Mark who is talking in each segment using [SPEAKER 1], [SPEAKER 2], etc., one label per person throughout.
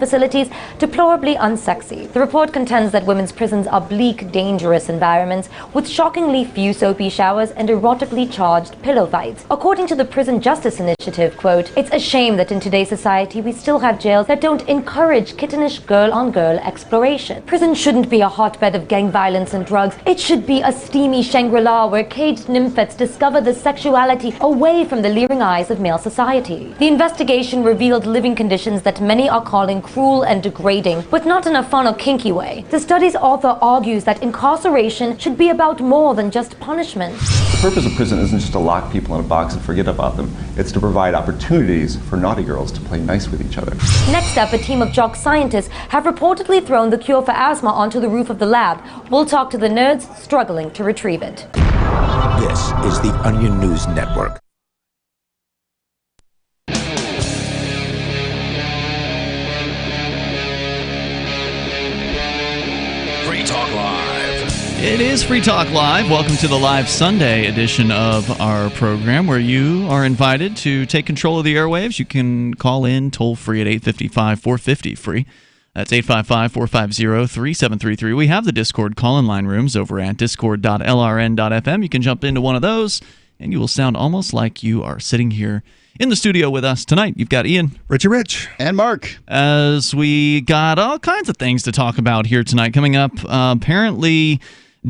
[SPEAKER 1] facilities deplorably unsexy. The report contends that women's prisons are bleak, dangerous environments with shockingly few soapy showers and erotically charged pillow fights. According to the Prison Justice Initiative, quote, "It's a shame that in today's society we still have jails that don't encourage kittenish girl-on-girl exploration. Prison shouldn't be a hotbed of gang violence and drugs. It should be a steamy Shangri-La where caged nymphets discover the sexuality away from the leering eyes of male society." The investigation revealed living conditions that many are calling cruel and degrading, but not in a fun or kinky way. The study's author argues that incarceration should be about more than just punishment.
[SPEAKER 2] The purpose of prison isn't just to lock people in a box and forget about them. It's to provide opportunities for naughty girls to play nice with each other.
[SPEAKER 1] Next up, a team of jock scientists have reportedly thrown the cure for asthma onto the roof of the lab. We'll talk to the nerds struggling to retrieve it.
[SPEAKER 3] This is the Onion News Network.
[SPEAKER 4] Free Talk Live.
[SPEAKER 5] It is Free Talk Live. Welcome to the live Sunday edition of our program where you are invited to take control of the airwaves. You can call in toll free at 855-450-FREE. That's 855-450-3733. We have the Discord call-in line rooms over at discord.lrn.fm. You can jump into one of those and you will sound almost like you are sitting here in the studio with us tonight. You've got Ian,
[SPEAKER 6] Richie Rich,
[SPEAKER 7] and Mark.
[SPEAKER 5] As we got all kinds of things to talk about here tonight. Coming up, apparently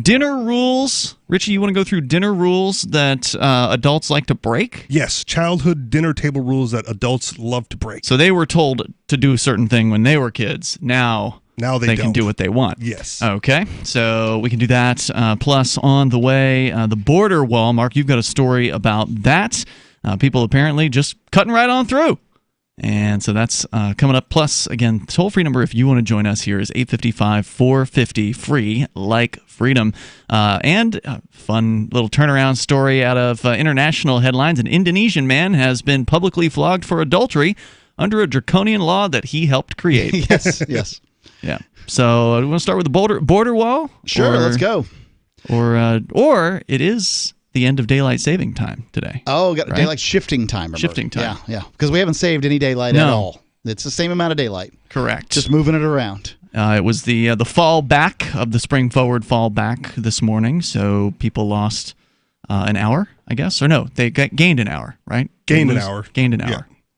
[SPEAKER 5] dinner rules. Richie, you want to go through dinner rules that adults like to break?
[SPEAKER 6] Yes, childhood dinner table rules that adults love to break.
[SPEAKER 5] So they were told to do a certain thing when they were kids. Now they can do what they want.
[SPEAKER 6] Yes.
[SPEAKER 5] Okay, so we can do that. Plus, on the way, the border wall. Mark, you've got a story about that. People apparently just cutting right on through. And so that's coming up. Plus, again, toll-free number if you want to join us here is 855-450-FREE, like freedom. And a fun little turnaround story out of international headlines. An Indonesian man has been publicly flogged for adultery under a draconian law that he helped create.
[SPEAKER 7] Yes.
[SPEAKER 5] Yeah. So do you want to start with the border wall?
[SPEAKER 7] Sure, let's go.
[SPEAKER 5] Or it is the end of daylight saving time today.
[SPEAKER 7] Oh,
[SPEAKER 5] right?
[SPEAKER 7] Daylight shifting time. Remember?
[SPEAKER 5] Shifting time.
[SPEAKER 7] Yeah. Because we haven't saved any daylight at all. It's the same amount of daylight.
[SPEAKER 5] Correct.
[SPEAKER 7] Just moving it around.
[SPEAKER 5] It was the fall back of the spring forward fall back this morning, so people lost an hour, I guess. Or no, they gained an hour, right?
[SPEAKER 6] Gained an hour.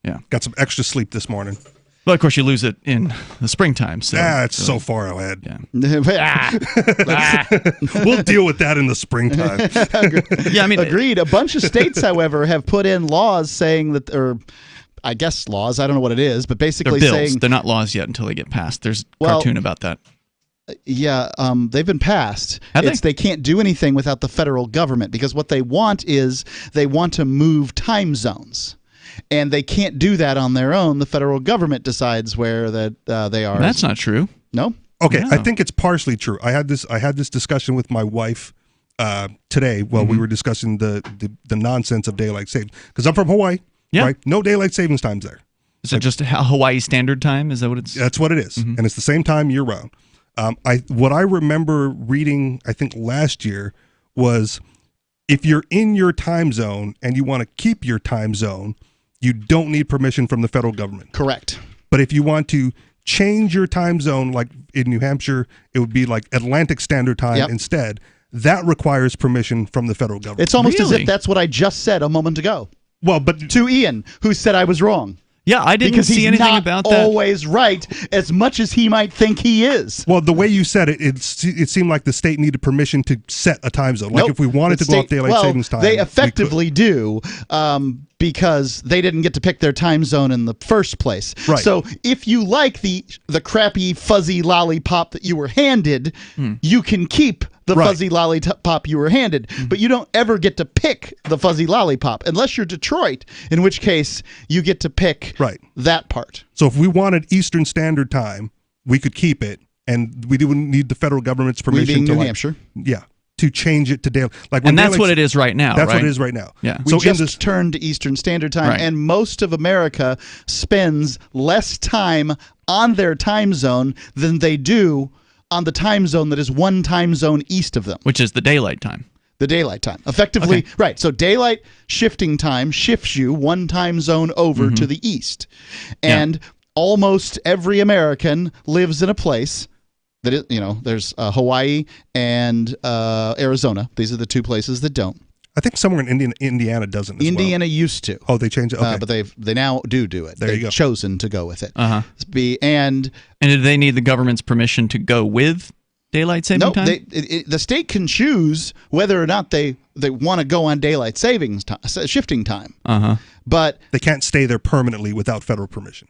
[SPEAKER 5] Yeah.
[SPEAKER 6] Got some extra sleep this morning.
[SPEAKER 5] But of course, you lose it in the springtime. So
[SPEAKER 6] it's so far ahead.
[SPEAKER 5] Yeah.
[SPEAKER 6] We'll deal with that in the springtime.
[SPEAKER 5] Yeah, I mean,
[SPEAKER 7] agreed. A bunch of states, however, have put in laws saying that, or I guess laws. I don't know what it is, but basically
[SPEAKER 5] they're bills.
[SPEAKER 7] saying
[SPEAKER 5] They're not laws yet until they get passed. There's a cartoon about that.
[SPEAKER 7] Yeah, they've been passed.
[SPEAKER 5] Have
[SPEAKER 7] they can't do anything without the federal government because what they want is they want to move time zones. And they can't do that on their own. The federal government decides where that they are.
[SPEAKER 5] That's not true.
[SPEAKER 7] No?
[SPEAKER 6] Okay,
[SPEAKER 5] No.
[SPEAKER 6] I think it's partially true. I had this discussion with my wife today while we were discussing the nonsense of daylight savings. Because I'm from Hawaii, right? No daylight savings times there.
[SPEAKER 5] Is it just Hawaii Standard Time? Is that what it's?
[SPEAKER 6] That's what it is. And it's the same time year round. What I remember reading, I think last year, was if you're in your time zone and you want to keep your time zone, you don't need permission from the federal government.
[SPEAKER 7] Correct.
[SPEAKER 6] But if you want to change your time zone, like in New Hampshire, it would be like Atlantic Standard Time instead. That requires permission from the federal government.
[SPEAKER 7] It's almost as if that's what I just said a moment ago.
[SPEAKER 6] Well, but
[SPEAKER 7] to Ian, who said I was wrong.
[SPEAKER 5] Yeah, I didn't see anything about that.
[SPEAKER 7] Because he's not always right, as much as he might think he is.
[SPEAKER 6] Well, the way you said it, it seemed like the state needed permission to set a time zone. Like if we wanted to go off daylight savings time,
[SPEAKER 7] they effectively do. Because they didn't get to pick their time zone in the first place.
[SPEAKER 6] Right.
[SPEAKER 7] So if you like the crappy fuzzy lollipop that you were handed, you can keep the fuzzy lollipop you were handed, but you don't ever get to pick the fuzzy lollipop unless you're Detroit, in which case you get to pick that part.
[SPEAKER 6] So if we wanted Eastern Standard Time, we could keep it, and we didn't need the federal government's permission.
[SPEAKER 7] We being New Hampshire?
[SPEAKER 6] Yeah. To change it to daylight.
[SPEAKER 5] And that's what it is right now,
[SPEAKER 6] That's
[SPEAKER 5] right?
[SPEAKER 6] what it is right now.
[SPEAKER 5] Yeah.
[SPEAKER 7] We just turned to Eastern Standard Time, and most of America spends less time on their time zone than they do on the time zone that is one time zone east of them.
[SPEAKER 5] Which is the daylight time.
[SPEAKER 7] The daylight time. Effectively, right. So daylight shifting time shifts you one time zone over to the east. And almost every American lives in a place that is, there's Hawaii and Arizona. These are the two places that don't.
[SPEAKER 6] I think somewhere in Indiana doesn't as
[SPEAKER 7] Indiana
[SPEAKER 6] well.
[SPEAKER 7] used to.
[SPEAKER 6] Oh, they changed it? Okay.
[SPEAKER 7] But they now do it.
[SPEAKER 6] There you
[SPEAKER 7] They've
[SPEAKER 6] go.
[SPEAKER 7] chosen to go with it.
[SPEAKER 5] And do they need the government's permission to go with daylight saving time?
[SPEAKER 7] The state can choose whether or not they want to go on daylight savings time, shifting time. But
[SPEAKER 6] they can't stay there permanently without federal permission.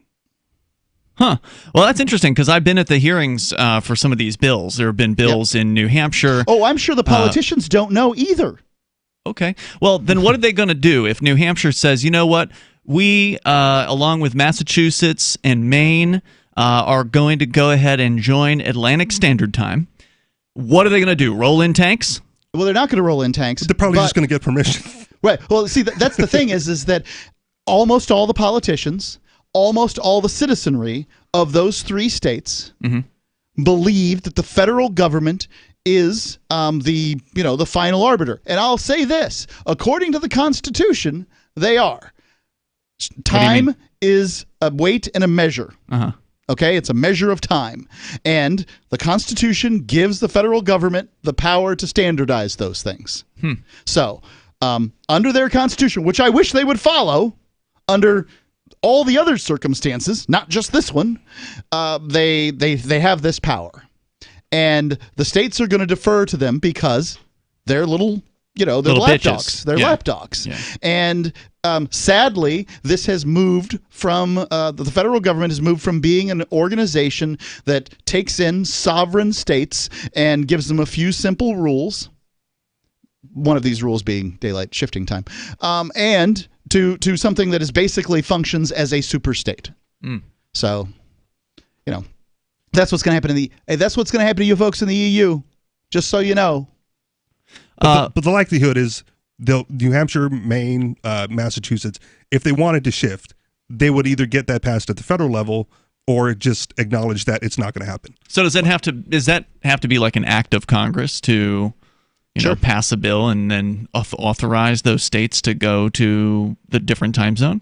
[SPEAKER 5] Huh. Well, that's interesting because I've been at the hearings for some of these bills. There have been bills in New Hampshire.
[SPEAKER 7] Oh, I'm sure the politicians don't know either.
[SPEAKER 5] Okay. Well, then what are they going to do if New Hampshire says, you know what, we, along with Massachusetts and Maine, are going to go ahead and join Atlantic Standard Time? What are they going to do? Roll in tanks?
[SPEAKER 7] Well, they're not going to roll in tanks.
[SPEAKER 6] They're probably just going to get permission.
[SPEAKER 7] Right. Well, see, that's the thing is that almost all the politicians, almost all the citizenry of those three states believe that the federal government is the final arbiter. And I'll say this, according to the Constitution, they are. Time is a weight and a measure. Okay, it's a measure of time. And the Constitution gives the federal government the power to standardize those things. So, under their Constitution, which I wish they would follow, under all the other circumstances, not just this one, they have this power. And the states are going to defer to them because they're little lapdogs. They're lapdogs. Yeah. And sadly, this has moved from the federal government has moved from being an organization that takes in sovereign states and gives them a few simple rules. One of these rules being daylight shifting time, and to something that is basically functions as a super state. So, that's what's going to happen that's what's going to happen to you folks in the EU. Just so you know.
[SPEAKER 6] But the likelihood is New Hampshire, Maine, Massachusetts, if they wanted to shift, they would either get that passed at the federal level or just acknowledge that it's not going to happen.
[SPEAKER 5] So does that have to be like an act of Congress to pass a bill and then authorize those states to go to the different time zone?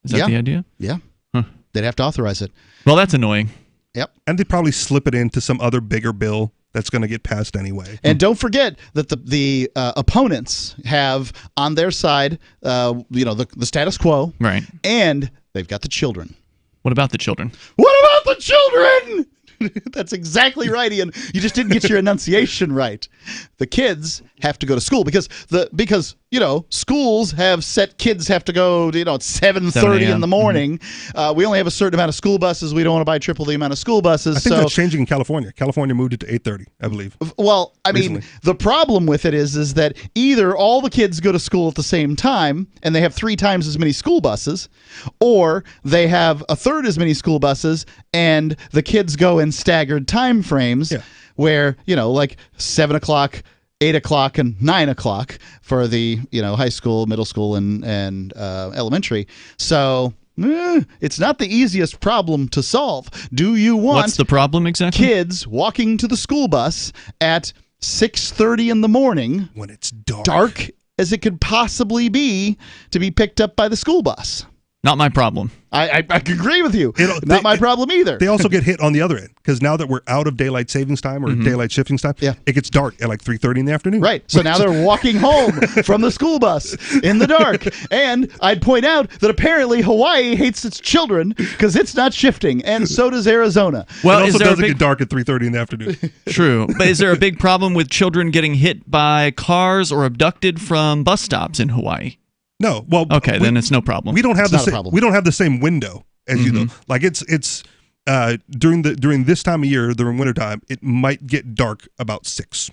[SPEAKER 5] Is that the idea?
[SPEAKER 7] Yeah. They'd have to authorize it.
[SPEAKER 5] Well, that's annoying.
[SPEAKER 7] Yep.
[SPEAKER 6] And they'd probably slip it into some other bigger bill that's going to get passed anyway.
[SPEAKER 7] And don't forget that the opponents have on their side, the status quo.
[SPEAKER 5] Right.
[SPEAKER 7] And they've got the children.
[SPEAKER 5] What about the children?
[SPEAKER 7] What about the children? That's exactly right, Ian. You just didn't get your enunciation right. The kids have to go to school because schools have set kids have to go at 7:30 in the morning. We only have a certain amount of school buses. We don't want to buy triple the amount of school buses.
[SPEAKER 6] I think that's changing in California. California moved it to 8:30, I believe.
[SPEAKER 7] Well, I mean, the problem with it is that either all the kids go to school at the same time and they have 3 times as many school buses, or they have a third as many school buses and the kids go in staggered time frames where, like 7 o'clock, 8 o'clock, and 9 o'clock for the high school, middle school, and elementary. So it's not the easiest problem to solve. Do you want
[SPEAKER 5] what's the problem exactly?
[SPEAKER 7] Kids walking to the school bus at 6:30 in the morning
[SPEAKER 6] when it's
[SPEAKER 7] dark as it could possibly be to be picked up by the school bus?
[SPEAKER 5] Not my problem.
[SPEAKER 7] I agree with you. Not my problem either.
[SPEAKER 6] They also get hit on the other end because now that we're out of daylight savings time or daylight shifting time, it gets dark at like 3:30 in the afternoon.
[SPEAKER 7] Right. So now they're walking home from the school bus in the dark. And I'd point out that apparently Hawaii hates its children because it's not shifting, and so does Arizona.
[SPEAKER 6] Well, it also doesn't get dark at 3:30 in the afternoon.
[SPEAKER 5] True. But is there a big problem with children getting hit by cars or abducted from bus stops in Hawaii?
[SPEAKER 6] No, well,
[SPEAKER 5] okay, then it's no problem.
[SPEAKER 6] We don't have the same window as you though. Like it's during this time of year, during wintertime, it might get dark about 6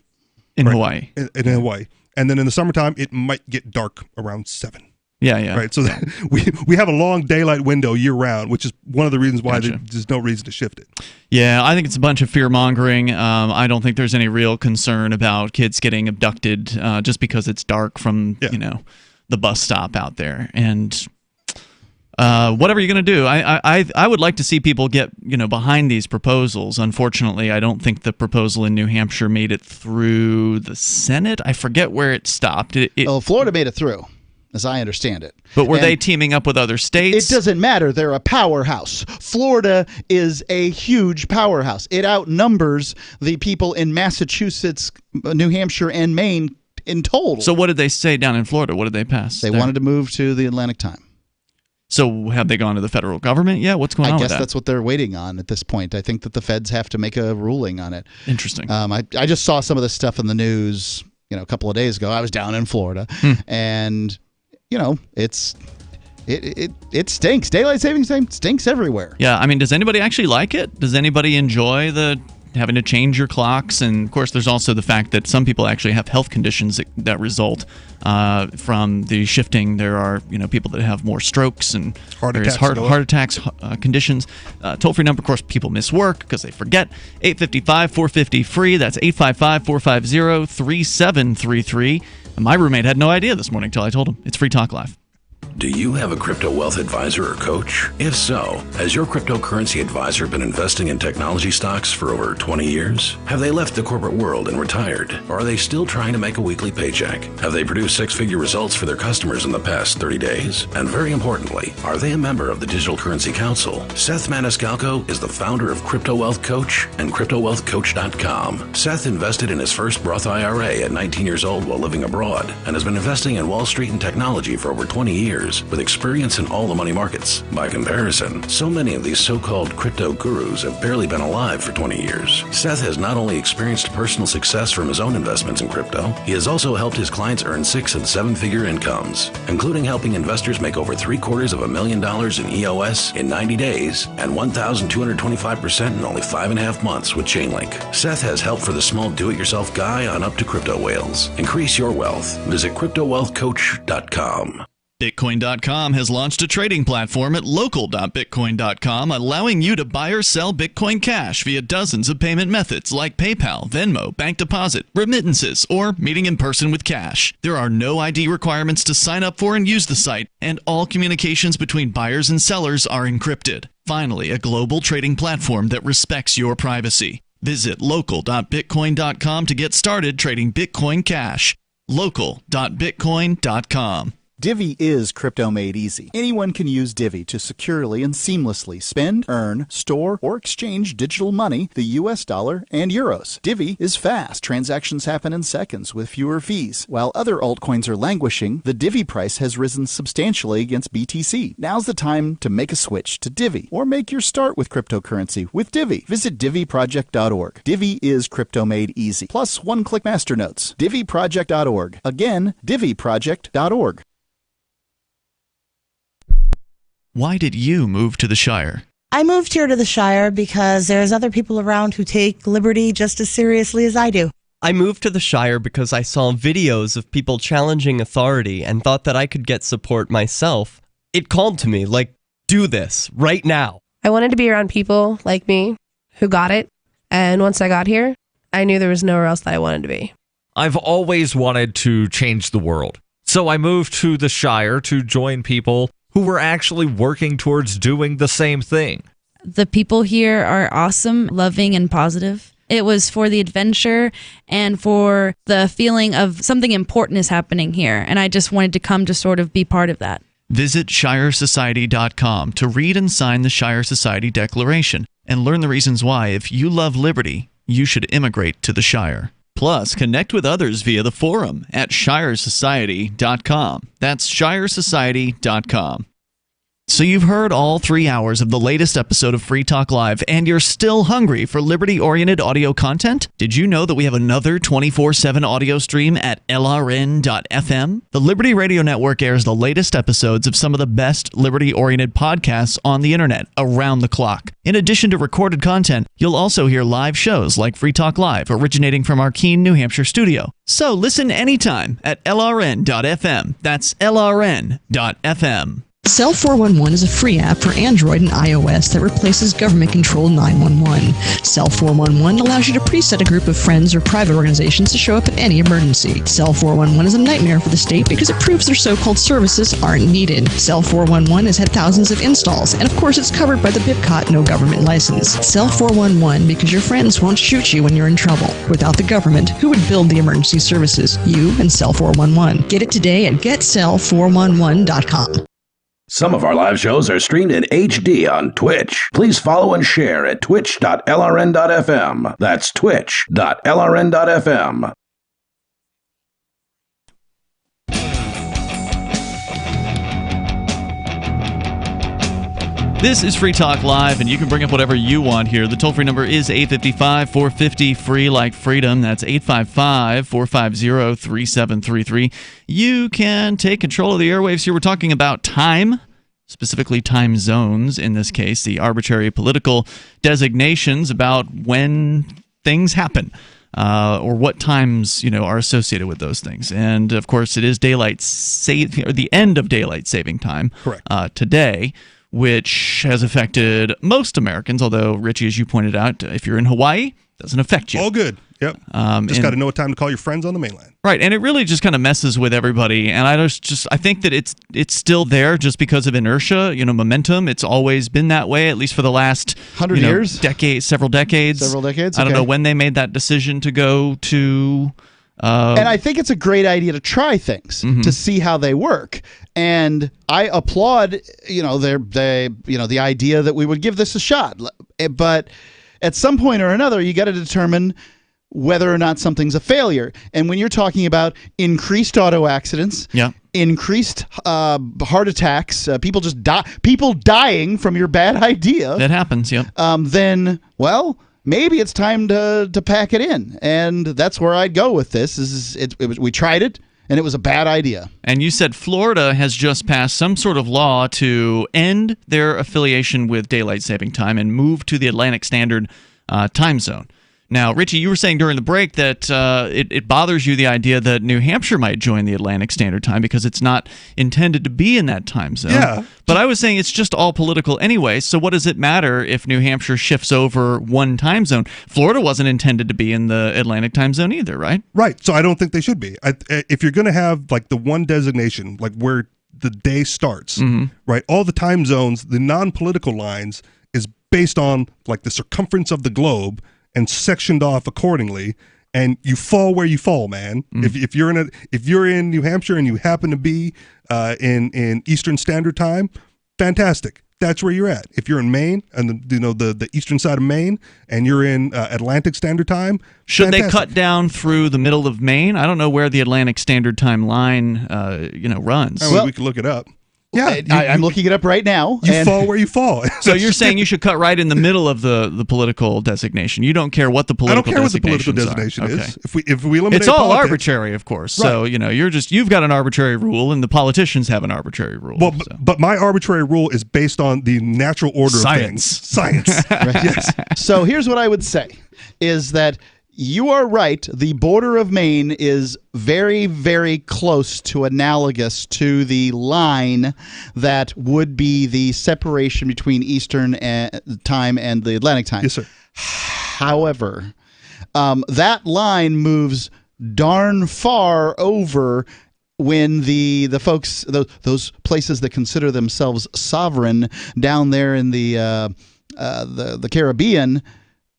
[SPEAKER 5] in Hawaii.
[SPEAKER 6] In Hawaii, and then in the summertime, it might get dark around 7.
[SPEAKER 5] Yeah.
[SPEAKER 6] Right. So we have a long daylight window year round, which is one of the reasons why there's no reason to shift it.
[SPEAKER 5] Yeah, I think it's a bunch of fear mongering. I don't think there's any real concern about kids getting abducted just because it's dark from the bus stop out there. And whatever you're going to do, I would like to see people get behind these proposals. Unfortunately, I don't think the proposal in New Hampshire made it through the Senate. I forget where it stopped.
[SPEAKER 7] Florida made it through. as I understand it.
[SPEAKER 5] But were
[SPEAKER 7] And
[SPEAKER 5] they teaming up with other states?
[SPEAKER 7] It doesn't matter. They're a powerhouse. Florida is a huge powerhouse. It outnumbers the people in Massachusetts, New Hampshire, and Maine in total.
[SPEAKER 5] So what did they say down in Florida? What did they pass?
[SPEAKER 7] They wanted to move to the Atlantic Time.
[SPEAKER 5] So have they gone to the federal government yet? What's going on
[SPEAKER 7] I
[SPEAKER 5] with
[SPEAKER 7] guess
[SPEAKER 5] that?
[SPEAKER 7] that's what they're waiting on at this point. I think that the feds have to make a ruling on it.
[SPEAKER 5] Interesting.
[SPEAKER 7] I just saw some of this stuff in the news, a couple of days ago. I was down in Florida, and it stinks. Daylight savings time stinks everywhere.
[SPEAKER 5] Yeah, I mean, does anybody actually like it? Does anybody enjoy the having to change your clocks? And of course, there's also the fact that some people actually have health conditions that result from the shifting. There are people that have more strokes and
[SPEAKER 6] Heart
[SPEAKER 5] various
[SPEAKER 6] attacks
[SPEAKER 5] heart attacks, conditions. Toll-free number, of course, people miss work because they forget. 855-450-FREE. That's 855-450-3733. My roommate had no idea this morning until I told him. It's Free Talk Live.
[SPEAKER 4] Do you have a crypto wealth advisor or coach? If so, has your cryptocurrency advisor been investing in technology stocks for over 20 years? Have they left the corporate world and retired? Or are they still trying to make a weekly paycheck? Have they produced six-figure results for their customers in the past 30 days? And very importantly, are they a member of the Digital Currency Council? Seth Maniscalco is the founder of Crypto Wealth Coach and CryptoWealthCoach.com. Seth invested in his first Roth IRA at 19 years old while living abroad and has been investing in Wall Street and technology for over 20 years. With experience in all the money markets. By comparison, so many of these so-called crypto gurus have barely been alive for 20 years. Seth has not only experienced personal success from his own investments in crypto, he has also helped his clients earn 6- and 7-figure incomes, including helping investors make over $750,000 in EOS in 90 days and 1,225% in only 5.5 months with Chainlink. Seth has help for the small do-it-yourself guy on up to crypto whales. Increase your wealth. Visit CryptoWealthCoach.com.
[SPEAKER 5] Bitcoin.com has launched a trading platform at local.bitcoin.com, allowing you to buy or sell Bitcoin Cash via dozens of payment methods like PayPal, Venmo, bank deposit, remittances, or meeting in person with cash. There are no ID requirements to sign up for and use the site, and all communications between buyers and sellers are encrypted. Finally, a global trading platform that respects your privacy. Visit local.bitcoin.com to get started trading Bitcoin Cash. local.bitcoin.com.
[SPEAKER 8] Divvy is crypto made easy. Anyone can use Divvy to securely and seamlessly spend, earn, store, or exchange digital money, the US dollar, and euros. Divvy is fast. Transactions happen in seconds with fewer fees. While other altcoins are languishing, the Divvy price has risen substantially against BTC. Now's the time to make a switch to Divvy or make your start with cryptocurrency with Divvy. Visit DivvyProject.org. Divvy is crypto made easy. Plus one-click masternotes. DivvyProject.org. Again, DivvyProject.org.
[SPEAKER 5] Why did you move to the Shire?
[SPEAKER 9] I moved here to the Shire because there's other people around who take liberty just as seriously as I do.
[SPEAKER 10] I moved to the Shire because I saw videos of people challenging authority and thought that I could get support myself. It called to me, like, do this, right now.
[SPEAKER 11] I wanted to be around people like me who got it, and once I got here, I knew there was nowhere else that I wanted to be.
[SPEAKER 12] I've always wanted to change the world, so I moved to the Shire to join people who were actually working towards doing the same thing.
[SPEAKER 13] The people here are awesome, loving, and positive. It was for the adventure and for the feeling of something important is happening here, and I just wanted to come to sort of be part of that.
[SPEAKER 5] Visit ShireSociety.com to read and sign the Shire Society Declaration and learn the reasons why, if you love liberty, you should immigrate to the Shire. Plus, connect with others via the forum at ShireSociety.com. That's ShireSociety.com. So you've heard all 3 hours of the latest episode of Free Talk Live, and you're still hungry for liberty-oriented audio content? Did you know that we have another 24/7 audio stream at LRN.FM? The Liberty Radio Network airs the latest episodes of some of the best liberty-oriented podcasts on the internet around the clock. In addition to recorded content, you'll also hear live shows like Free Talk Live, originating from our Keene, New Hampshire studio. So listen anytime at LRN.FM. That's LRN.FM.
[SPEAKER 14] Cell 411 is a free app for Android and iOS that replaces government-controlled 911. Cell 411 allows you to preset a group of friends or private organizations to show up at any emergency. Cell 411 is a nightmare for the state because it proves their so-called services aren't needed. Cell 411 has had thousands of installs, and of course it's covered by the BIPCOT no government license. Cell 411 because your friends won't shoot you when you're in trouble. Without the government, who would build the emergency services? You and Cell 411. Get it today at getcell411.com.
[SPEAKER 15] Some of our live shows are streamed in HD on Twitch. Please follow and share at twitch.lrn.fm. That's twitch.lrn.fm.
[SPEAKER 5] This is Free Talk Live, and you can bring up whatever you want here. The toll-free number is 855-450-FREE like freedom. That's 855-450-3733. You can take control of the airwaves here. We're talking about time, specifically time zones in this case, the arbitrary political designations about when things happen. Or what times are associated with those things, and of course, it is the end of daylight saving time.
[SPEAKER 6] Correct.
[SPEAKER 5] Today, which has affected most Americans. Although, Richie, as you pointed out, if you're in Hawaii, it doesn't affect you.
[SPEAKER 6] All good. Yep. Just got to know what time to call your friends on the mainland.
[SPEAKER 5] Right, and it really just kind of messes with everybody. And I think that it's still there just because of inertia, momentum. It's always been that way, at least for the last
[SPEAKER 7] 100 years,
[SPEAKER 5] several decades.
[SPEAKER 7] Okay.
[SPEAKER 5] I don't know when they made that decision to go to.
[SPEAKER 7] And I think it's a great idea to try things to see how they work. And I applaud, the idea that we would give this a shot. But at some point or another, you got to determine whether or not something's a failure. And when you're talking about increased auto accidents, increased heart attacks, people dying from your bad idea.
[SPEAKER 5] That happens,
[SPEAKER 7] then, well, maybe it's time to pack it in. And that's where I'd go with this. We tried it, and it was a bad idea.
[SPEAKER 5] And you said Florida has just passed some sort of law to end their affiliation with daylight saving time and move to the Atlantic Standard Time Zone. Now, Richie, you were saying during the break that it bothers you the idea that New Hampshire might join the Atlantic Standard Time because it's not intended to be in that time zone.
[SPEAKER 6] Yeah.
[SPEAKER 5] But I was saying it's just all political anyway, so what does it matter if New Hampshire shifts over one time zone? Florida wasn't intended to be in the Atlantic Time Zone either, right?
[SPEAKER 6] Right, so I don't think they should be. If you're going to have like the one designation, like where the day starts, right, all the time zones, the non-political lines is based on like the circumference of the globe and sectioned off accordingly, and you fall where you fall, man. If you're in New Hampshire and you happen to be in Eastern Standard Time, fantastic. That's where you're at. If you're in Maine and the eastern side of Maine and you're in Atlantic Standard Time,
[SPEAKER 5] should
[SPEAKER 6] fantastic.
[SPEAKER 5] They cut down through the middle of Maine? I don't know where the Atlantic Standard Time line runs.
[SPEAKER 6] We could look it up. Yeah,
[SPEAKER 7] I'm looking it up right now.
[SPEAKER 6] You fall where you fall.
[SPEAKER 5] So you're saying you should cut right in the middle of the political designation. You don't care what the political designation is.
[SPEAKER 6] I don't care what the political designation is. If we eliminate
[SPEAKER 5] it's all
[SPEAKER 6] politics,
[SPEAKER 5] arbitrary, of course.
[SPEAKER 6] Right.
[SPEAKER 5] So you've got an arbitrary rule, and the politicians have an arbitrary rule.
[SPEAKER 6] Well, but my arbitrary rule is based on the natural order of things. Science. Yes.
[SPEAKER 7] So here's what I would say: is that you are right. The border of Maine is very, very close to analogous to the line that would be the separation between Eastern time and the Atlantic time.
[SPEAKER 6] Yes, sir.
[SPEAKER 7] However, that line moves darn far over when the folks, those places that consider themselves sovereign down there in the Caribbean,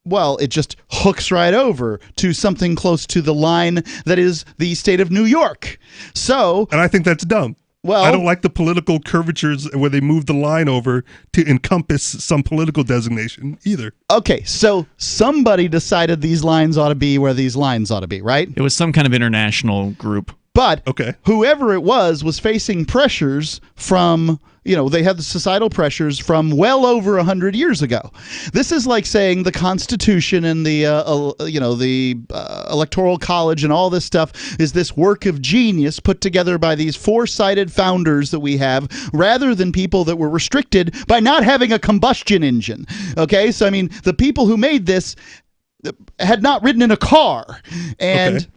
[SPEAKER 7] well, it just hooks right over to something close to the line that is the state of New York. So,
[SPEAKER 6] and I think that's dumb.
[SPEAKER 7] Well,
[SPEAKER 6] I don't like the political curvatures where they move the line over to encompass some political designation either.
[SPEAKER 7] Okay, so somebody decided these lines ought to be where these lines ought to be, right?
[SPEAKER 5] It was some kind of international group.
[SPEAKER 7] But whoever it was facing pressures from, they had the societal pressures from well over 100 years ago. This is like saying the Constitution and the Electoral College and all this stuff is this work of genius put together by these foresighted founders that we have, rather than people that were restricted by not having a combustion engine. Okay, so I mean, the people who made this had not ridden in a car, and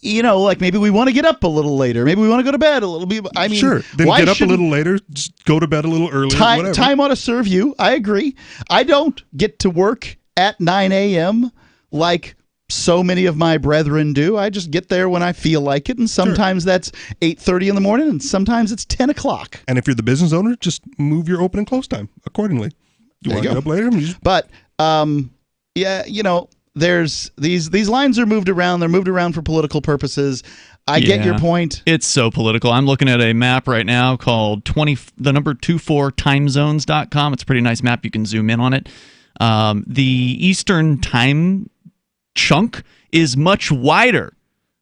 [SPEAKER 7] like maybe we want to get up a little later. Maybe we want to go to bed a little bit. I mean,
[SPEAKER 6] sure. Then
[SPEAKER 7] why
[SPEAKER 6] get up a
[SPEAKER 7] shouldn't-
[SPEAKER 6] little later, just go to bed a little earlier. Whatever.
[SPEAKER 7] Time ought to serve you. I agree. I don't get to work at 9 a.m. like so many of my brethren do. I just get there when I feel like it, and sometimes that's 8:30 in the morning, and sometimes it's 10 o'clock.
[SPEAKER 6] And if you're the business owner, just move your open and close time accordingly. You
[SPEAKER 7] There
[SPEAKER 6] want
[SPEAKER 7] you
[SPEAKER 6] to
[SPEAKER 7] go.
[SPEAKER 6] get up later? You just-
[SPEAKER 7] But there's these lines are moved around. They're moved around for political purposes. I get your
[SPEAKER 5] Yeah.
[SPEAKER 7] point.
[SPEAKER 5] It's so political. I'm looking at a map right now called 24timezones.com. It's a pretty nice map. You can zoom in on it. The Eastern time chunk is much wider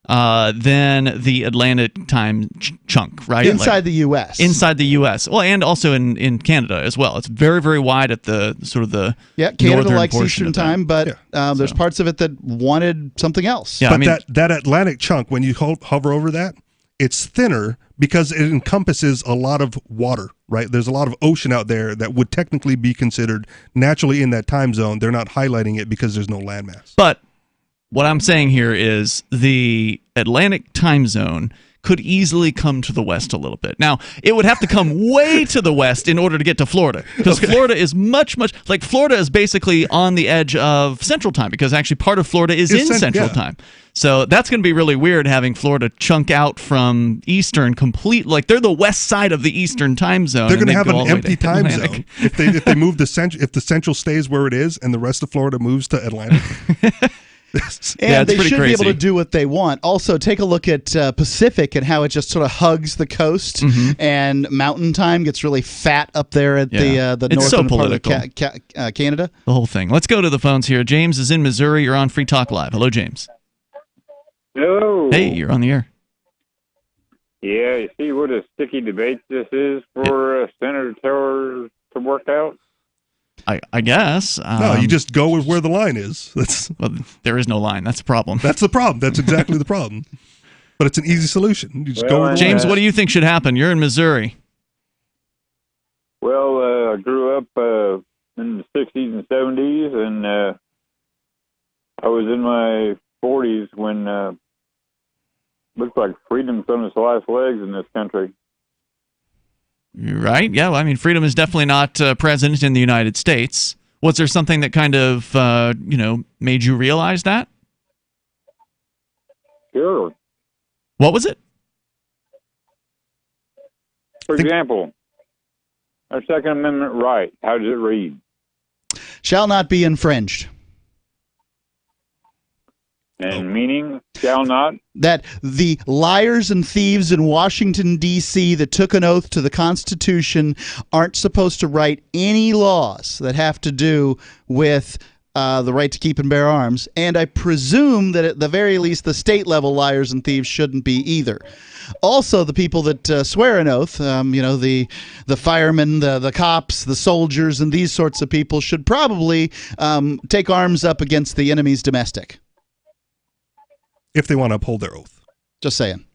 [SPEAKER 5] than the Atlantic time chunk, right?
[SPEAKER 7] Inside the U.S.
[SPEAKER 5] Inside the U.S. Well, and also in Canada as well. It's very, very wide at the sort of the
[SPEAKER 7] Canada
[SPEAKER 5] northern
[SPEAKER 7] likes
[SPEAKER 5] portion
[SPEAKER 7] Eastern
[SPEAKER 5] of that.
[SPEAKER 7] time, but there's parts of it that wanted something else.
[SPEAKER 5] Yeah,
[SPEAKER 6] but
[SPEAKER 5] I mean-
[SPEAKER 6] that Atlantic chunk, when you hover over that, it's thinner because it encompasses a lot of water, right? There's a lot of ocean out there that would technically be considered naturally in that time zone. They're not highlighting it because there's no landmass.
[SPEAKER 5] But what I'm saying here is the Atlantic time zone could easily come to the west a little bit. Now, it would have to come way to the west in order to get to Florida, because Florida is much, like Florida is basically on the edge of Central Time, because actually part of Florida is in Central Time. So that's going to be really weird having Florida chunk out from Eastern complete, like they're the west side of the Eastern time zone.
[SPEAKER 6] They're going to
[SPEAKER 5] and
[SPEAKER 6] have
[SPEAKER 5] go all
[SPEAKER 6] an
[SPEAKER 5] the way
[SPEAKER 6] empty
[SPEAKER 5] to
[SPEAKER 6] time
[SPEAKER 5] Atlantic.
[SPEAKER 6] zone if they move the central. If the central stays where it is and the rest of Florida moves to Atlantic.
[SPEAKER 7] And they should be able to do what they want. Also, take a look at Pacific and how it just sort of hugs the coast, and Mountain Time gets really fat up there at the
[SPEAKER 5] It's so
[SPEAKER 7] northern part of
[SPEAKER 5] political.
[SPEAKER 7] Canada.
[SPEAKER 5] The whole thing. Let's go to the phones here. James is in Missouri. You're on Free Talk Live. Hello, James.
[SPEAKER 16] Hello.
[SPEAKER 5] Hey, you're on the air.
[SPEAKER 16] Yeah, you see what a sticky debate this is for senators to work out?
[SPEAKER 5] I guess.
[SPEAKER 6] No, you just go with where the line is.
[SPEAKER 5] Well, there is no line. That's the problem.
[SPEAKER 6] That's the problem. That's exactly the problem. But it's an easy solution. You just go with the
[SPEAKER 5] James,
[SPEAKER 6] line.
[SPEAKER 5] what do you think should happen? You're in Missouri.
[SPEAKER 16] Well, I grew up in the 60s and 70s, and I was in my 40s when looked like freedom's on its last legs in this country.
[SPEAKER 5] You're right. Yeah, well, I mean, freedom is definitely not present in the United States. Was there something that kind of, made you realize that?
[SPEAKER 16] Sure.
[SPEAKER 5] What was it?
[SPEAKER 16] For example, our Second Amendment right, how does it read?
[SPEAKER 7] Shall not be infringed.
[SPEAKER 16] And meaning, shall not?
[SPEAKER 7] That the liars and thieves in Washington, D.C. that took an oath to the Constitution aren't supposed to write any laws that have to do with the right to keep and bear arms. And I presume that at the very least the state level liars and thieves shouldn't be either. Also, the people that swear an oath, the firemen, the cops, the soldiers, and these sorts of people should probably take arms up against the enemy's domestic.
[SPEAKER 6] If they want to uphold their oath.
[SPEAKER 7] Just saying.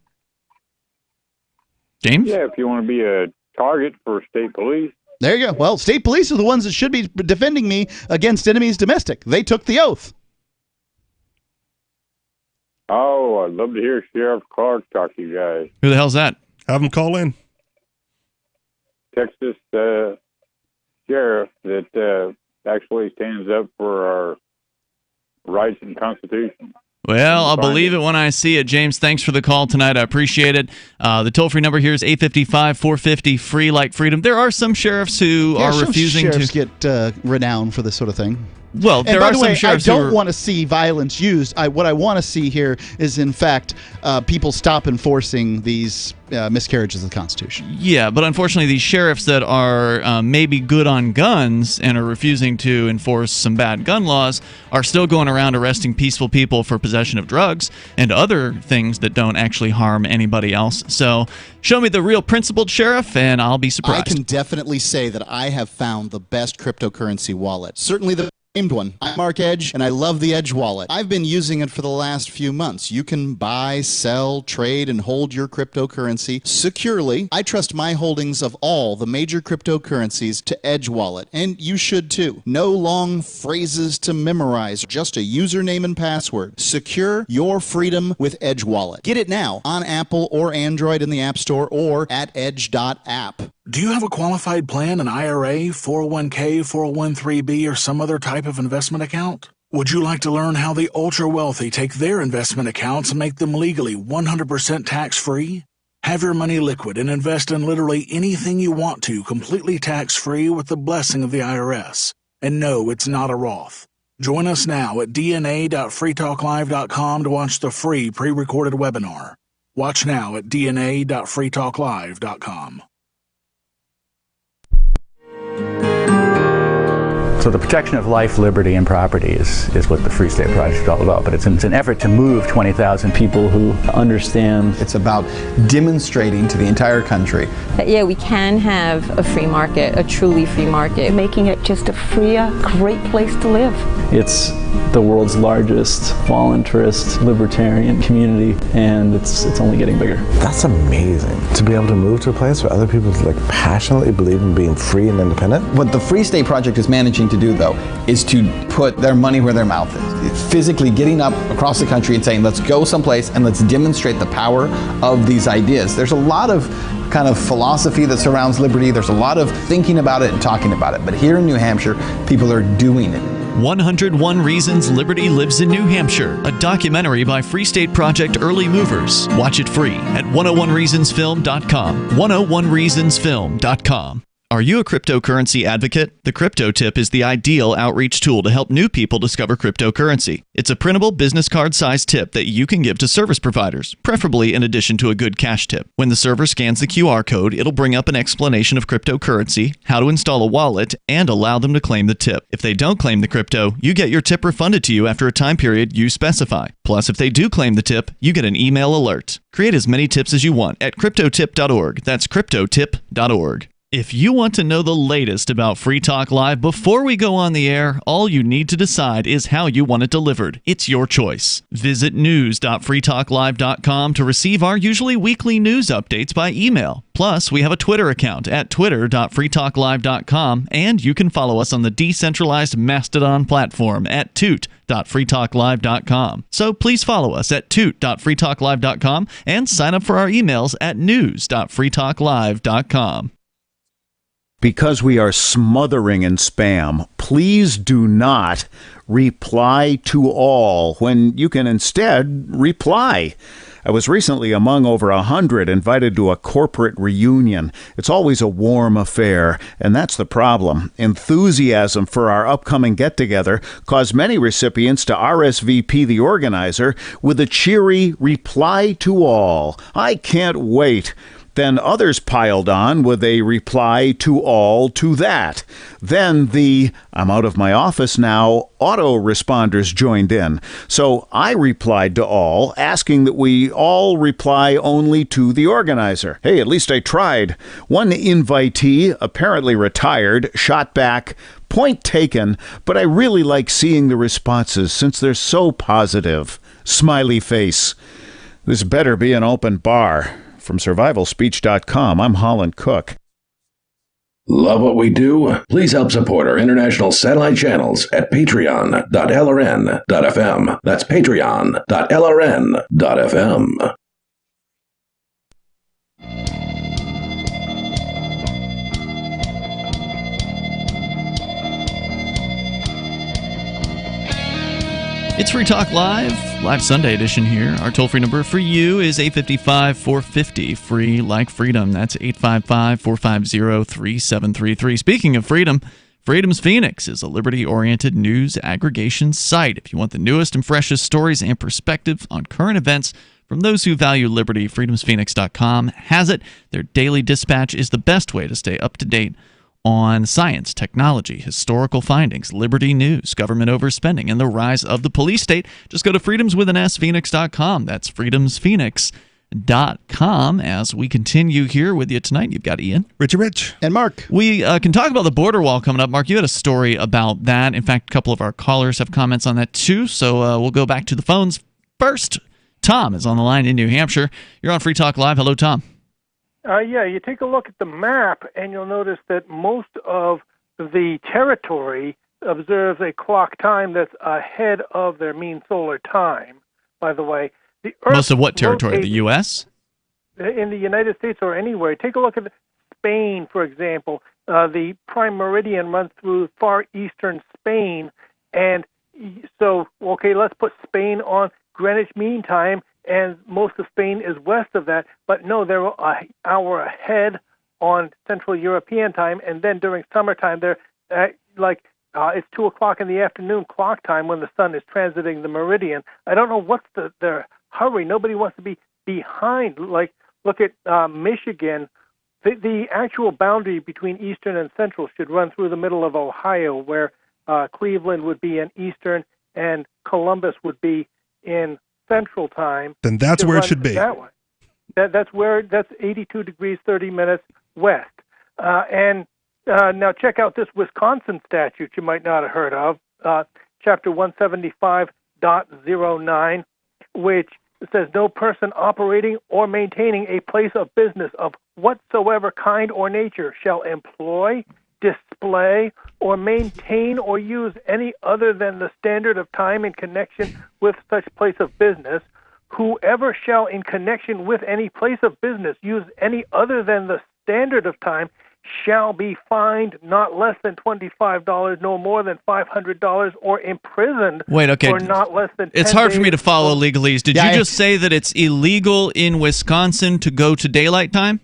[SPEAKER 5] James?
[SPEAKER 16] Yeah, if you want to be a target for state police.
[SPEAKER 7] There you go. Well, state police are the ones that should be defending me against enemies domestic. They took the oath.
[SPEAKER 16] Oh, I'd love to hear Sheriff Clark talk to you guys.
[SPEAKER 5] Who the hell's that?
[SPEAKER 6] Have him call in.
[SPEAKER 16] Texas sheriff that actually stands up for our rights and Constitution.
[SPEAKER 5] Well, I'll
[SPEAKER 16] Fine.
[SPEAKER 5] believe it when I see it. James, thanks for the call tonight. I appreciate it. The toll-free number here is 855-450-FREE like freedom. There are some sheriffs who are
[SPEAKER 7] some
[SPEAKER 5] refusing
[SPEAKER 7] sheriffs
[SPEAKER 5] to
[SPEAKER 7] get renowned for this sort of thing.
[SPEAKER 5] Well,
[SPEAKER 7] and
[SPEAKER 5] there
[SPEAKER 7] by
[SPEAKER 5] are
[SPEAKER 7] the
[SPEAKER 5] some
[SPEAKER 7] way,
[SPEAKER 5] sheriffs
[SPEAKER 7] I
[SPEAKER 5] who
[SPEAKER 7] don't
[SPEAKER 5] are-
[SPEAKER 7] want to see violence used. What I want to see here is, in fact, people stop enforcing these miscarriages of the Constitution.
[SPEAKER 5] Yeah, but unfortunately, these sheriffs that are maybe good on guns and are refusing to enforce some bad gun laws are still going around arresting peaceful people for possession of drugs and other things that don't actually harm anybody else. So show me the real principled sheriff, and I'll be surprised.
[SPEAKER 8] I can definitely say that I have found the best cryptocurrency wallet. Certainly the
[SPEAKER 7] Named one. I'm Mark Edge, and I love the Edge wallet. I've been using it for the last few months. You can buy, sell, trade, and hold your cryptocurrency securely. I trust my holdings of all the major cryptocurrencies to Edge Wallet, and you should too. No long phrases to memorize, just a username and password. Secure your freedom with Edge Wallet. Get it now on Apple or Android in the App Store or at edge.app.
[SPEAKER 17] Do you have a qualified plan, an IRA, 401k, 401(b), or some other type of investment account? Would you like to learn how the ultra-wealthy take their investment accounts and make them legally 100% tax-free? Have your money liquid and invest in literally anything you want to, completely tax-free with the blessing of the IRS. And no, it's not a Roth. Join us now at dna.freetalklive.com to watch the free pre-recorded webinar. Watch now at dna.freetalklive.com.
[SPEAKER 18] So the protection of life, liberty, and property is what the Free State Project is all about. But it's an effort to move 20,000 people who understand.
[SPEAKER 19] It's about demonstrating to the entire country
[SPEAKER 20] that, yeah, we can have a free market, a truly free market. Making it just a freer, great place to live.
[SPEAKER 18] It's the world's largest voluntarist libertarian community, and it's only getting bigger.
[SPEAKER 21] That's amazing. To be able to move to a place where other people passionately believe in being free and independent.
[SPEAKER 19] What the Free State Project is managing to do, though, is to put their money where their mouth is. It's physically getting up across the country and saying, let's go someplace and let's demonstrate the power of these ideas. There's a lot of kind of philosophy that surrounds liberty. There's a lot of thinking about it and talking about it. But here in New Hampshire, people are doing it.
[SPEAKER 5] 101 Reasons Liberty Lives in New Hampshire, a documentary by Free State Project Early Movers. Watch it free at 101reasonsfilm.com. 101reasonsfilm.com. Are you a cryptocurrency advocate? The Crypto Tip is the ideal outreach tool to help new people discover cryptocurrency. It's a printable business card-sized tip that you can give to service providers, preferably in addition to a good cash tip. When the server scans the QR code, it'll bring up an explanation of cryptocurrency, how to install a wallet, and allow them to claim the tip. If they don't claim the crypto, you get your tip refunded to you after a time period you specify. Plus, if they do claim the tip, you get an email alert. Create as many tips as you want at cryptotip.org. That's cryptotip.org. If you want to know the latest about Free Talk Live before we go on the air, all you need to decide is how you want it delivered. It's your choice. Visit news.freetalklive.com to receive our usually weekly news updates by email. Plus, we have a Twitter account at twitter.freetalklive.com, and you can follow us on the decentralized Mastodon platform at toot.freetalklive.com. So please follow us at toot.freetalklive.com and sign up for our emails at news.freetalklive.com.
[SPEAKER 22] Because we are smothering in spam, please do not reply to all when you can instead reply. I was recently among over 100 invited to a corporate reunion. It's always a warm affair, and that's the problem. Enthusiasm for our upcoming get-together caused many recipients to RSVP the organizer with a cheery reply to all. I can't wait. Then others piled on with a reply to all to that. Then the "I'm out of my office now" autoresponders joined in. So I replied to all, asking that we all reply only to the organizer. Hey, at least I tried. One invitee, apparently retired, shot back, "Point taken, but I really like seeing the responses since they're so positive." Smiley face. This better be an open bar. From survivalspeech.com, I'm Holland Cook.
[SPEAKER 15] Love what we do? Please help support our international satellite channels at patreon.lrn.fm. That's patreon.lrn.fm.
[SPEAKER 5] It's Free Talk Live Sunday edition here. Our toll-free number for you is 855-450, free like freedom. That's 855-450-3733. Speaking of freedom, Freedom's Phoenix is a liberty-oriented news aggregation site. If you want the newest and freshest stories and perspective on current events from those who value liberty, freedomsphoenix.com has it. Their daily dispatch is the best way to stay up to date on science, technology, historical findings, liberty news, government overspending, and the rise of the police state. Just go to freedomswithansphoenix.com. That's freedomsphoenix.com. .com. As we continue here with you tonight, you've got Ian,
[SPEAKER 6] Richie Rich,
[SPEAKER 7] and Mark.
[SPEAKER 5] We can talk about the border wall coming up. Mark, you had a story about that. In fact, a couple of our callers have comments on that too. So we'll go back to the phones first. Tom is on the line in New Hampshire. You're on Free Talk Live. Hello, Tom.
[SPEAKER 1] Yeah, you take a look at the map, and you'll notice that most of the territory observes a clock time that's ahead of their mean solar time. By the way, the Earth
[SPEAKER 5] Most of what territory? The U.S.?
[SPEAKER 1] In the United States or anywhere. Take a look at Spain, for example. The prime meridian runs through far eastern Spain, and so, okay, let's put Spain on Greenwich Mean Time, and most of Spain is west of that. But no, they're an hour ahead on Central European time, and then during summertime, they're it's 2 o'clock in the afternoon clock time when the sun is transiting the meridian. I don't know what's their hurry. Nobody wants to be behind. Like, look at Michigan. The actual boundary between Eastern and Central should run through the middle of Ohio, where Cleveland would be in Eastern and Columbus would be in Central time.
[SPEAKER 6] Then that's where it should be.
[SPEAKER 1] That way. That's 82 degrees 30 minutes west. Now check out this Wisconsin statute you might not have heard of, Chapter 175.09, which says no person operating or maintaining a place of business of whatsoever kind or nature shall employ, display, or maintain or use any other than the standard of time in connection with such place of business. Whoever shall in connection with any place of business use any other than the standard of time shall be fined not less than $25, no more than $500, or imprisoned for not less than 10
[SPEAKER 5] It's hard for me
[SPEAKER 1] days.
[SPEAKER 5] to follow legalese. Did you just say that it's illegal in Wisconsin to go to daylight time?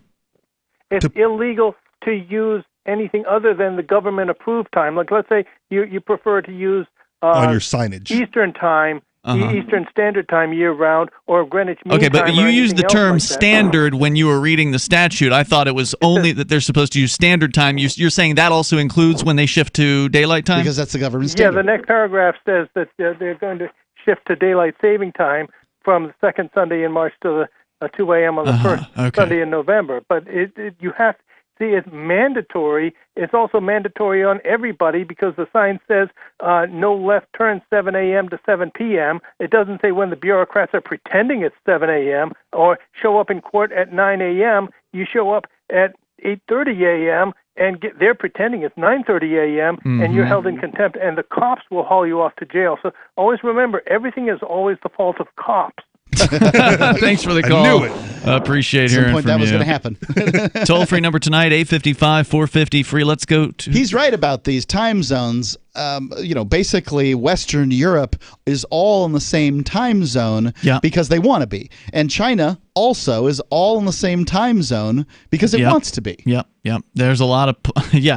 [SPEAKER 1] It's illegal to use anything other than the government-approved time. Like, let's say you prefer to use
[SPEAKER 6] on your signage
[SPEAKER 1] Eastern time, Eastern Standard Time year-round, or Greenwich Mean
[SPEAKER 5] Okay,
[SPEAKER 1] Time.
[SPEAKER 5] but you
[SPEAKER 1] or
[SPEAKER 5] used the
[SPEAKER 1] anything else
[SPEAKER 5] term
[SPEAKER 1] like that.
[SPEAKER 5] standard when you were reading the statute. I thought it was only that they're supposed to use standard time. You're saying that also includes when they shift to daylight time?
[SPEAKER 7] Because that's the government
[SPEAKER 1] Yeah,
[SPEAKER 7] standard.
[SPEAKER 1] the next paragraph says that they're going to shift to daylight saving time from the second Sunday in March to the 2 a.m. on the first Sunday in November. But you have to see, it's mandatory. It's also mandatory on everybody because the sign says no left turn 7 a.m. to 7 p.m. It doesn't say when the bureaucrats are pretending it's 7 a.m. or show up in court at 9 a.m. You show up at 8:30 a.m. and they're pretending it's 9:30 a.m. and you're held in contempt, and the cops will haul you off to jail. So always remember, everything is always the fault of cops.
[SPEAKER 5] Thanks for the call.
[SPEAKER 6] I knew it.
[SPEAKER 5] Appreciate
[SPEAKER 7] At some
[SPEAKER 5] hearing
[SPEAKER 7] point
[SPEAKER 5] from
[SPEAKER 7] that was
[SPEAKER 5] you.
[SPEAKER 7] going to happen.
[SPEAKER 5] Toll-free number tonight, 855-450-FREE. Let's go to...
[SPEAKER 7] He's right about these time zones. Basically, Western Europe is all in the same time zone because they want to be. And China also is all in the same time zone because it wants to be.
[SPEAKER 5] Yep. There's a lot of...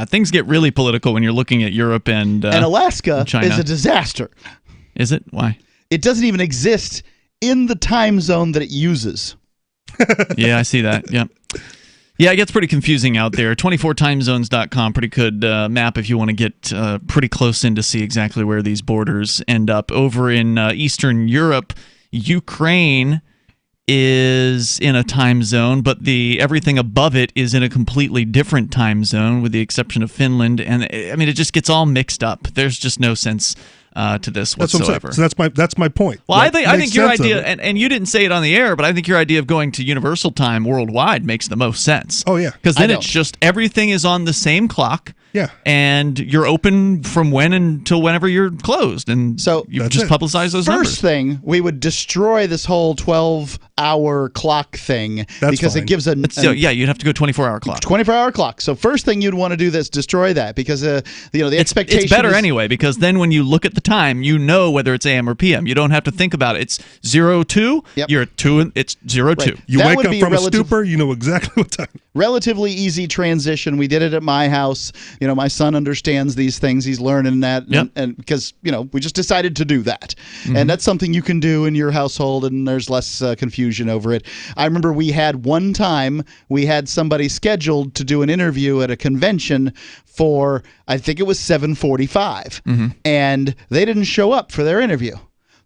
[SPEAKER 5] things get really political when you're looking at Europe and
[SPEAKER 7] Alaska
[SPEAKER 5] China.
[SPEAKER 7] is a disaster.
[SPEAKER 5] Is it? Why?
[SPEAKER 7] It doesn't even exist in the time zone that it uses.
[SPEAKER 5] Yeah, I see that. Yeah. Yeah, it gets pretty confusing out there. 24timezones.com, pretty good map if you want to get pretty close in to see exactly where these borders end up. Over in Eastern Europe, Ukraine is in a time zone, but everything above it is in a completely different time zone, with the exception of Finland. And I mean, it just gets all mixed up. There's just no sense to this whatsoever.
[SPEAKER 6] So that's my point.
[SPEAKER 5] Well, I think your
[SPEAKER 6] sense of
[SPEAKER 5] idea,
[SPEAKER 6] it.
[SPEAKER 5] and you didn't say it on the air, but I think your idea of going to universal time worldwide makes the most sense.
[SPEAKER 6] Oh yeah,
[SPEAKER 5] because then it's just everything is on the same clock.
[SPEAKER 6] Yeah,
[SPEAKER 5] and you're open from when until whenever you're closed, and so you just publicize those numbers.
[SPEAKER 7] First thing, we would destroy this whole 12-hour clock thing because it gives
[SPEAKER 5] you'd have to go 24-hour clock.
[SPEAKER 7] 24-hour clock. So first thing you'd want to do is destroy that because the expectation.
[SPEAKER 5] It's better anyway, because then when you look at the time, you know whether it's AM or PM. You don't have to think about it. It's 02.
[SPEAKER 7] Yep.
[SPEAKER 5] You're at 2. It's 02.
[SPEAKER 7] Right.
[SPEAKER 6] You wake up from a stupor, you know exactly what time.
[SPEAKER 7] Relatively easy transition. We did it at my house. My son understands these things. He's learning that, and because we just decided to do that, and that's something you can do in your household, and there's less confusion over it. I remember we had somebody scheduled to do an interview at a convention for, I think it was 7:45, and they didn't show up for their interview.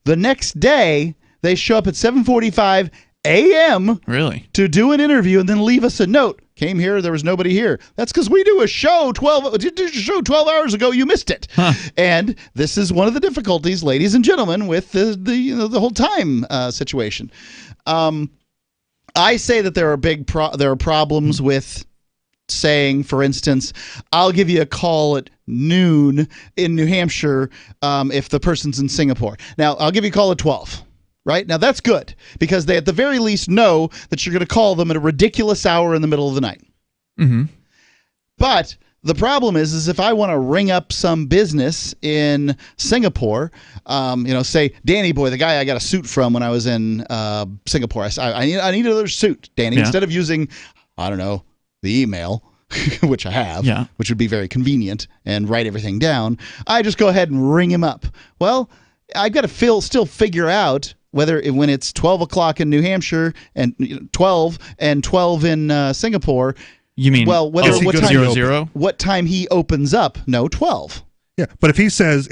[SPEAKER 7] The next day, they show up at 7:45 a.m.
[SPEAKER 5] Really?
[SPEAKER 7] To do an interview and then leave us a note. Came here, there was nobody here. That's because we do a show 12 hours ago. You missed it.
[SPEAKER 5] Huh.
[SPEAKER 7] And this is one of the difficulties, ladies and gentlemen, with the whole time situation. I say that there are problems with saying, for instance, I'll give you a call at noon in New Hampshire if the person's in Singapore. Now, I'll give you a call at 12. Right? Now, that's good because they at the very least know that you're going to call them at a ridiculous hour in the middle of the night.
[SPEAKER 5] Mm-hmm.
[SPEAKER 7] But the problem is if I want to ring up some business in Singapore, say, Danny boy, the guy I got a suit from when I was in Singapore, I need another suit, Danny.
[SPEAKER 5] Yeah.
[SPEAKER 7] Instead of using, I don't know, the email, which I have, which would be very convenient, and write everything down, I just go ahead and ring him up. Well, I've got to still figure out when it's 12 o'clock in New Hampshire and 12 in Singapore.
[SPEAKER 5] You mean
[SPEAKER 7] what time
[SPEAKER 5] 00?
[SPEAKER 7] What time he opens up? No, 12.
[SPEAKER 6] Yeah, but if he says,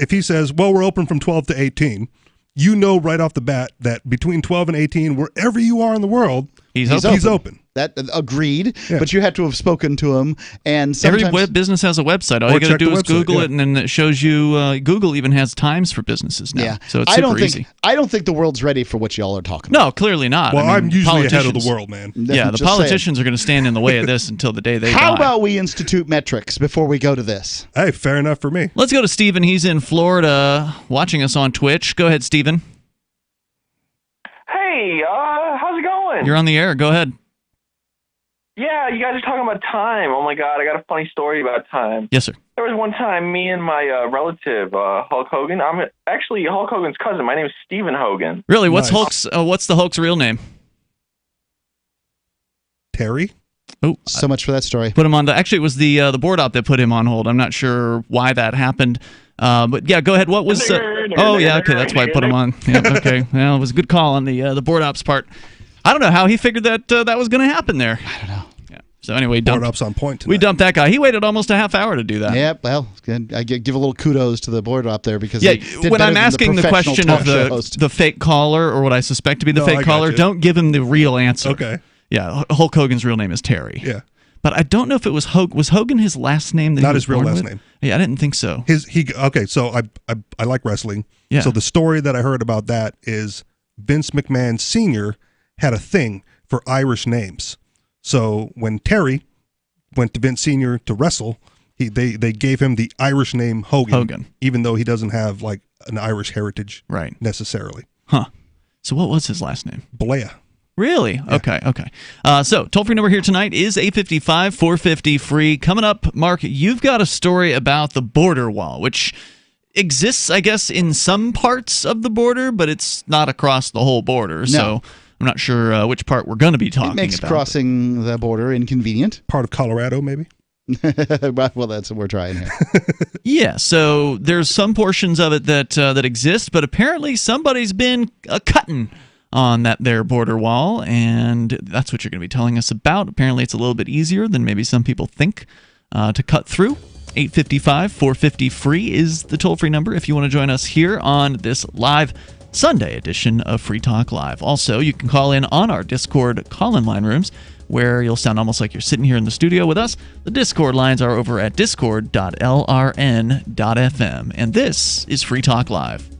[SPEAKER 6] well, we're open from 12 to 18, you know right off the bat that between 12 and 18, wherever you are in the world, he's open.
[SPEAKER 7] That agreed,
[SPEAKER 6] Yeah.
[SPEAKER 7] but you have to have spoken to him. And sometimes
[SPEAKER 5] every web business has a website. All
[SPEAKER 6] Or
[SPEAKER 5] you got to
[SPEAKER 6] check
[SPEAKER 5] do
[SPEAKER 6] the
[SPEAKER 5] is
[SPEAKER 6] website,
[SPEAKER 5] Google
[SPEAKER 6] yeah.
[SPEAKER 5] it, and then it shows you. Google even has times for businesses now, so it's super easy.
[SPEAKER 7] I don't think the world's ready for what y'all are talking
[SPEAKER 5] No, clearly not.
[SPEAKER 6] Well,
[SPEAKER 5] I mean,
[SPEAKER 6] I'm usually ahead of the
[SPEAKER 5] politicians-
[SPEAKER 6] world, man.
[SPEAKER 5] Yeah, the
[SPEAKER 7] Just
[SPEAKER 5] politicians are going to stand in the way of this until the day they
[SPEAKER 7] How
[SPEAKER 5] die.
[SPEAKER 7] about we institute metrics before we go to this?
[SPEAKER 6] Hey, fair enough for me.
[SPEAKER 5] Let's go to Steven. He's in Florida watching us on Twitch. Go ahead, Steven.
[SPEAKER 2] Hey, how's it going?
[SPEAKER 5] You're on the air. Go ahead.
[SPEAKER 2] Yeah, you guys are talking about time. Oh my God, I got a funny story about time.
[SPEAKER 5] Yes, sir.
[SPEAKER 2] There was one time me and my relative, Hulk Hogan. I'm actually Hulk Hogan's cousin. My name is Stephen Hogan.
[SPEAKER 5] Really? What's What's the Hulk's real name?
[SPEAKER 6] Terry.
[SPEAKER 5] Oh,
[SPEAKER 7] so much for that story.
[SPEAKER 5] Put him on actually, it was the board op that put him on hold. I'm not sure why that happened. But yeah, go ahead. What was? Oh yeah, okay, that's why I put him on. Yeah, okay. Well, it was a good call on the board ops part. I don't know how he figured that that was going to happen there.
[SPEAKER 7] I don't know.
[SPEAKER 5] Yeah. So anyway,
[SPEAKER 6] Board ops on point tonight.
[SPEAKER 5] we dumped that guy. He waited almost a half hour to do that.
[SPEAKER 7] Yeah, well, good. I give a little kudos to the board op there because
[SPEAKER 5] Yeah,
[SPEAKER 7] they did
[SPEAKER 5] when
[SPEAKER 7] better
[SPEAKER 5] I'm
[SPEAKER 7] than
[SPEAKER 5] asking the
[SPEAKER 7] professional
[SPEAKER 5] question
[SPEAKER 7] talk
[SPEAKER 5] of
[SPEAKER 7] show host.
[SPEAKER 5] the fake caller or what I suspect to be the
[SPEAKER 6] No, I
[SPEAKER 5] fake
[SPEAKER 6] got
[SPEAKER 5] caller,
[SPEAKER 6] you.
[SPEAKER 5] don't give him the real answer.
[SPEAKER 6] Okay.
[SPEAKER 5] Yeah, Hulk Hogan's real name is Terry.
[SPEAKER 6] Yeah.
[SPEAKER 5] But I don't know if it was Hogan. Was Hogan his last name? That
[SPEAKER 6] Not
[SPEAKER 5] he was
[SPEAKER 6] his real
[SPEAKER 5] born
[SPEAKER 6] last
[SPEAKER 5] with?
[SPEAKER 6] name.
[SPEAKER 5] Yeah, I didn't think so.
[SPEAKER 6] Okay, so I like wrestling.
[SPEAKER 5] Yeah.
[SPEAKER 6] So the story that I heard about that is Vince McMahon Sr. had a thing for Irish names. So when Terry went to Vince Sr. to wrestle, they gave him the Irish name Hogan, even though he doesn't have like an Irish heritage necessarily.
[SPEAKER 5] Huh. So what was his last name?
[SPEAKER 6] Blair.
[SPEAKER 5] Really? Okay. So toll-free number here tonight is 855-450-FREE. Coming up, Mark, you've got a story about the border wall, which exists, I guess, in some parts of the border, but it's not across the whole border. So I'm not sure which part we're going to be talking
[SPEAKER 7] It makes
[SPEAKER 5] about.
[SPEAKER 7] crossing the border inconvenient.
[SPEAKER 6] Part of Colorado, maybe?
[SPEAKER 7] Well, that's what we're trying here.
[SPEAKER 5] Yeah, so there's some portions of it that exist, but apparently somebody's been cutting on that there border wall, and that's what you're going to be telling us about. Apparently it's a little bit easier than maybe some people think to cut through. 855-450-FREE is the toll-free number if you want to join us here on this live Sunday edition of Free Talk Live. Also, you can call in on our Discord call-in line rooms, where you'll sound almost like you're sitting here in the studio with us. The Discord lines are over at discord.lrn.fm. And this is Free Talk Live.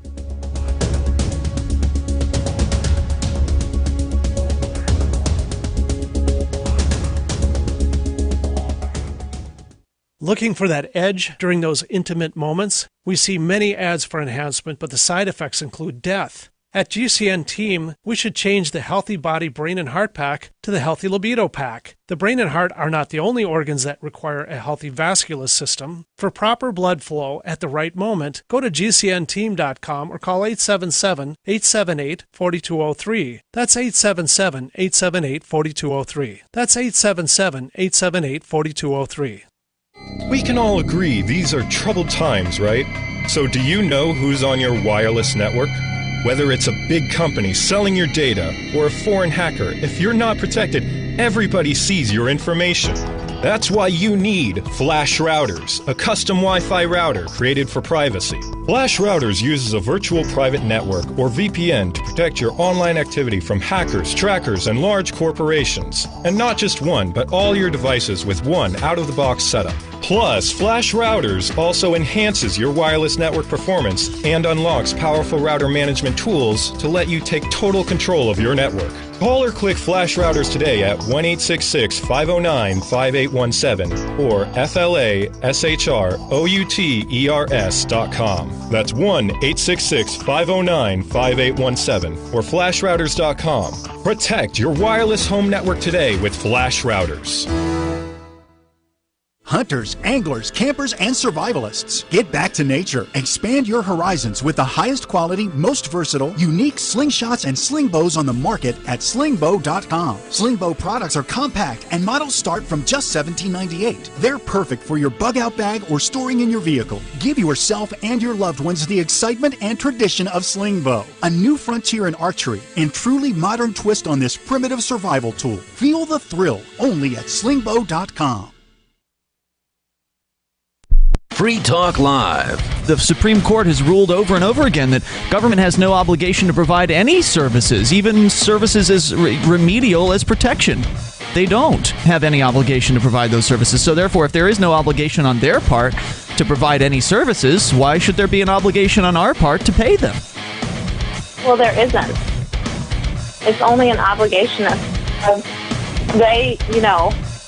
[SPEAKER 3] Looking for that edge during those intimate moments? We see many ads for enhancement, but the side effects include death. At GCN Team, we should change the Healthy Body, Brain, and Heart Pack to the Healthy Libido Pack. The brain and heart are not the only organs that require a healthy vascular system. For proper blood flow at the right moment, go to GCNteam.com or call 877-878-4203. That's 877-878-4203. That's 877-878-4203.
[SPEAKER 23] We can all agree these are troubled times, right? So do you know who's on your wireless network? Whether it's a big company selling your data or a foreign hacker, if you're not protected, everybody sees your information. That's why you need Flash Routers, a custom Wi-Fi router created for privacy. Flash Routers uses a virtual private network, or VPN, to protect your online activity from hackers, trackers, and large corporations. And not just one, but all your devices with one out-of-the-box setup. Plus, Flash Routers also enhances your wireless network performance and unlocks powerful router management tools to let you take total control of your network. Call or click Flash Routers today at 1-866-509-5817 or FLASHROUTERS.com. That's 1-866-509-5817 or FlashRouters.com. Protect your wireless home network today with Flash Routers.
[SPEAKER 4] Hunters, anglers, campers, and survivalists. Get back to nature. Expand your horizons with the highest quality, most versatile, unique slingshots and sling bows on the market at slingbow.com. Slingbow products are compact and models start from just $17.98. They're perfect for your bug out bag or storing in your vehicle. Give yourself and your loved ones the excitement and tradition of Slingbow, a new frontier in archery and truly modern twist on this primitive survival tool. Feel the thrill only at slingbow.com.
[SPEAKER 15] Free Talk Live.
[SPEAKER 5] The Supreme Court has ruled over and over again that government has no obligation to provide any services, even services as remedial as protection. They don't have any obligation to provide those services. So therefore, if there is no obligation on their part to provide any services, why should there be an obligation on our part to pay them?
[SPEAKER 9] Well, there isn't. It's only an obligation of they,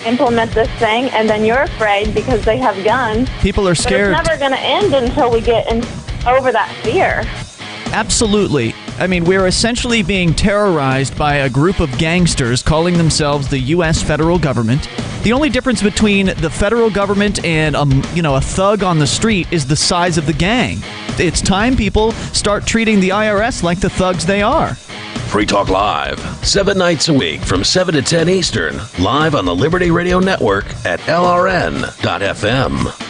[SPEAKER 9] implement this thing, and then you're afraid because they have guns.
[SPEAKER 5] People are scared.
[SPEAKER 9] But it's never going to end until we get over that fear.
[SPEAKER 5] Absolutely. I mean, we're essentially being terrorized by a group of gangsters calling themselves the U.S. federal government. The only difference between the federal government and a thug on the street is the size of the gang. It's time people start treating the IRS like the thugs they are.
[SPEAKER 15] Free Talk Live, 7 nights a week from 7 to 10 Eastern, live on the Liberty Radio Network at LRN.FM.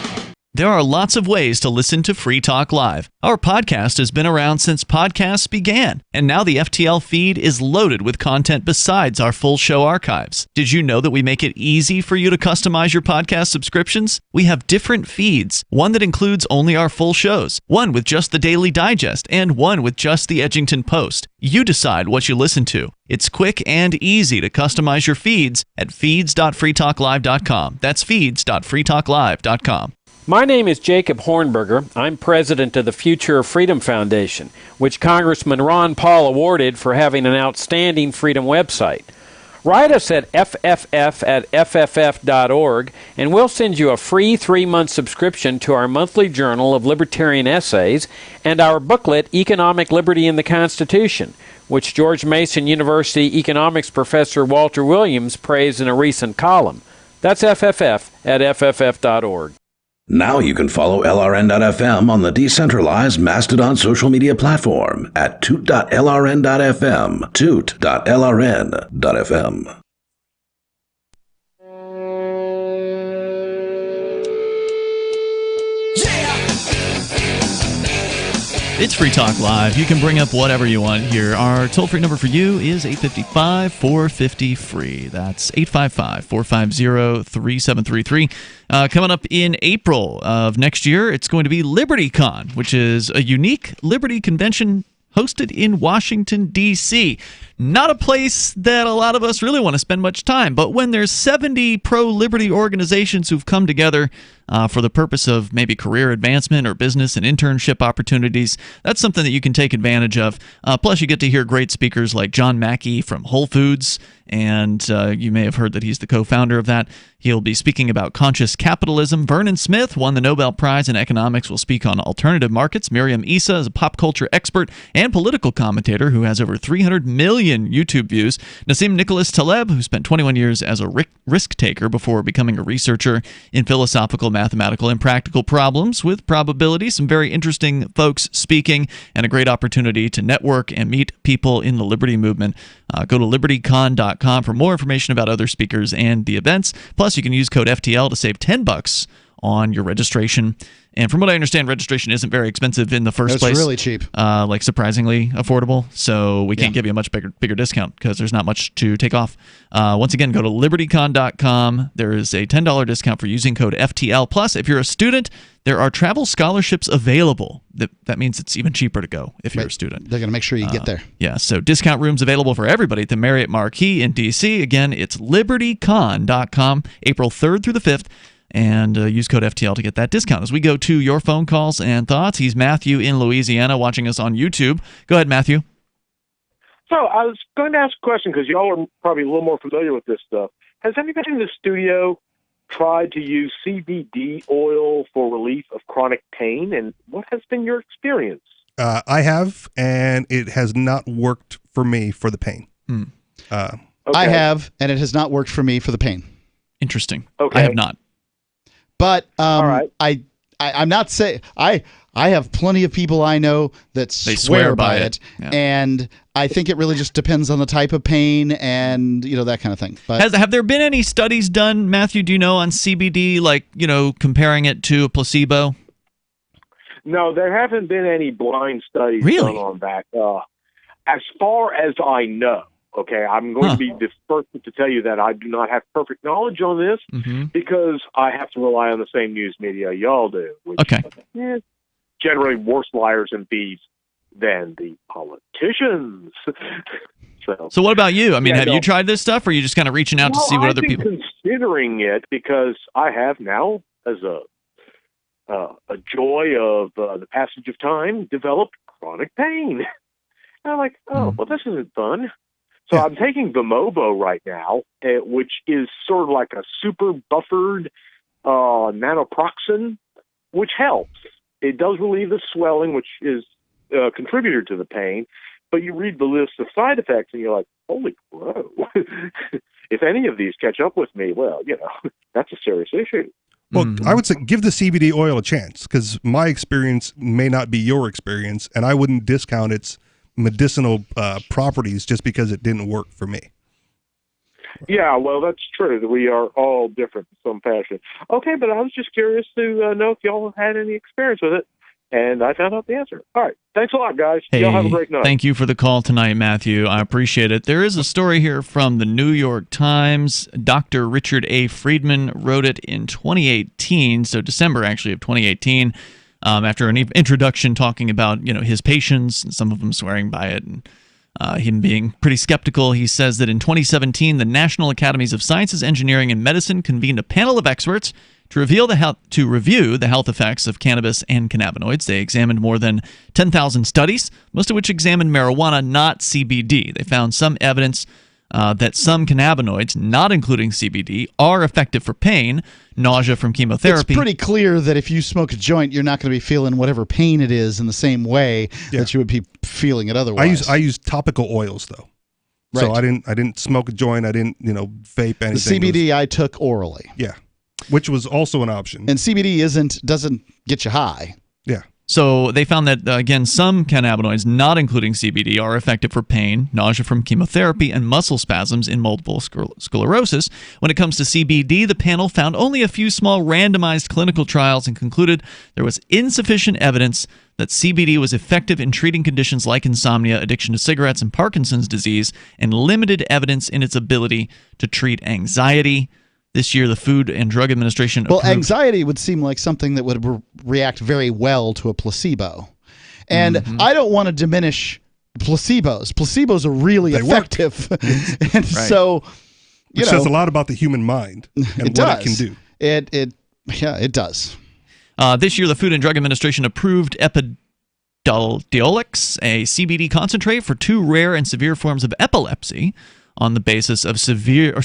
[SPEAKER 5] There are lots of ways to listen to Free Talk Live. Our podcast has been around since podcasts began, and now the FTL feed is loaded with content besides our full show archives. Did you know that we make it easy for you to customize your podcast subscriptions? We have different feeds, one that includes only our full shows, one with just the Daily Digest, and one with just the Edgington Post. You decide what you listen to. It's quick and easy to customize your feeds at feeds.freetalklive.com. That's feeds.freetalklive.com.
[SPEAKER 10] My name is Jacob Hornberger. I'm president of the Future of Freedom Foundation, which Congressman Ron Paul awarded for having an outstanding freedom website. Write us at fff@fff.org, and we'll send you a free 3-month subscription to our monthly journal of libertarian essays and our booklet, Economic Liberty in the Constitution, which George Mason University economics professor Walter Williams praised in a recent column. That's fff@fff.org.
[SPEAKER 15] Now you can follow LRN.FM on the decentralized Mastodon social media platform at toot.lrn.fm, toot.lrn.fm.
[SPEAKER 5] It's Free Talk Live. You can bring up whatever you want here. Our toll-free number for you is 855-450-FREE. That's 855-450-3733. Coming up in April of next year, it's going to be LibertyCon, which is a unique Liberty convention hosted in Washington, D.C. Not a place that a lot of us really want to spend much time, but when there's 70 pro-liberty organizations who've come together for the purpose of maybe career advancement or business and internship opportunities, that's something that you can take advantage of. Plus, you get to hear great speakers like John Mackey from Whole Foods, and you may have heard that he's the co-founder of that. He'll be speaking about conscious capitalism. Vernon Smith won the Nobel Prize in Economics, will speak on alternative markets. Miriam Issa is a pop culture expert and political commentator who has over 300 million YouTube views. Nassim Nicholas Taleb, who spent 21 years as a risk taker before becoming a researcher in philosophical, mathematical, and practical problems with probability. Some very interesting folks speaking, and a great opportunity to network and meet people in the liberty movement. Go to libertycon.com for more information about other speakers and the events. Plus, you can use code FTL to save $10 on your registration. And from what I understand, registration isn't very expensive in the first place.
[SPEAKER 7] It's really cheap.
[SPEAKER 5] Like surprisingly affordable. So we can't give you a much bigger discount because there's not much to take off. Once again, go to libertycon.com. There is a $10 discount for using code FTL. Plus, if you're a student, there are travel scholarships available. That means it's even cheaper to go if you're a student.
[SPEAKER 7] They're going to make sure you get there.
[SPEAKER 5] Yeah, so discount rooms available for everybody at the Marriott Marquis in D.C. Again, it's libertycon.com, April 3rd through the 5th. And use code FTL to get that discount. As we go to your phone calls and thoughts, he's Matthew in Louisiana watching us on YouTube. Go ahead, Matthew.
[SPEAKER 11] So I was going to ask a question because y'all are probably a little more familiar with this stuff. Has anybody in the studio tried to use CBD oil for relief of chronic pain, and what has been your experience?
[SPEAKER 6] I have, and it has not worked for me for the pain.
[SPEAKER 7] I have, and it has not worked for me for the pain.
[SPEAKER 5] Interesting.
[SPEAKER 11] Okay.
[SPEAKER 5] I have not.
[SPEAKER 7] But
[SPEAKER 11] All right.
[SPEAKER 7] I'm not saying I have plenty of people I know that
[SPEAKER 5] They
[SPEAKER 7] swear by it,
[SPEAKER 5] Yeah.
[SPEAKER 7] and I think it really just depends on the type of pain and that kind of thing. But
[SPEAKER 5] Have there been any studies done, Matthew, do you know, on CBD, like, comparing it to a placebo?
[SPEAKER 11] No, there haven't been any blind studies done on that. As far as I know, okay, I'm going to be the first to tell you that I do not have perfect knowledge on this because I have to rely on the same news media y'all do, which is generally worse liars and thieves than the politicians.
[SPEAKER 5] So what about you? I mean, have
[SPEAKER 11] no.
[SPEAKER 5] you tried this stuff, or are you just kind of reaching out to see what other people...
[SPEAKER 11] I've been considering it because I have now, as a joy of the passage of time, developed chronic pain. And I'm like, well, this isn't fun. So I'm taking Vimovo right now, which is sort of like a super buffered nanoproxen, which helps. It does relieve the swelling, which is a contributor to the pain. But you read the list of side effects, and you're like, holy crow. If any of these catch up with me, well, that's a serious issue.
[SPEAKER 6] Well, I would say give the CBD oil a chance because my experience may not be your experience, and I wouldn't discount its medicinal properties just because it didn't work for me.
[SPEAKER 11] Yeah, well, that's true. We are all different in some fashion. Okay, but I was just curious to know if y'all have had any experience with it, and I found out the answer. All right. Thanks a lot, guys.
[SPEAKER 5] Hey,
[SPEAKER 11] y'all have a great night.
[SPEAKER 5] Thank you for the call tonight, Matthew. I appreciate it. There is a story here from the New York Times. Dr. Richard A. Friedman wrote it in 2018, so December, actually, of 2018. After an introduction talking about his patients and some of them swearing by it and him being pretty skeptical, he says that in 2017 the National Academies of Sciences, Engineering, and Medicine convened a panel of experts to review the health effects of cannabis and cannabinoids. They examined more than 10,000 studies, most of which examined marijuana, not CBD. They found some evidence that some cannabinoids, not including CBD, are effective for pain, nausea from chemotherapy.
[SPEAKER 7] It's pretty clear that if you smoke a joint, you're not going to be feeling whatever pain it is in the same way that you would be feeling it otherwise.
[SPEAKER 6] I use topical oils though, so I didn't smoke a joint. I didn't vape anything.
[SPEAKER 7] The CBD I took orally.
[SPEAKER 6] Yeah, which was also an option.
[SPEAKER 7] And CBD doesn't get you high.
[SPEAKER 6] Yeah.
[SPEAKER 5] So they found that, again, some cannabinoids, not including CBD, are effective for pain, nausea from chemotherapy, and muscle spasms in multiple sclerosis. When it comes to CBD, the panel found only a few small randomized clinical trials and concluded there was insufficient evidence that CBD was effective in treating conditions like insomnia, addiction to cigarettes, and Parkinson's disease, and limited evidence in its ability to treat anxiety. This year, the Food and Drug Administration approved...
[SPEAKER 7] Well, anxiety would seem like something that would react very well to a placebo. And I don't want to diminish placebos. Placebos are really effective. And so,
[SPEAKER 6] Which says a lot about the human mind and what it can do.
[SPEAKER 7] It does.
[SPEAKER 5] This year, the Food and Drug Administration approved Epidiolex, a CBD concentrate for 2 rare and severe forms of epilepsy, on the basis of several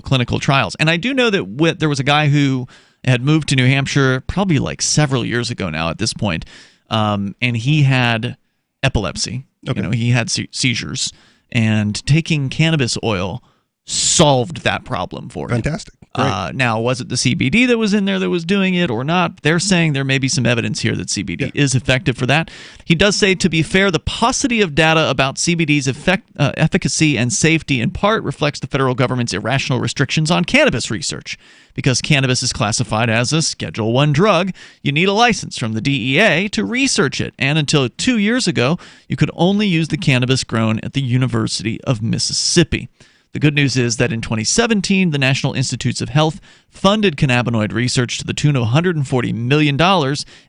[SPEAKER 5] clinical trials. And I do know that there was a guy who had moved to New Hampshire probably like several years ago now at this point, and he had epilepsy. Okay. He had seizures, and taking cannabis oil solved that problem for him.
[SPEAKER 6] Fantastic.
[SPEAKER 5] Now, was it the CBD that was in there that was doing it or not? They're saying there may be some evidence here that CBD is effective for that. He does say, to be fair, the paucity of data about CBD's efficacy and safety in part reflects the federal government's irrational restrictions on cannabis research. Because cannabis is classified as a Schedule I drug, you need a license from the DEA to research it. And until 2 years ago, you could only use the cannabis grown at the University of Mississippi. The good news is that in 2017, the National Institutes of Health funded cannabinoid research to the tune of $140 million,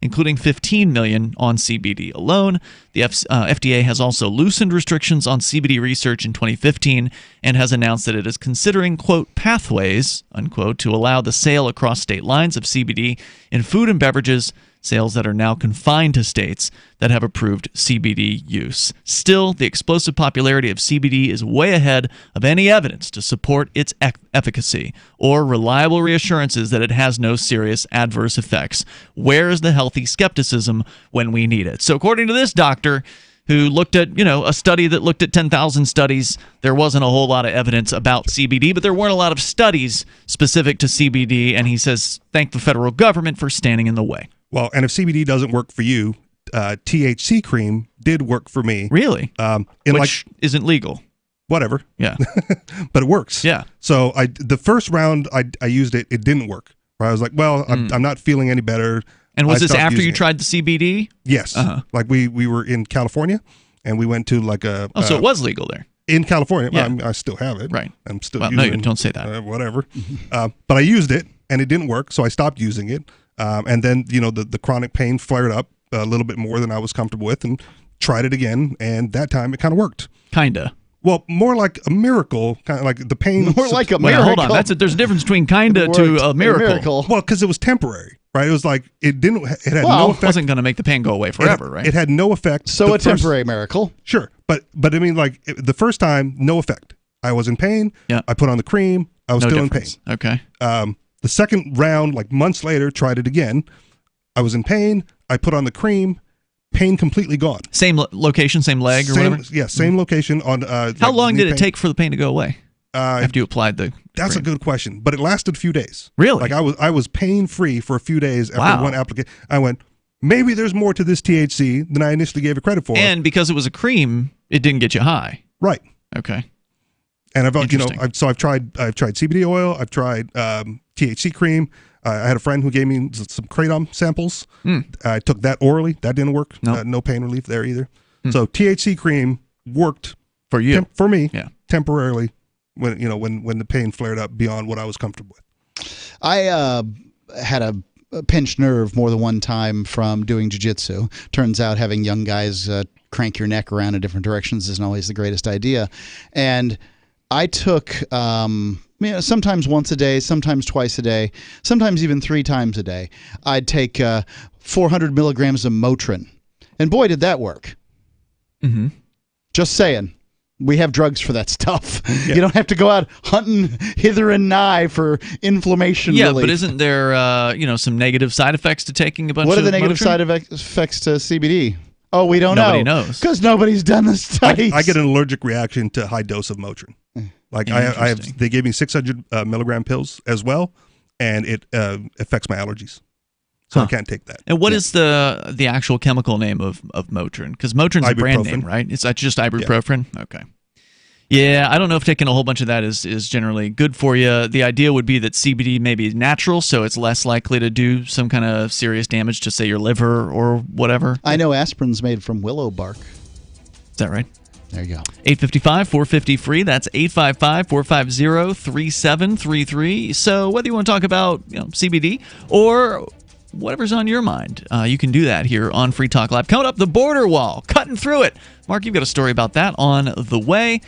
[SPEAKER 5] including $15 million on CBD alone. The FDA has also loosened restrictions on CBD research in 2015 and has announced that it is considering, quote, pathways, unquote, to allow the sale across state lines of CBD in food and beverages, sales that are now confined to states that have approved CBD use. Still, the explosive popularity of CBD is way ahead of any evidence to support its efficacy or reliable reassurances that it has no serious adverse effects. Where is the healthy skepticism when we need it? So according to this doctor, who looked at, a study that looked at 10,000 studies, there wasn't a whole lot of evidence about CBD, but there weren't a lot of studies specific to CBD, and he says, thank the federal government for standing in the way.
[SPEAKER 6] Well, and if CBD doesn't work for you, THC cream did work for me.
[SPEAKER 5] Really? Which isn't legal.
[SPEAKER 6] Whatever.
[SPEAKER 5] Yeah.
[SPEAKER 6] But it works.
[SPEAKER 5] Yeah.
[SPEAKER 6] So the first round I used it, it didn't work. I was like, well, I'm not feeling any better.
[SPEAKER 5] And was this after you tried the CBD?
[SPEAKER 6] Yes. Like we were in California, and we went to like a...
[SPEAKER 5] so it was legal there.
[SPEAKER 6] In California.
[SPEAKER 5] Yeah.
[SPEAKER 6] Well, I still have it.
[SPEAKER 5] Right.
[SPEAKER 6] I'm still
[SPEAKER 5] well,
[SPEAKER 6] using
[SPEAKER 5] no,
[SPEAKER 6] it.
[SPEAKER 5] Don't say that.
[SPEAKER 6] Whatever. But I used it, and it didn't work, so I stopped using it. And then, the chronic pain flared up a little bit more than I was comfortable with, and tried it again, and that time it kind of worked.
[SPEAKER 5] Kinda.
[SPEAKER 6] Well, more like a miracle, kind of like the pain.
[SPEAKER 7] More like a miracle.
[SPEAKER 5] Hold on, there's a difference between kinda to a miracle.
[SPEAKER 6] Well, because it was temporary, right? It was like it had no effect.
[SPEAKER 5] It wasn't going to make the pain go away forever, right?
[SPEAKER 6] It had no effect.
[SPEAKER 7] So temporary miracle.
[SPEAKER 6] Sure, but I mean, like the first time, no effect. I was in pain.
[SPEAKER 5] Yeah.
[SPEAKER 6] I put on the cream. I was still in pain.
[SPEAKER 5] Okay.
[SPEAKER 6] The second round, like months later, tried it again. I was in pain. I put on the cream. Pain completely gone.
[SPEAKER 5] Same location, same leg, or whatever.
[SPEAKER 6] Yeah, same location. On
[SPEAKER 5] how long did it take for the pain to go away? After you applied the
[SPEAKER 6] That's
[SPEAKER 5] cream?
[SPEAKER 6] A good question, but it lasted a few days.
[SPEAKER 5] Really?
[SPEAKER 6] Like I was pain free for a few days after one application. I went, maybe there's more to this THC than I initially gave it credit for.
[SPEAKER 5] And because it was a cream, it didn't get you high.
[SPEAKER 6] Right.
[SPEAKER 5] Okay.
[SPEAKER 6] And I've tried CBD oil. I've tried THC cream. I had a friend who gave me some kratom samples. I took that orally. That didn't work.
[SPEAKER 5] Nope.
[SPEAKER 6] No pain relief there either. So THC cream worked
[SPEAKER 5] for you,
[SPEAKER 6] for me,
[SPEAKER 5] temporarily
[SPEAKER 6] when the pain flared up beyond what I was comfortable with.
[SPEAKER 7] I had a pinched nerve more than one time from doing jiu-jitsu. Turns out having young guys crank your neck around in different directions isn't always the greatest idea. And I took sometimes once a day, sometimes twice a day, sometimes even 3 times a day. I'd take 400 milligrams of Motrin. And boy, did that work.
[SPEAKER 5] Mm-hmm.
[SPEAKER 7] Just saying. We have drugs for that stuff. Yeah. You don't have to go out hunting hither and nigh for inflammation relief.
[SPEAKER 5] But isn't there some negative side effects to taking a bunch of
[SPEAKER 7] What are the negative
[SPEAKER 5] Motrin?
[SPEAKER 7] side effects to CBD? Oh, we don't
[SPEAKER 5] Nobody
[SPEAKER 7] know.
[SPEAKER 5] knows.
[SPEAKER 7] Because nobody's done the studies.
[SPEAKER 6] I get an allergic reaction to high dose of Motrin. Like they gave me 600 milligram pills as well, and it affects my allergies. So I can't take that.
[SPEAKER 5] And what is the actual chemical name of Motrin? Because Motrin's a brand name, right? It's just ibuprofen? Yeah. Okay. Yeah, I don't know if taking a whole bunch of that is generally good for you. The idea would be that CBD may be natural, so it's less likely to do some kind of serious damage to, say, your liver or whatever.
[SPEAKER 7] I know aspirin's made from willow bark.
[SPEAKER 5] Is that right?
[SPEAKER 7] There you go.
[SPEAKER 5] 855-450-FREE. That's 855-450-3733. So whether you want to talk about CBD or whatever's on your mind, you can do that here on Free Talk Live. Coming up, the border wall, cutting through it. Mark, you've got a story about that on the way.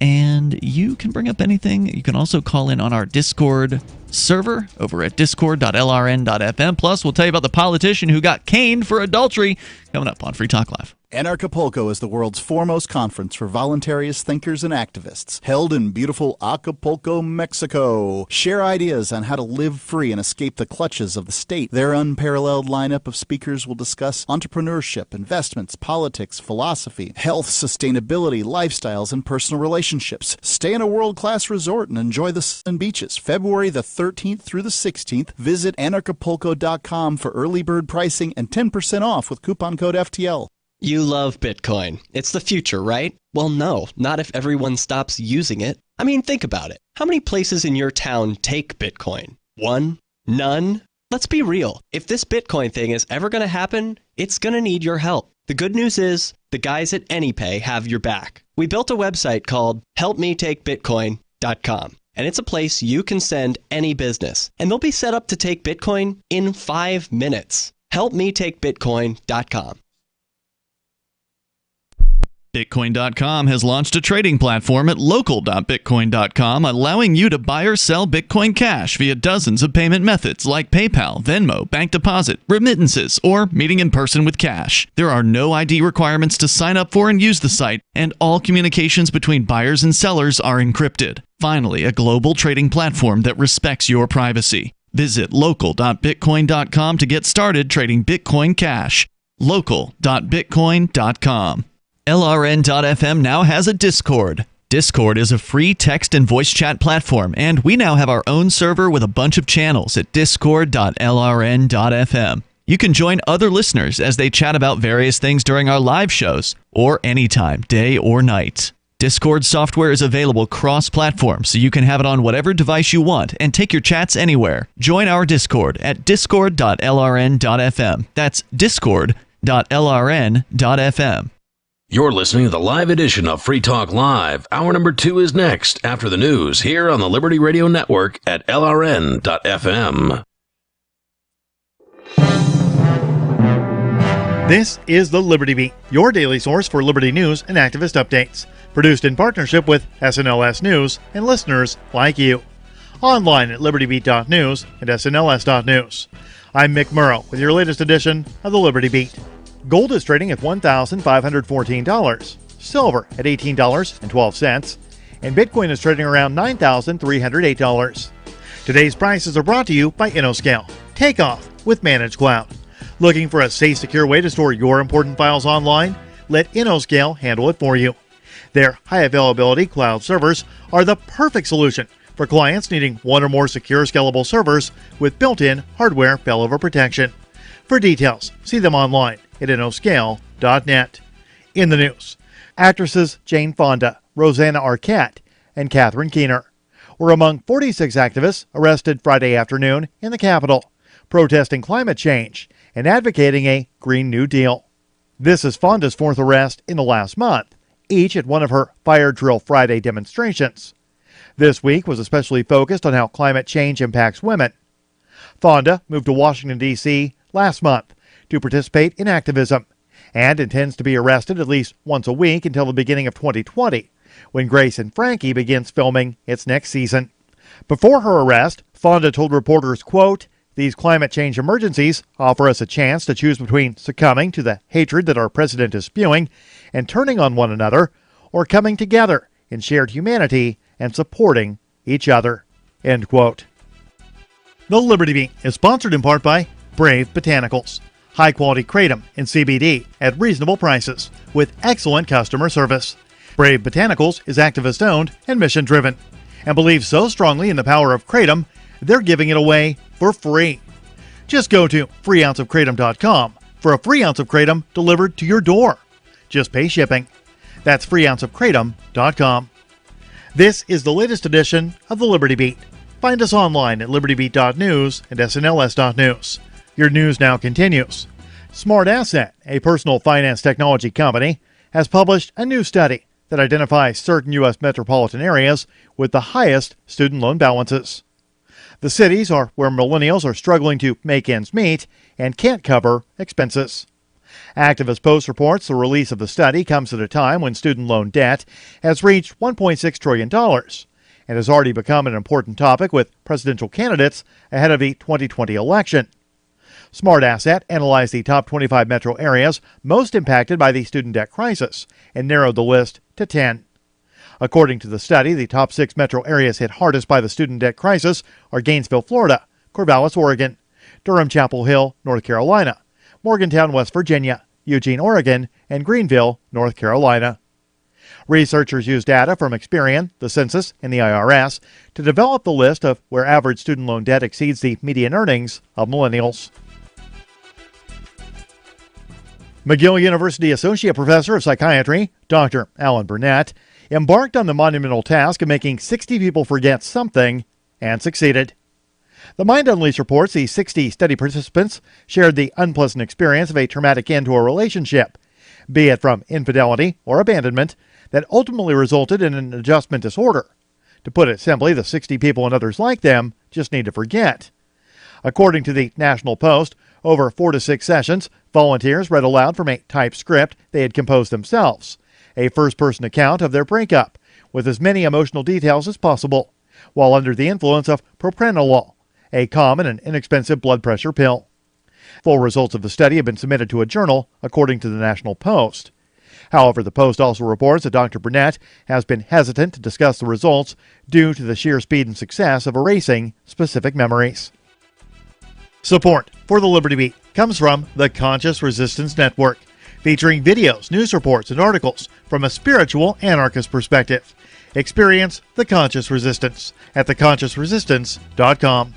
[SPEAKER 5] And you can bring up anything. You can also call in on our Discord server over at discord.lrn.fm. Plus, we'll tell you about the politician who got caned for adultery coming up on Free Talk Live.
[SPEAKER 8] Anarchapulco is the world's foremost conference for voluntarist thinkers and activists, held in beautiful Acapulco, Mexico. Share ideas on how to live free and escape the clutches of the state. Their unparalleled lineup of speakers will discuss entrepreneurship, investments, politics, philosophy, health, sustainability, lifestyles, and personal relationships. Stay in a world-class resort and enjoy the sun and beaches. February the 13th through the 16th. Visit anarchapulco.com for early bird pricing and 10% off with coupon code FTL.
[SPEAKER 12] You love Bitcoin. It's the future, right? Well, no, not if everyone stops using it. I mean, think about it. How many places in your town take Bitcoin? One? None? Let's be real. If this Bitcoin thing is ever going to happen, it's going to need your help. The good news is, the guys at AnyPay have your back. We built a website called helpmetakebitcoin.com. And it's a place you can send any business. And they'll be set up to take Bitcoin in 5 minutes. helpmetakebitcoin.com.
[SPEAKER 5] Bitcoin.com has launched a trading platform at local.bitcoin.com, allowing you to buy or sell Bitcoin Cash via dozens of payment methods like PayPal, Venmo, bank deposit, remittances, or meeting in person with cash. There are no ID requirements to sign up for and use the site, and all communications between buyers and sellers are encrypted. Finally, a global trading platform that respects your privacy. Visit local.bitcoin.com to get started trading Bitcoin Cash. local.bitcoin.com. LRN.FM now has a Discord. Discord is a free text and voice chat platform, and we now have our own server with a bunch of channels at discord.lrn.fm. You can join other listeners as they chat about various things during our live shows, or anytime, day or night. Discord software is available cross-platform, so you can have it on whatever device you want and take your chats anywhere. Join our Discord at discord.lrn.fm. That's discord.lrn.fm.
[SPEAKER 15] You're listening to the live edition of Free Talk Live. Hour number 2 is next after the news here on the Liberty Radio Network at LRN.FM.
[SPEAKER 13] This is the Liberty Beat, your daily source for Liberty news and activist updates. Produced in partnership with SNLS News and listeners like you. Online at libertybeat.news and snls.news. I'm Mick Murrow with your latest edition of the Liberty Beat. Gold is trading at $1,514, silver at $18.12, and Bitcoin is trading around $9,308. Today's prices are brought to you by InnoScale. Take off with Managed Cloud. Looking for a safe, secure way to store your important files online? Let InnoScale handle it for you. Their high availability cloud servers are the perfect solution for clients needing one or more secure, scalable servers with built-in hardware failover protection. For details, see them online at InnoScale.net. In the news, actresses Jane Fonda, Rosanna Arquette, and Catherine Keener were among 46 activists arrested Friday afternoon in the Capitol, protesting climate change and advocating a Green New Deal. This is Fonda's 4th arrest in the last month, each at one of her Fire Drill Friday demonstrations. This week was especially focused on how climate change impacts women. Fonda moved to Washington, D.C. last month to participate in activism and intends to be arrested at least once a week until the beginning of 2020, when Grace and Frankie begins filming its next season. Before her arrest, Fonda told reporters, quote, "These climate change emergencies offer us a chance to choose between succumbing to the hatred that our president is spewing and turning on one another, or coming together in shared humanity and supporting each other." End quote. The Liberty Beat is sponsored in part by Brave Botanicals. High-quality kratom and CBD at reasonable prices with excellent customer service. Brave Botanicals is activist-owned and mission-driven and believes so strongly in the power of kratom, they're giving it away for free. Just go to freeounceofkratom.com for a free ounce of kratom delivered to your door. Just pay shipping. That's freeounceofkratom.com. This is the latest edition of the Liberty Beat. Find us online at libertybeat.news and snls.news. Your news now continues. Smart Asset, a personal finance technology company, has published a new study that identifies certain U.S. metropolitan areas with the highest student loan balances. The cities are where millennials are struggling to make ends meet and can't cover expenses. Activist Post reports the release of the study comes at a time when student loan debt has reached $1.6 trillion and has already become an important topic with presidential candidates ahead of the 2020 election. SmartAsset analyzed the top 25 metro areas most impacted by the student debt crisis and narrowed the list to 10. According to the study, the top 6 metro areas hit hardest by the student debt crisis are Gainesville, Florida, Corvallis, Oregon, Durham, Chapel Hill, North Carolina, Morgantown, West Virginia, Eugene, Oregon, and Greenville, North Carolina. Researchers used data from Experian, the Census, and the IRS to develop the list of where average student loan debt exceeds the median earnings of millennials. McGill University Associate Professor of Psychiatry, Dr. Alan Burnett, embarked on the monumental task of making 60 people forget something and succeeded. The Mind Unleashed reports the 60 study participants shared the unpleasant experience of a traumatic end to a relationship, be it from infidelity or abandonment, that ultimately resulted in an adjustment disorder. To put it simply, the 60 people and others like them just need to forget. According to the National Post, over 4 to 6 sessions, volunteers read aloud from a typed script they had composed themselves, a first-person account of their breakup, with as many emotional details as possible, while under the influence of propranolol, a common and inexpensive blood pressure pill. Full results of the study have been submitted to a journal, according to the National Post. However, the Post also reports that Dr. Burnett has been hesitant to discuss the results due to the sheer speed and success of erasing specific memories. Support for the Liberty Beat comes from the Conscious Resistance Network, featuring videos, news reports, and articles from a spiritual anarchist perspective. Experience the Conscious Resistance at theconsciousresistance.com.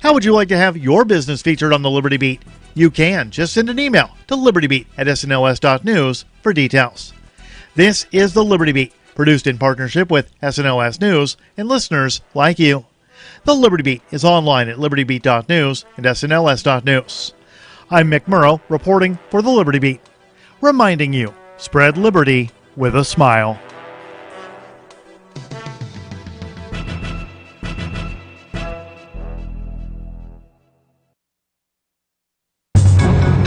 [SPEAKER 13] How would you like to have your business featured on the Liberty Beat? You can. Just send an email to libertybeat@snls.news for details. This is the Liberty Beat, produced in partnership with SNLS News and listeners like you. The Liberty Beat is online at libertybeat.news and snls.news. I'm Mick Murrow, reporting for the Liberty Beat, reminding you, spread liberty with a smile.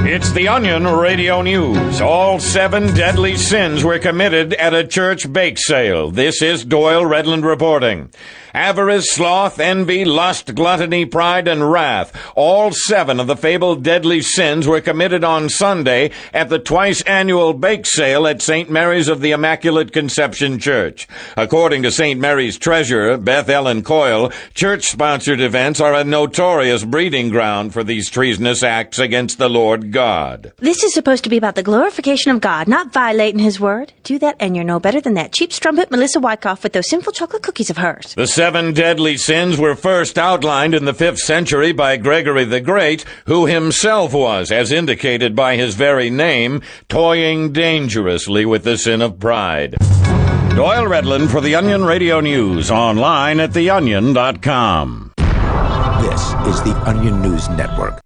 [SPEAKER 14] It's the Onion Radio News. All 7 deadly sins were committed at a church bake sale. This is Doyle Redland reporting. Avarice, sloth, envy, lust, gluttony, pride, and wrath. All 7 of the fabled deadly sins were committed on Sunday at the twice-annual bake sale at St. Mary's of the Immaculate Conception Church. According to St. Mary's treasurer, Beth Ellen Coyle, church-sponsored events are a notorious breeding ground for these treasonous acts against the Lord God.
[SPEAKER 16] This is supposed to be about the glorification of God, not violating His word. Do that and you're no better than that cheap strumpet Melissa Wyckoff with those sinful chocolate cookies of hers.
[SPEAKER 14] The 7 deadly sins were first outlined in the 5th century by Gregory the Great, who himself was, as indicated by his very name, toying dangerously with the sin of pride. Doyle Redland for the Onion Radio News, online at theonion.com.
[SPEAKER 17] This is the Onion News Network.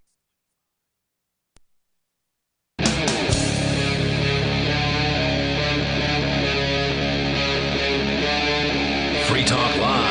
[SPEAKER 15] Free Talk Live.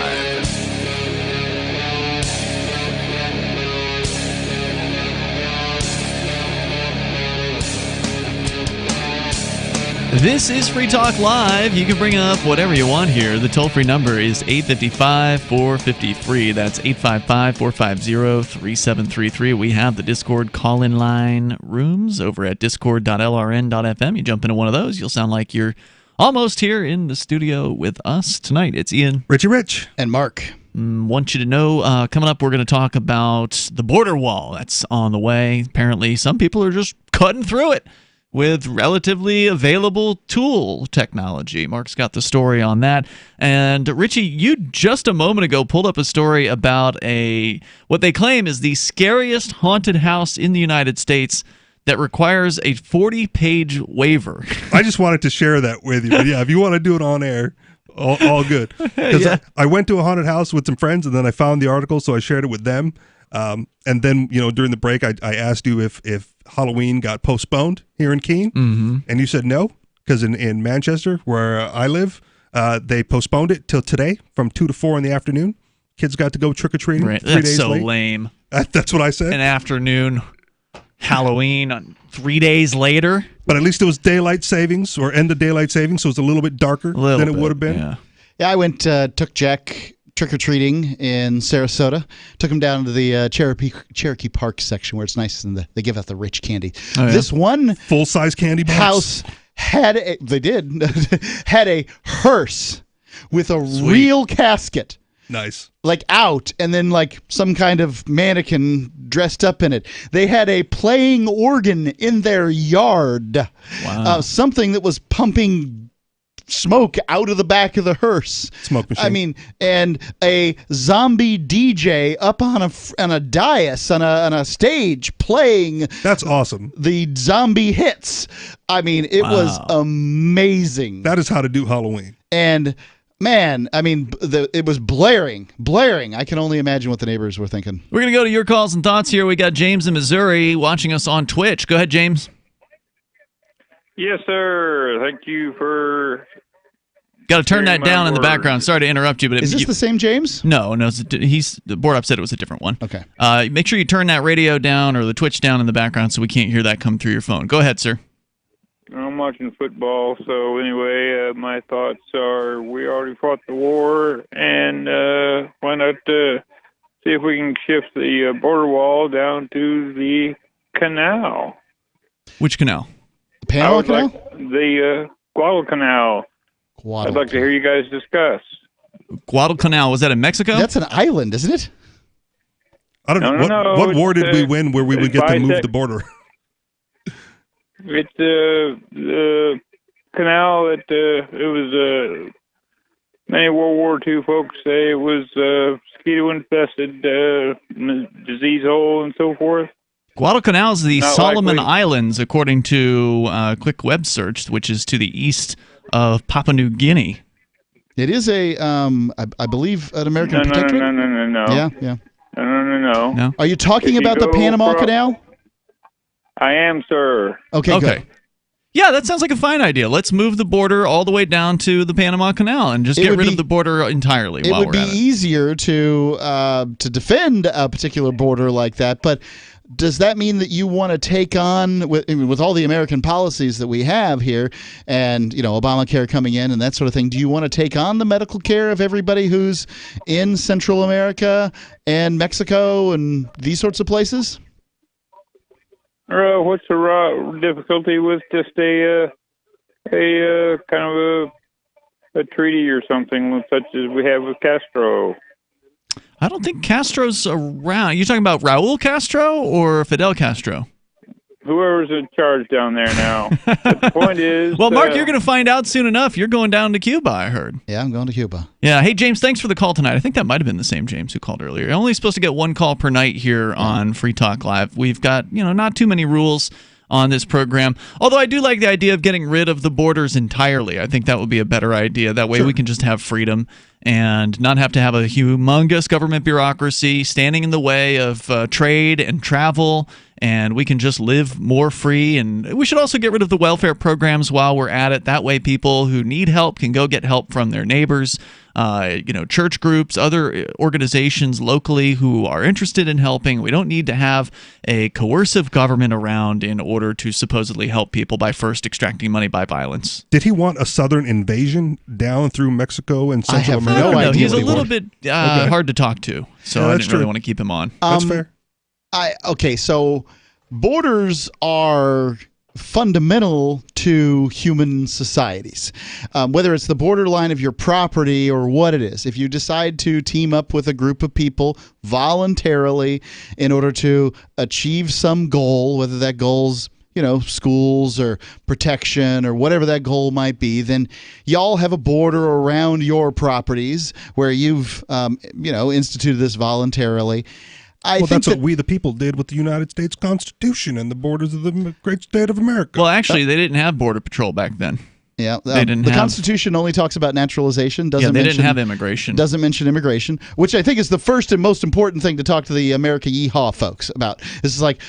[SPEAKER 5] This is Free Talk Live. You can bring up whatever you want here. The toll-free number is 855-450-FREE. That's 855-450-3733. We have the Discord call-in line rooms over at discord.lrn.fm. You jump into one of those, you'll sound like you're almost here in the studio with us tonight. It's Ian,
[SPEAKER 6] Richie Rich,
[SPEAKER 7] and Mark.
[SPEAKER 5] Want you to know, coming up, we're going to talk about the border wall that's on the way. Apparently, some people are just cutting through it with relatively available tool technology. Mark's got the story on that. And Richie, you just a moment ago pulled up a story about what they claim is the scariest haunted house in the United States that requires a 40-page waiver.
[SPEAKER 6] I just wanted to share that with you. But yeah, if you want to do it on air, all good. Because
[SPEAKER 5] Yeah.
[SPEAKER 6] I went to a haunted house with some friends, and then I found the article, so I shared it with them. And then, during the break, I asked you if Halloween got postponed here in Keene, and you said no, because in Manchester, where I live, they postponed it till today from 2 to 4 in the afternoon. Kids got to go trick-or-treating 3
[SPEAKER 5] That's
[SPEAKER 6] days
[SPEAKER 5] so
[SPEAKER 6] late.
[SPEAKER 5] lame.
[SPEAKER 6] That's what I said.
[SPEAKER 5] An afternoon Halloween 3 days later.
[SPEAKER 6] But at least it was daylight savings or end of daylight savings, so it was a little bit darker than it would have been.
[SPEAKER 5] Yeah.
[SPEAKER 7] Yeah, I went took Jack trick-or-treating in Sarasota. Took them down to the Cherokee Park section where it's nice and they give out the rich candy.
[SPEAKER 6] Oh, yeah?
[SPEAKER 7] This one
[SPEAKER 6] full-size candy box
[SPEAKER 7] house had a hearse with a real casket.
[SPEAKER 6] Nice.
[SPEAKER 7] Like out, and then like some kind of mannequin dressed up in it. They had a playing organ in their yard.
[SPEAKER 5] Wow.
[SPEAKER 7] Something that was pumping smoke out of the back of the hearse.
[SPEAKER 6] Smoke machine.
[SPEAKER 7] I mean, and a zombie DJ up on a dais on a stage playing.
[SPEAKER 6] That's awesome.
[SPEAKER 7] The zombie hits. I mean, it was amazing.
[SPEAKER 6] That is how to do Halloween.
[SPEAKER 7] And man, I mean, it was blaring. I can only imagine what the neighbors were thinking.
[SPEAKER 5] We're going to go to your calls and thoughts here. We got James in Missouri watching us on Twitch. Go ahead, James.
[SPEAKER 18] Yes, sir. Thank you for...
[SPEAKER 5] Got to turn that down in the background. Sorry to interrupt you, but
[SPEAKER 7] is this the same James?
[SPEAKER 5] No. The board up said it was a different one.
[SPEAKER 7] Okay.
[SPEAKER 5] Make sure you turn that radio down or the Twitch down in the background so we can't hear that come through your phone. Go ahead, sir.
[SPEAKER 18] I'm watching football, so anyway, my thoughts are we already fought the war, and why not see if we can shift the border wall down to the canal?
[SPEAKER 5] Which canal?
[SPEAKER 7] The Panama Canal?
[SPEAKER 18] The Guadalcanal. I'd like to hear you guys discuss.
[SPEAKER 5] Guadalcanal, was that in Mexico?
[SPEAKER 7] That's an island, isn't it?
[SPEAKER 6] I don't know.
[SPEAKER 18] No,
[SPEAKER 6] what war did we win where we would get to move the border?
[SPEAKER 18] It's the canal that it was many World War II folks say it was mosquito-infested, disease hole, and so forth.
[SPEAKER 5] Guadalcanal is the
[SPEAKER 18] Not
[SPEAKER 5] Solomon
[SPEAKER 18] likely.
[SPEAKER 5] Islands, according to a quick web search, which is to the east of Papua New Guinea.
[SPEAKER 7] It is a, I believe, an American protectorate?
[SPEAKER 18] No.
[SPEAKER 7] Yeah.
[SPEAKER 18] No.
[SPEAKER 7] Are you talking
[SPEAKER 18] If you
[SPEAKER 7] about the
[SPEAKER 18] go
[SPEAKER 7] Panama
[SPEAKER 18] from-
[SPEAKER 7] Canal?
[SPEAKER 18] I am, sir.
[SPEAKER 7] Okay, good.
[SPEAKER 5] Yeah, that sounds like a fine idea. Let's move the border all the way down to the Panama Canal and just
[SPEAKER 7] It
[SPEAKER 5] get
[SPEAKER 7] would
[SPEAKER 5] rid
[SPEAKER 7] be-
[SPEAKER 5] of the border entirely
[SPEAKER 7] It
[SPEAKER 5] while
[SPEAKER 7] would
[SPEAKER 5] we're
[SPEAKER 7] be
[SPEAKER 5] at it.
[SPEAKER 7] easier to defend a particular border like that, but does that mean that you want to take on, with all the American policies that we have here, and Obamacare coming in and that sort of thing, do you want to take on the medical care of everybody who's in Central America and Mexico and these sorts of places?
[SPEAKER 18] What's the difficulty with just a kind of a treaty or something such as we have with Castro?
[SPEAKER 5] I don't think Castro's around. You talking about Raul Castro or Fidel Castro?
[SPEAKER 18] Whoever's in charge down there now. But the point is...
[SPEAKER 5] Well, Mark, you're going to find out soon enough. You're going down to Cuba, I heard.
[SPEAKER 7] Yeah, I'm going to Cuba.
[SPEAKER 5] Yeah. Hey, James, thanks for the call tonight. I think that might have been the same James who called earlier. You're only supposed to get one call per night here on Free Talk Live. We've got, not too many rules on this program. Although I do like the idea of getting rid of the borders entirely. I think that would be a better idea. That way we can just have freedom and not have to have a humongous government bureaucracy standing in the way of trade and travel, and we can just live more free. And we should also get rid of the welfare programs while we're at it. That way people who need help can go get help from their neighbors, church groups, other organizations locally who are interested in helping. We don't need to have a coercive government around in order to supposedly help people by first extracting money by violence.
[SPEAKER 6] Did he want a southern invasion down through Mexico and Central America?
[SPEAKER 5] No idea. He's a little bit hard to talk to, so
[SPEAKER 6] Yeah,
[SPEAKER 5] I
[SPEAKER 6] that's
[SPEAKER 5] didn't really
[SPEAKER 6] true.
[SPEAKER 5] want to keep him on.
[SPEAKER 6] That's fair.
[SPEAKER 7] So borders are fundamental to human societies, whether it's the borderline of your property or what it is. If you decide to team up with a group of people voluntarily in order to achieve some goal, whether that goal's schools or protection or whatever that goal might be, then y'all have a border around your properties where you've instituted this voluntarily. I think
[SPEAKER 6] that's what we the people did with the United States Constitution and the borders of the great state of America.
[SPEAKER 5] Well, actually, they didn't have border patrol back then.
[SPEAKER 7] Yeah,
[SPEAKER 5] They didn't
[SPEAKER 7] the
[SPEAKER 5] have-
[SPEAKER 7] Constitution only talks about naturalization. Doesn't
[SPEAKER 5] they
[SPEAKER 7] mention,
[SPEAKER 5] didn't have immigration.
[SPEAKER 7] Doesn't mention immigration, which I think is the first and most important thing to talk to the America Yeehaw folks about. This is like,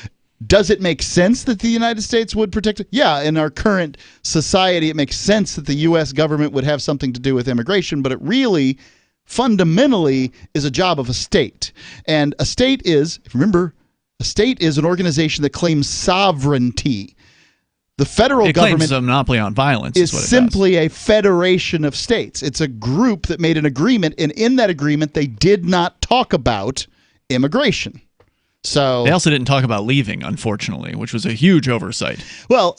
[SPEAKER 7] does it make sense that the United States would protect it? Yeah, in our current society, it makes sense that the U.S. government would have something to do with immigration, but it really, fundamentally, is a job of a state. And a state is, if you remember, a state is an organization that claims sovereignty. The federal government
[SPEAKER 5] claims a monopoly on violence
[SPEAKER 7] is
[SPEAKER 5] what it
[SPEAKER 7] simply a federation of states. It's a group that made an agreement, and in that agreement, they did not talk about immigration. So
[SPEAKER 5] they also didn't talk about leaving, unfortunately, which was a huge oversight.
[SPEAKER 7] Well,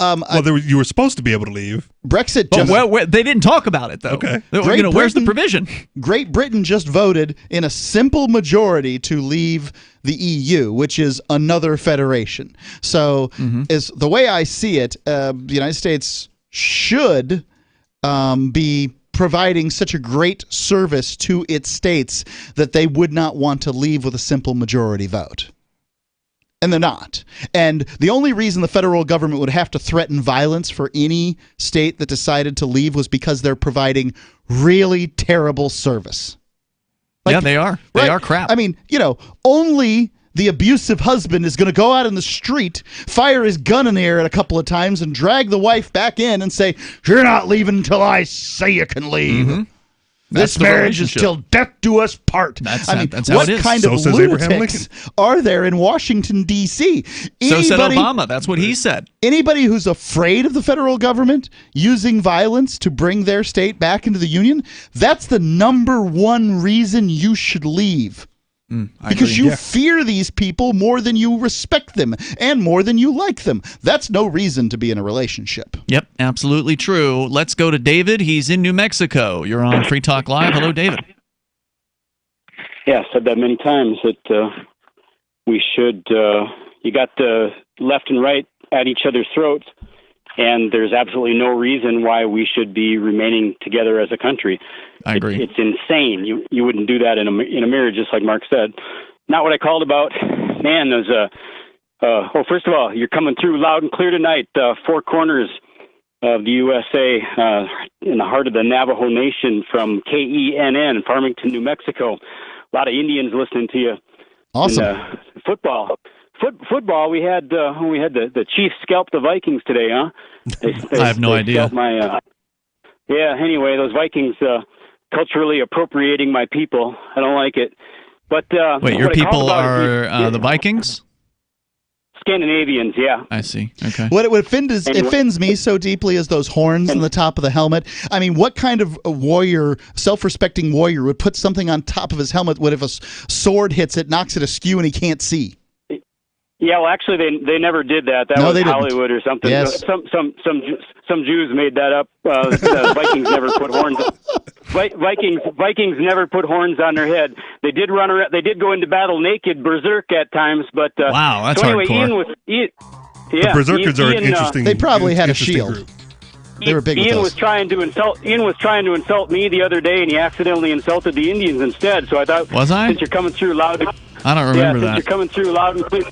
[SPEAKER 6] you were supposed to be able to leave.
[SPEAKER 7] Brexit
[SPEAKER 5] just they didn't talk about it, though.
[SPEAKER 6] Okay.
[SPEAKER 5] Where's the provision?
[SPEAKER 7] Great Britain just voted in a simple majority to leave the EU, which is another federation. So, is the way I see it, the United States should be providing such a great service to its states that they would not want to leave with a simple majority vote. And they're not. And the only reason the federal government would have to threaten violence for any state that decided to leave was because they're providing really terrible service.
[SPEAKER 5] Yeah, they are. They are crap.
[SPEAKER 7] I mean, only the abusive husband is going to go out in the street, fire his gun in the air a couple of times, and drag the wife back in and say, "You're not leaving until I say you can leave." This marriage is till death do us part.
[SPEAKER 5] That's
[SPEAKER 7] I mean,
[SPEAKER 5] how
[SPEAKER 7] what
[SPEAKER 5] it is.
[SPEAKER 7] kind of lunatics are there in Washington, D.C.?
[SPEAKER 5] So said Obama. That's what he said.
[SPEAKER 7] Anybody who's afraid of the federal government using violence to bring their state back into the union, that's the number one reason you should leave. Because you fear these people more than you respect them and more than you like them. That's no reason to be in a relationship.
[SPEAKER 5] Yep, absolutely true. Let's go to David. He's in New Mexico. You're on Free Talk Live. Hello, David.
[SPEAKER 19] Yeah, I've said that many times that we should, you got the left and right at each other's throats, and there's absolutely no reason why we should be remaining together as a country.
[SPEAKER 5] I agree.
[SPEAKER 19] It's insane. You wouldn't do that in a marriage, just like Mark said. Not what I called about. Man, there's first of all, you're coming through loud and clear tonight. Four corners of the USA, in the heart of the Navajo Nation, from KENN, Farmington, New Mexico. A lot of Indians listening to you.
[SPEAKER 7] Awesome.
[SPEAKER 19] Football. Football. We had the Chiefs scalp the Vikings today, huh?
[SPEAKER 5] I have no idea.
[SPEAKER 19] Anyway, those Vikings culturally appropriating my people. I don't like it. But
[SPEAKER 5] wait, your people are the Vikings?
[SPEAKER 19] Scandinavians, yeah.
[SPEAKER 5] I see. Okay.
[SPEAKER 7] What offends me so deeply is those horns on the top of the helmet. I mean, what kind of a warrior, self-respecting warrior, would put something on top of his helmet? What if a sword hits it, knocks it askew, and he can't see?
[SPEAKER 19] Yeah, well, actually, they never did that. That was Hollywood or something.
[SPEAKER 7] Yes.
[SPEAKER 19] Some Jews made that up. The Vikings never put horns. Vikings never put horns on their head. They did run around. They did go into battle naked, berserk at times. But
[SPEAKER 5] wow, that's
[SPEAKER 19] so anyway,
[SPEAKER 5] hardcore.
[SPEAKER 6] The Berserkers are an interesting.
[SPEAKER 7] They probably had a shield.
[SPEAKER 6] Group.
[SPEAKER 7] They were big.
[SPEAKER 19] Ian was trying to insult me the other day, and he accidentally insulted the Indians instead. So I thought, since you're coming through loud,
[SPEAKER 5] I don't remember that.
[SPEAKER 19] Since you're coming through loud and clear.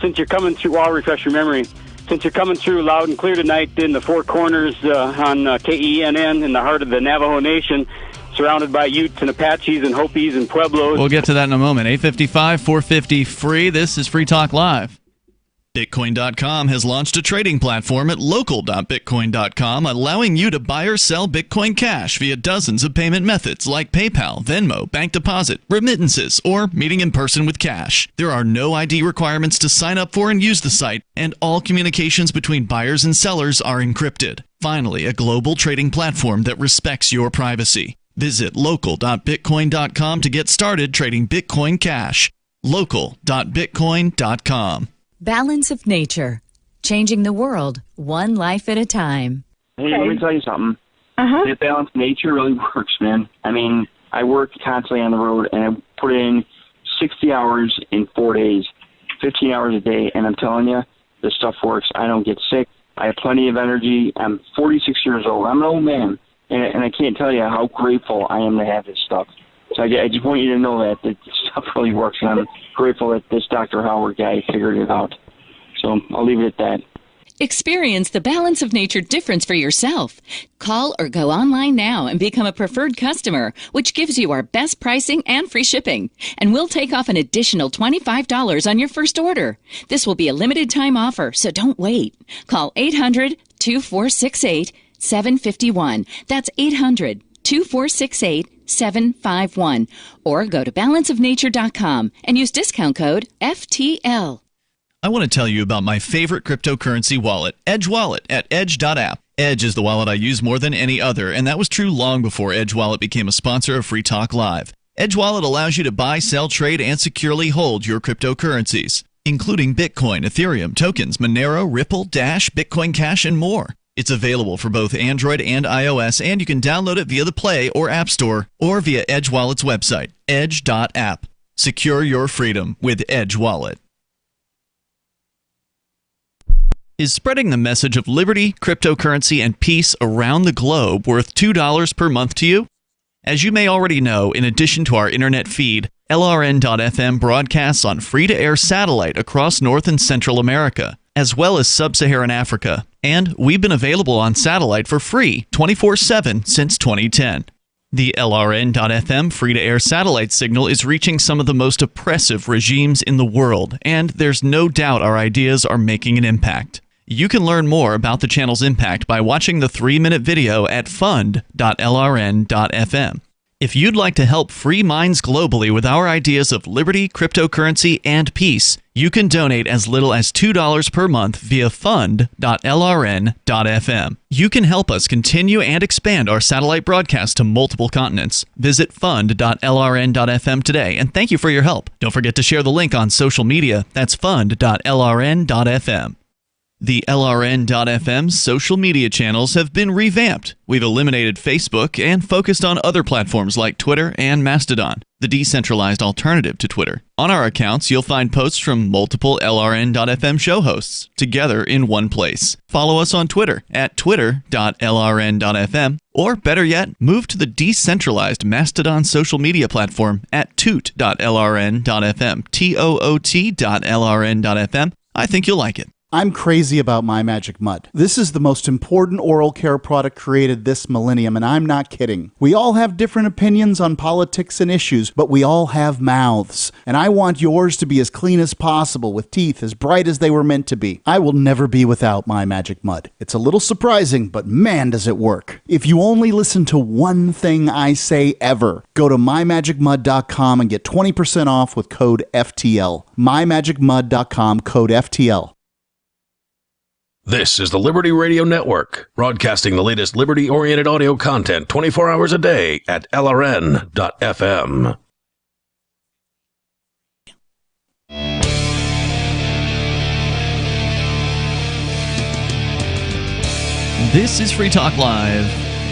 [SPEAKER 19] Since you're coming through, I'll refresh your memory. Since you're coming through loud and clear tonight in the Four Corners on KENN in the heart of the Navajo Nation, surrounded by Utes and Apaches and Hopis and Pueblos.
[SPEAKER 5] We'll get to that in a moment. 855-450-FREE. This is Free Talk Live. Bitcoin.com has launched a trading platform at local.bitcoin.com, allowing you to buy or sell Bitcoin Cash via dozens of payment methods like PayPal, Venmo, bank deposit, remittances, or meeting in person with cash. There are no ID requirements to sign up for and use the site, and all communications between buyers and sellers are encrypted. Finally, a global trading platform that respects your privacy. Visit local.bitcoin.com to get started trading Bitcoin Cash. local.bitcoin.com.
[SPEAKER 20] Balance of nature, changing the world one life at a time.
[SPEAKER 21] Hey, let me tell you something. The balance of nature really works, man. I mean, I work constantly on the road, and I put in 60 hours in 4 days, 15 hours a day, and I'm telling you, this stuff works. I don't get sick. I have plenty of energy. I'm 46 years old. I'm an old man, and I can't tell you how grateful I am to have this stuff. So I just want you to know that this stuff really works, and I'm grateful that this Dr. Howard guy figured it out. So I'll leave it at that.
[SPEAKER 20] Experience the Balance of Nature difference for yourself. Call or go online now and become a preferred customer, which gives you our best pricing and free shipping. And we'll take off an additional $25 on your first order. This will be a limited time offer, so don't wait. Call 800-2468-751. That's 800-2468-751. Or go to balanceofnature.com and use discount code FTL.
[SPEAKER 5] I want to tell you about my favorite cryptocurrency wallet, Edge Wallet, at edge.app. Edge is the wallet I use more than any other, and that was true long before Edge Wallet became a sponsor of Free Talk Live. Edge Wallet allows you to buy, sell, trade, and securely hold your cryptocurrencies, including Bitcoin, Ethereum, tokens, Monero, Ripple, Dash, Bitcoin Cash, and more. It's available for both Android and iOS, and you can download it via the Play or App Store or via Edge Wallet's website, edge.app. Secure your freedom with Edge Wallet. Is spreading the message of liberty, cryptocurrency, and peace around the globe worth $2 per month to you? As you may already know, in addition to our internet feed, LRN.FM broadcasts on free-to-air satellite across North and Central America, as well as Sub-Saharan Africa. And we've been available on satellite for free 24/7 since 2010. The LRN.FM free-to-air satellite signal is reaching some of the most oppressive regimes in the world, and there's no doubt our ideas are making an impact. You can learn more about the channel's impact by watching the 3-minute video at fund.lrn.fm. If you'd like to help free minds globally with our ideas of liberty, cryptocurrency, and peace, you can donate as little as $2 per month via fund.lrn.fm. You can help us continue and expand our satellite broadcast to multiple continents. Visit fund.lrn.fm today, and thank you for your help. Don't forget to share the link on social media. That's fund.lrn.fm. The LRN.FM's social media channels have been revamped. We've eliminated Facebook and focused on other platforms like Twitter and Mastodon, the decentralized alternative to Twitter. On our accounts, you'll find posts from multiple LRN.FM show hosts together in one place. Follow us on Twitter at twitter.lrn.fm, or better yet, move to the decentralized Mastodon social media platform at toot.lrn.fm, toot.lrn.fm. I think you'll like it.
[SPEAKER 8] I'm crazy about My Magic Mud. This is the most important oral care product created this millennium, and I'm not kidding. We all have different opinions on politics and issues, but we all have mouths. And I want yours to be as clean as possible, with teeth as bright as they were meant to be. I will never be without My Magic Mud. It's a little surprising, but man, does it work. If you only listen to one thing I say ever, go to mymagicmud.com and get 20% off with code FTL. mymagicmud.com, code FTL.
[SPEAKER 15] This is the Liberty Radio Network, broadcasting the latest liberty-oriented audio content 24 hours a day at LRN.FM.
[SPEAKER 5] This is Free Talk Live,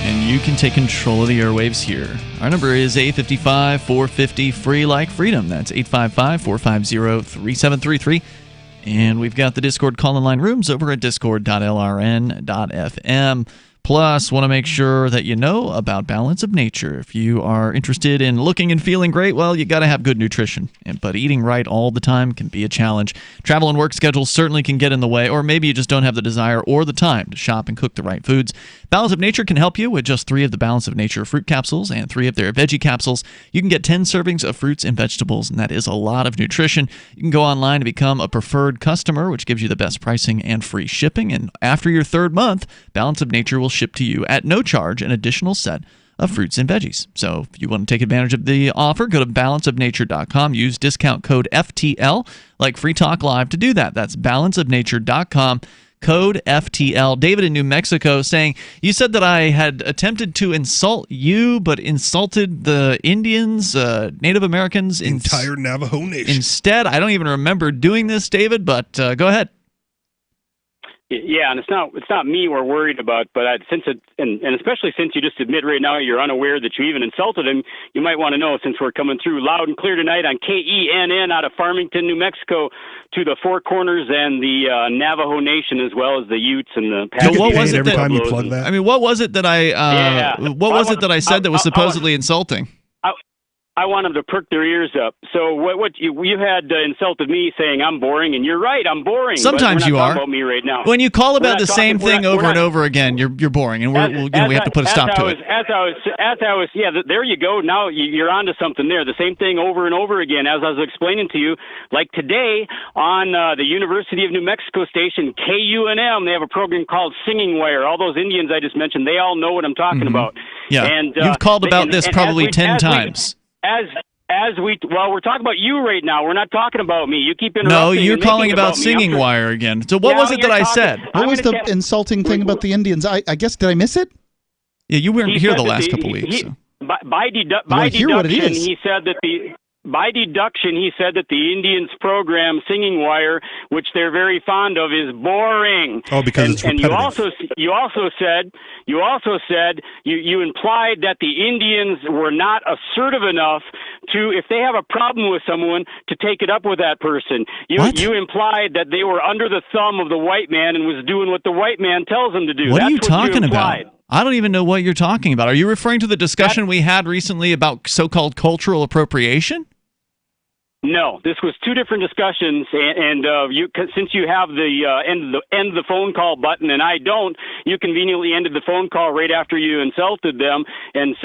[SPEAKER 5] and you can take control of the airwaves here. Our number is 855-450-FREE like freedom. That's 855-450-3733. And we've got the Discord call-in line rooms over at discord.lrn.fm. Plus, want to make sure that you know about Balance of Nature. If you are interested in looking and feeling great, well, you got to have good nutrition. But eating right all the time can be a challenge. Travel and work schedules certainly can get in the way, or maybe you just don't have the desire or the time to shop and cook the right foods. Balance of Nature can help you with just 3 of the Balance of Nature fruit capsules and 3 of their veggie capsules. You can get 10 servings of fruits and vegetables, and that is a lot of nutrition. You can go online and become a preferred customer, which gives you the best pricing and free shipping. And after your 3rd month, Balance of Nature will ship to you at no charge an additional set of fruits and veggies. So if you want to take advantage of the offer, go to balanceofnature.com. Use discount code FTL like Free Talk Live to do that. That's balanceofnature.com. Code FTL. David in New Mexico saying, you said that I had attempted to insult you, but insulted the Indians, Native Americans.
[SPEAKER 6] Entire Navajo Nation.
[SPEAKER 5] Instead, I don't even remember doing this, David, but go ahead.
[SPEAKER 19] Yeah, and it's not me we're worried about, but since it, and especially since you just admit right now you're unaware that you even insulted him, you might want to know, since we're coming through loud and clear tonight on KENN out of Farmington, New Mexico, to the Four Corners and the Navajo Nation, as well as the Utes and the.
[SPEAKER 5] What was it every time you plug that? I mean, what was it that I said that was supposedly insulting?
[SPEAKER 19] I want them to perk their ears up. So what you had insulted me saying I'm boring, and you're right, I'm boring.
[SPEAKER 5] Sometimes
[SPEAKER 19] but we're not
[SPEAKER 5] you are.
[SPEAKER 19] Talking about me right now.
[SPEAKER 5] When you call about the same thing over and over again, you're boring, and we have to put a stop to it.
[SPEAKER 19] There you go. Now you're onto something there. The same thing over and over again. As I was explaining to you, like today on the University of New Mexico station KUNM, they have a program called Singing Wire. All those Indians I just mentioned, they all know what I'm talking about.
[SPEAKER 5] Yeah, and you've called about this probably 10 times.
[SPEAKER 19] we're talking about you right now. We're not talking about me. You keep interrupting.
[SPEAKER 5] No, you're
[SPEAKER 19] and
[SPEAKER 5] calling
[SPEAKER 19] making
[SPEAKER 5] about
[SPEAKER 19] me.
[SPEAKER 5] Singing Wire again. So what was it that I said?
[SPEAKER 7] What was the insulting thing about the Indians? I guess, did I miss it?
[SPEAKER 5] Yeah, you weren't here the last couple weeks.
[SPEAKER 19] By deduction, he said that the Indians program Singing Wire, which they're very fond of, is boring.
[SPEAKER 6] Oh, because it's repetitive.
[SPEAKER 19] And you also said you implied that the Indians were not assertive enough to, if they have a problem with someone, to take it up with that person. You implied that they were under the thumb of the white man and was doing what the white man tells them to do.
[SPEAKER 5] What
[SPEAKER 19] That's
[SPEAKER 5] are you
[SPEAKER 19] what
[SPEAKER 5] talking
[SPEAKER 19] implied.
[SPEAKER 5] about? I don't even know what you're talking about. Are you referring to the discussion we had recently about so-called cultural appropriation?
[SPEAKER 19] No, this was two different discussions, and since you have the end the phone call button, and I don't, you conveniently ended the phone call right after you insulted them, and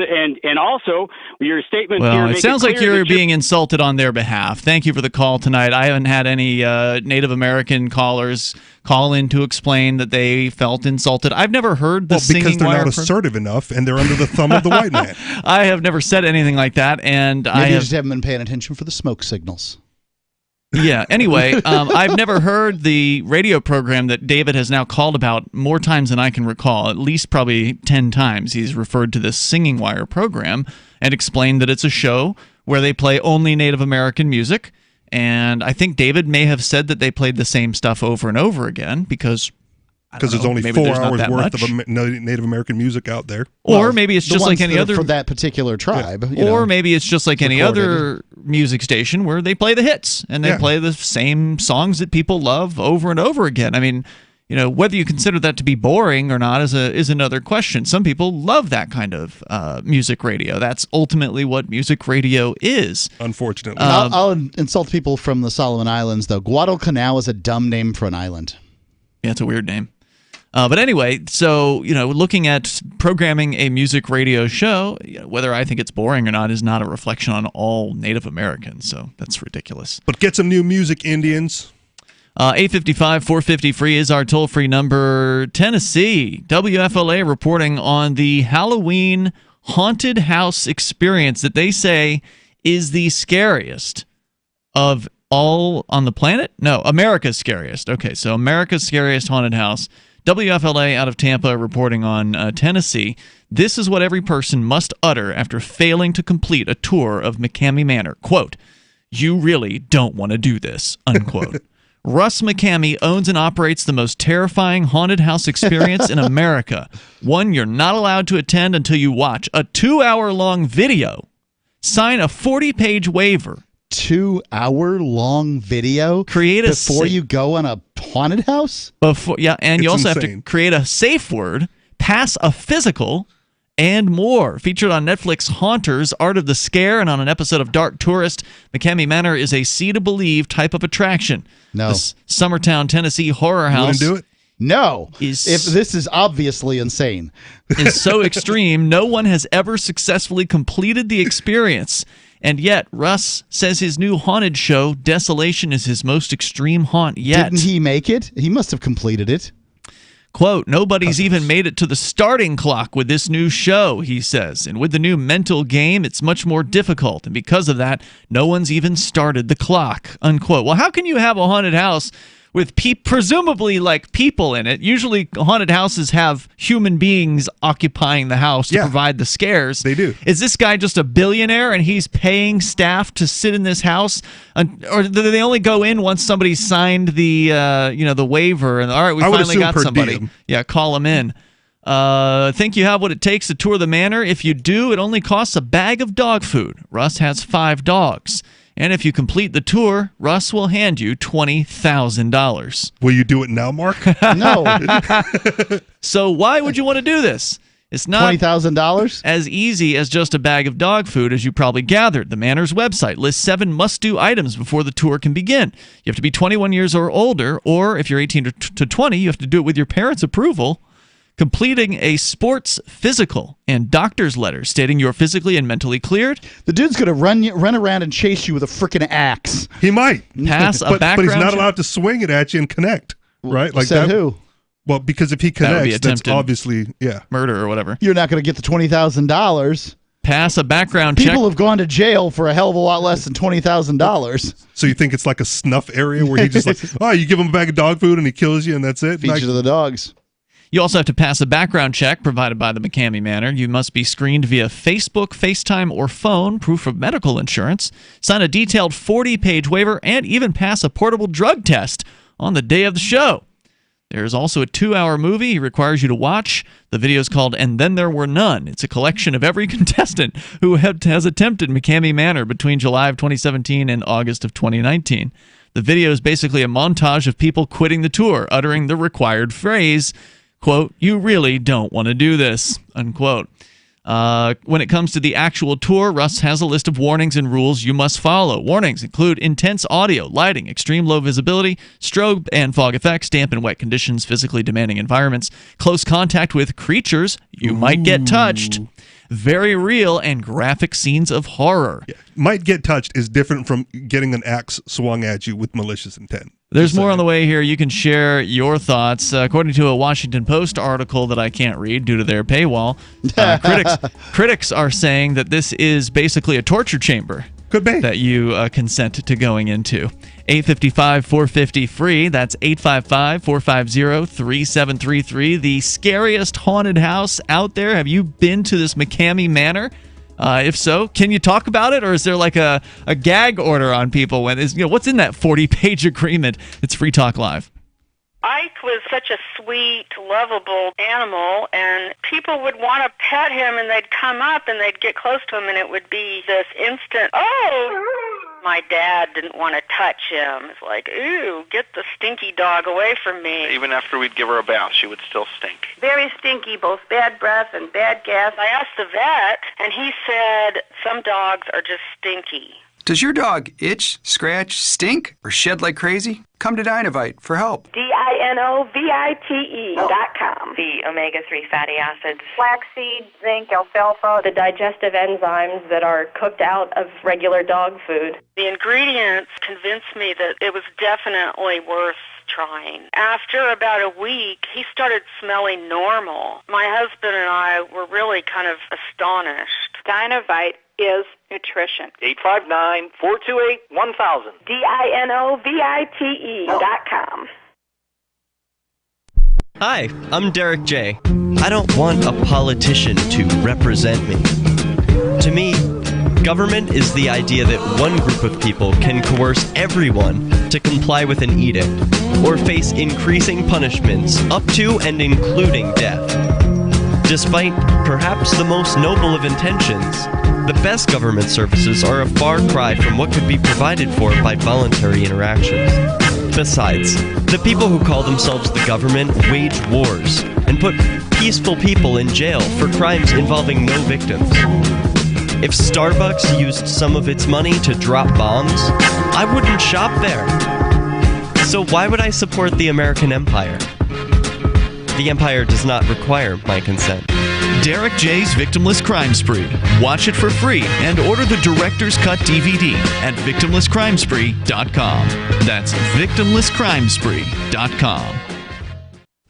[SPEAKER 19] also your statement.
[SPEAKER 5] Well,
[SPEAKER 19] here
[SPEAKER 5] it sounds like you're being insulted on their behalf. Thank you for the call tonight. I haven't had any Native American callers call in to explain that they felt insulted. I've never heard the Singing
[SPEAKER 6] because they're
[SPEAKER 5] Wire
[SPEAKER 6] not assertive enough, and they're under the thumb of the white man.
[SPEAKER 5] I have never said anything like that, and
[SPEAKER 7] Maybe you just haven't been paying attention for the smoke signals.
[SPEAKER 5] Yeah, anyway, I've never heard the radio program that David has now called about more times than I can recall, at least probably 10 times. He's referred to this Singing Wire program and explained that it's a show where they play only Native American music. And I think David may have said that they played the same stuff over and over again because
[SPEAKER 6] there's only 4 hours worth of Native American music out there.
[SPEAKER 5] Or maybe it's just like any other
[SPEAKER 7] for that particular tribe.
[SPEAKER 5] Yeah. Or maybe it's just like any other music station where they play the hits and they play the same songs that people love over and over again. I mean, whether you consider that to be boring or not is another question. Some people love that kind of music radio. That's ultimately what music radio is.
[SPEAKER 6] Unfortunately.
[SPEAKER 7] I'll insult people from the Solomon Islands, though. Guadalcanal is a dumb name for an island.
[SPEAKER 5] Yeah, it's a weird name. But anyway, so, looking at programming a music radio show, whether I think it's boring or not is not a reflection on all Native Americans. So that's ridiculous.
[SPEAKER 6] But get some new music, Indians.
[SPEAKER 5] 855-450-FREE is our toll-free number. Tennessee, WFLA reporting on the Halloween haunted house experience that they say is the scariest of all on the planet? No, America's scariest. Okay, so America's scariest haunted house. WFLA out of Tampa reporting on Tennessee. This is what every person must utter after failing to complete a tour of McCamey Manor. Quote, "You really don't want to do this," unquote. Russ McCamey owns and operates the most terrifying haunted house experience in America. One you're not allowed to attend until you watch a 2-hour-long video, sign a 40-page waiver.
[SPEAKER 7] 2-hour-long video? Before you go on a haunted house?
[SPEAKER 5] And you also have to create a safe word, pass a physical, and more. Featured on Netflix Haunters, Art of the Scare, and on an episode of Dark Tourist, McCamey Manor is a see-to-believe type of attraction.
[SPEAKER 7] No.
[SPEAKER 5] The Summertown, Tennessee horror house.
[SPEAKER 6] You wouldn't do it?
[SPEAKER 7] No. If this is obviously insane.
[SPEAKER 5] Is so extreme, no one has ever successfully completed the experience. And yet, Russ says his new haunted show, Desolation, is his most extreme haunt yet.
[SPEAKER 7] Didn't he make it? He must have completed it.
[SPEAKER 5] Quote, "Nobody's even made it to the starting clock with this new show," he says. "And with the new mental game, it's much more difficult. And because of that, no one's even started the clock," unquote. Well, how can you have a haunted house with presumably like people in it? Usually haunted houses have human beings occupying the house to provide the scares.
[SPEAKER 6] They do.
[SPEAKER 5] Is this guy just a billionaire and he's paying staff to sit in this house? Or do they only go in once somebody signed the the waiver and all right, we finally got somebody.
[SPEAKER 6] Diem.
[SPEAKER 5] Yeah, call them in. Think you have what it takes to tour the manor? If you do, it only costs a bag of dog food. Russ has 5 dogs. And if you complete the tour, Russ will hand you $20,000.
[SPEAKER 6] Will you do it now, Mark?
[SPEAKER 7] No.
[SPEAKER 5] So why would you want to do this? It's not
[SPEAKER 7] $20,000
[SPEAKER 5] as easy as just a bag of dog food, as you probably gathered. The Manor's website lists 7 must-do items before the tour can begin. You have to be 21 years or older, or if you're 18 to 20, you have to do it with your parents' approval. Completing a sports physical and doctor's letter stating you're physically and mentally cleared.
[SPEAKER 7] The dude's going to run around and chase you with a freaking axe.
[SPEAKER 6] He might.
[SPEAKER 5] Pass a background
[SPEAKER 6] But he's not
[SPEAKER 5] check.
[SPEAKER 6] allowed to swing it at you and connect, right? Like
[SPEAKER 7] Said
[SPEAKER 6] that.
[SPEAKER 7] who?
[SPEAKER 6] Well, because if he
[SPEAKER 5] That would be
[SPEAKER 6] connects, that's
[SPEAKER 5] attempted
[SPEAKER 6] obviously,
[SPEAKER 5] murder or whatever.
[SPEAKER 7] You're not going to get the $20,000.
[SPEAKER 5] pass a background check.
[SPEAKER 7] People have gone to jail for a hell of a lot less than $20,000.
[SPEAKER 6] So you think it's like a snuff area where he just like, oh, you give him a bag of dog food and he kills you and that's it?
[SPEAKER 7] Feeds you to the dogs.
[SPEAKER 5] You also have to pass a background check provided by the McCamey Manor. You must be screened via Facebook, FaceTime, or phone, proof of medical insurance, sign a detailed 40-page waiver, and even pass a portable drug test on the day of the show. There's also a 2-hour movie he requires you to watch. The video is called And Then There Were None. It's a collection of every contestant who has attempted McCamey Manor between July of 2017 and August of 2019. The video is basically a montage of people quitting the tour, uttering the required phrase, quote, "You really don't want to do this," unquote. When it comes to the actual tour, Russ has a list of warnings and rules you must follow. Warnings include intense audio, lighting, extreme low visibility, strobe and fog effects, damp and wet conditions, physically demanding environments, close contact with creatures, you might get touched, very real and graphic scenes of horror.
[SPEAKER 6] Yeah. Might get touched is different from getting an axe swung at you with malicious intent.
[SPEAKER 5] There's more on the way here. You can share your thoughts. According to a Washington Post article that I can't read due to their paywall, critics are saying that this is basically a torture chamber.
[SPEAKER 6] Could be.
[SPEAKER 5] That you consent to going into. 855-450-FREE. That's 855-450-3733. The scariest haunted house out there. Have you been to this McCamey Manor? If so, can you talk about it, or is there like a gag order on people? What's in that 40-page agreement? It's Free Talk Live.
[SPEAKER 1] Ike was such a sweet, lovable animal, and people would want to pet him, and they'd come up and they'd get close to him, and it would be this instant, oh! My dad didn't want to touch him. It's like, ooh, get the stinky dog away from me.
[SPEAKER 2] Even after we'd give her a bath, she would still stink.
[SPEAKER 1] Very stinky, both bad breath and bad gas. I asked the vet, and he said some dogs are just stinky.
[SPEAKER 22] Does your dog itch, scratch, stink, or shed like crazy? Come to Dinovite for help.
[SPEAKER 9] DINOVITE.com.
[SPEAKER 24] The omega-3 fatty acids.
[SPEAKER 9] Flaxseed, zinc, alfalfa, the digestive enzymes that are cooked out of regular dog food.
[SPEAKER 1] The ingredients convinced me that it was definitely worth trying. After about a week, he started smelling normal. My husband and I were really kind of astonished.
[SPEAKER 24] Dinovite is nutrition.
[SPEAKER 2] 859-428-1000.
[SPEAKER 9] DINOVITE.com.
[SPEAKER 12] Hi, I'm Derek J. I don't want a politician to represent me. To me, government is the idea that one group of people can coerce everyone to comply with an edict, or face increasing punishments up to and including death. Despite perhaps the most noble of intentions, the best government services are a far cry from what could be provided for by voluntary interactions. Besides, the people who call themselves the government wage wars and put peaceful people in jail for crimes involving no victims. If Starbucks used some of its money to drop bombs, I wouldn't shop there. So why would I support the American empire? The empire does not require my consent.
[SPEAKER 5] Derek J's Victimless Crime Spree. Watch it for free and order the Director's Cut DVD at victimlesscrimespree.com. That's victimlesscrimespree.com.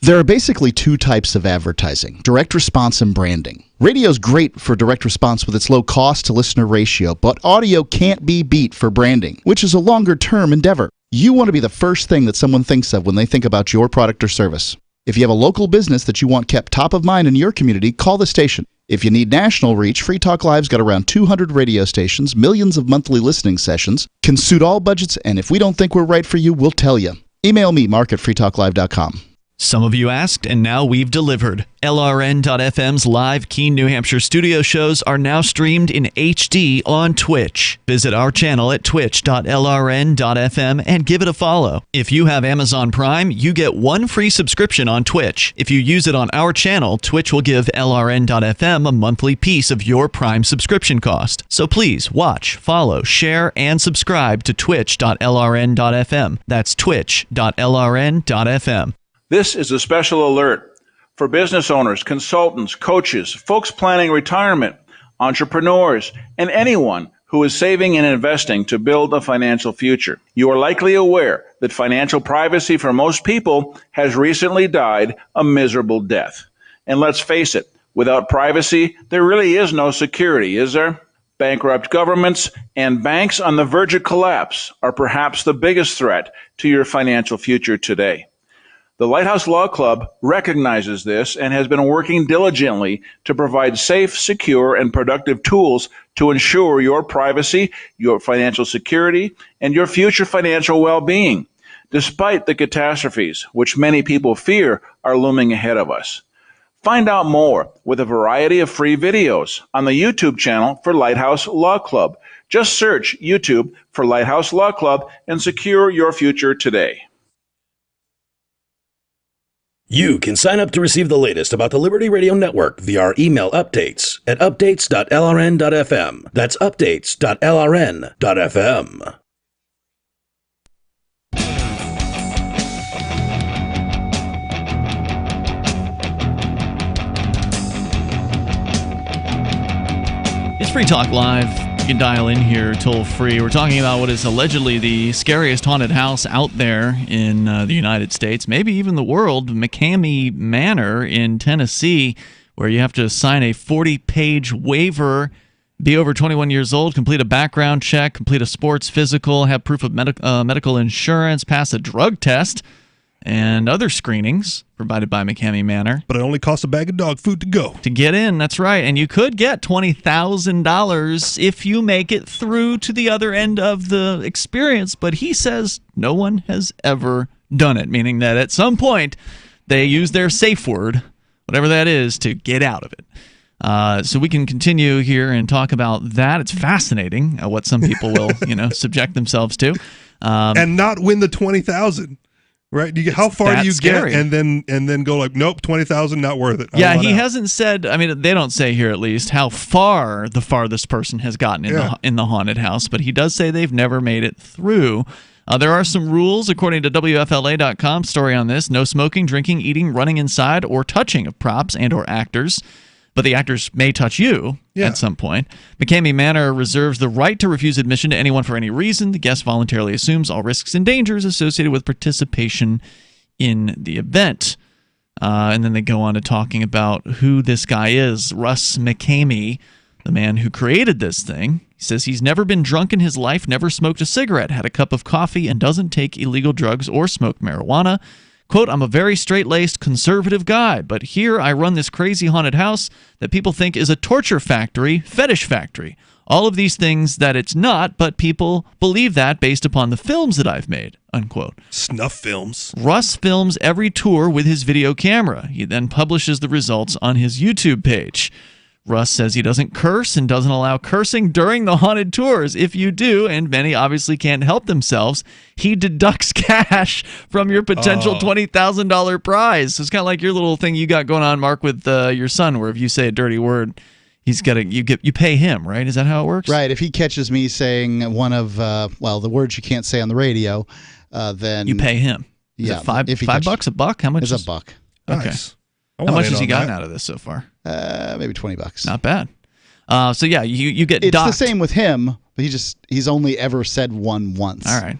[SPEAKER 7] There are basically two types of advertising, direct response and branding. Radio's great for direct response with its low cost to listener ratio, but audio can't be beat for branding, which is a longer term endeavor. You want to be the first thing that someone thinks of when they think about your product or service. If you have a local business that you want kept top of mind in your community, call the station. If you need national reach, Free Talk Live's got around 200 radio stations, millions of monthly listening sessions, can suit all budgets, and if we don't think we're right for you, we'll tell you. Email me, mark@freetalklive.com.
[SPEAKER 5] Some of you asked, and now we've delivered. LRN.FM's live Keene, New Hampshire studio shows are now streamed in HD on Twitch. Visit our channel at twitch.lrn.fm and give it a follow. If you have Amazon Prime, you get one free subscription on Twitch. If you use it on our channel, Twitch will give LRN.FM a monthly piece of your Prime subscription cost. So please watch, follow, share, and subscribe to twitch.lrn.fm. That's twitch.lrn.fm.
[SPEAKER 2] This is a special alert for business owners, consultants, coaches, folks planning retirement, entrepreneurs, and anyone who is saving and investing to build a financial future. You are likely aware that financial privacy for most people has recently died a miserable death. And let's face it, Without privacy, there really is no security, is there? Bankrupt governments and banks on the verge of collapse are perhaps the biggest threat to your financial future today. The Lighthouse Law Club recognizes this and has been working diligently to provide safe, secure, and productive tools to ensure your privacy, your financial security, and your future financial well-being, despite the catastrophes which many people fear are looming ahead of us. Find out more with a variety of free videos on the YouTube channel for Lighthouse Law Club. Just search YouTube for Lighthouse Law Club and secure your future today.
[SPEAKER 15] You can sign up to receive the latest about the Liberty Radio Network via our email updates at updates.lrn.fm. That's updates.lrn.fm.
[SPEAKER 5] It's Free Talk Live. You can dial in here toll free. We're talking about what is allegedly the scariest haunted house out there in the United States, maybe even the world, McCamey Manor in Tennessee, where you have to sign a 40-page waiver, be over 21 years old, complete a background check, complete a sports physical, have proof of medical insurance, pass a drug test, and other screenings provided by McCamey Manor.
[SPEAKER 6] But it only costs a bag of dog food to go.
[SPEAKER 5] To get in, that's right. And you could get $20,000 if you make it through to the other end of the experience. But he says no one has ever done it, meaning that at some point they use their safe word, whatever that is, to get out of it. So we can continue here and talk about that. It's fascinating what some people will, subject themselves to.
[SPEAKER 6] And not win the $20,000. Right? How far do you get and then go like, nope, 20,000, not worth it.
[SPEAKER 5] Yeah, he hasn't said, I mean, they don't say here at least how far the farthest person has gotten in the haunted house, but he does say they've never made it through. There are some rules, according to WFLA.com, story on this. No smoking, drinking, eating, running inside, or touching of props and or actors. But the actors may touch you at some point. McCamey Manor reserves the right to refuse admission to anyone for any reason. The guest voluntarily assumes all risks and dangers associated with participation in the event. And then they go on to talking about who this guy is, Russ McCamey, the man who created this thing. He says he's never been drunk in his life, never smoked a cigarette, had a cup of coffee, and doesn't take illegal drugs or smoke marijuana. Quote, I'm a very straight-laced conservative guy, but here I run this crazy haunted house that people think is a torture factory, fetish factory. All of these things that it's not, but people believe that based upon the films that I've made, unquote.
[SPEAKER 6] Snuff films.
[SPEAKER 5] Russ films every tour with his video camera. He then publishes the results on his YouTube page. Russ says he doesn't curse and doesn't allow cursing during the haunted tours. If you do, and many obviously can't help themselves, he deducts cash from your potential $20,000 prize. So it's kind of like your little thing you got going on, Mark, with your son, where if you say a dirty word, he's got to you pay him, right? Is that how it works?
[SPEAKER 7] Right. If he catches me saying one of the words you can't say on the radio, then
[SPEAKER 5] you pay him.
[SPEAKER 7] Is
[SPEAKER 5] it $5 a buck? How much?
[SPEAKER 7] It's $1.
[SPEAKER 5] Okay.
[SPEAKER 6] Nice.
[SPEAKER 5] How much has he gotten out of this so far?
[SPEAKER 7] Maybe $20.
[SPEAKER 5] Not bad. So yeah, you get
[SPEAKER 7] it's
[SPEAKER 5] docked.
[SPEAKER 7] the same with him, but he's only ever said one once.
[SPEAKER 5] All right.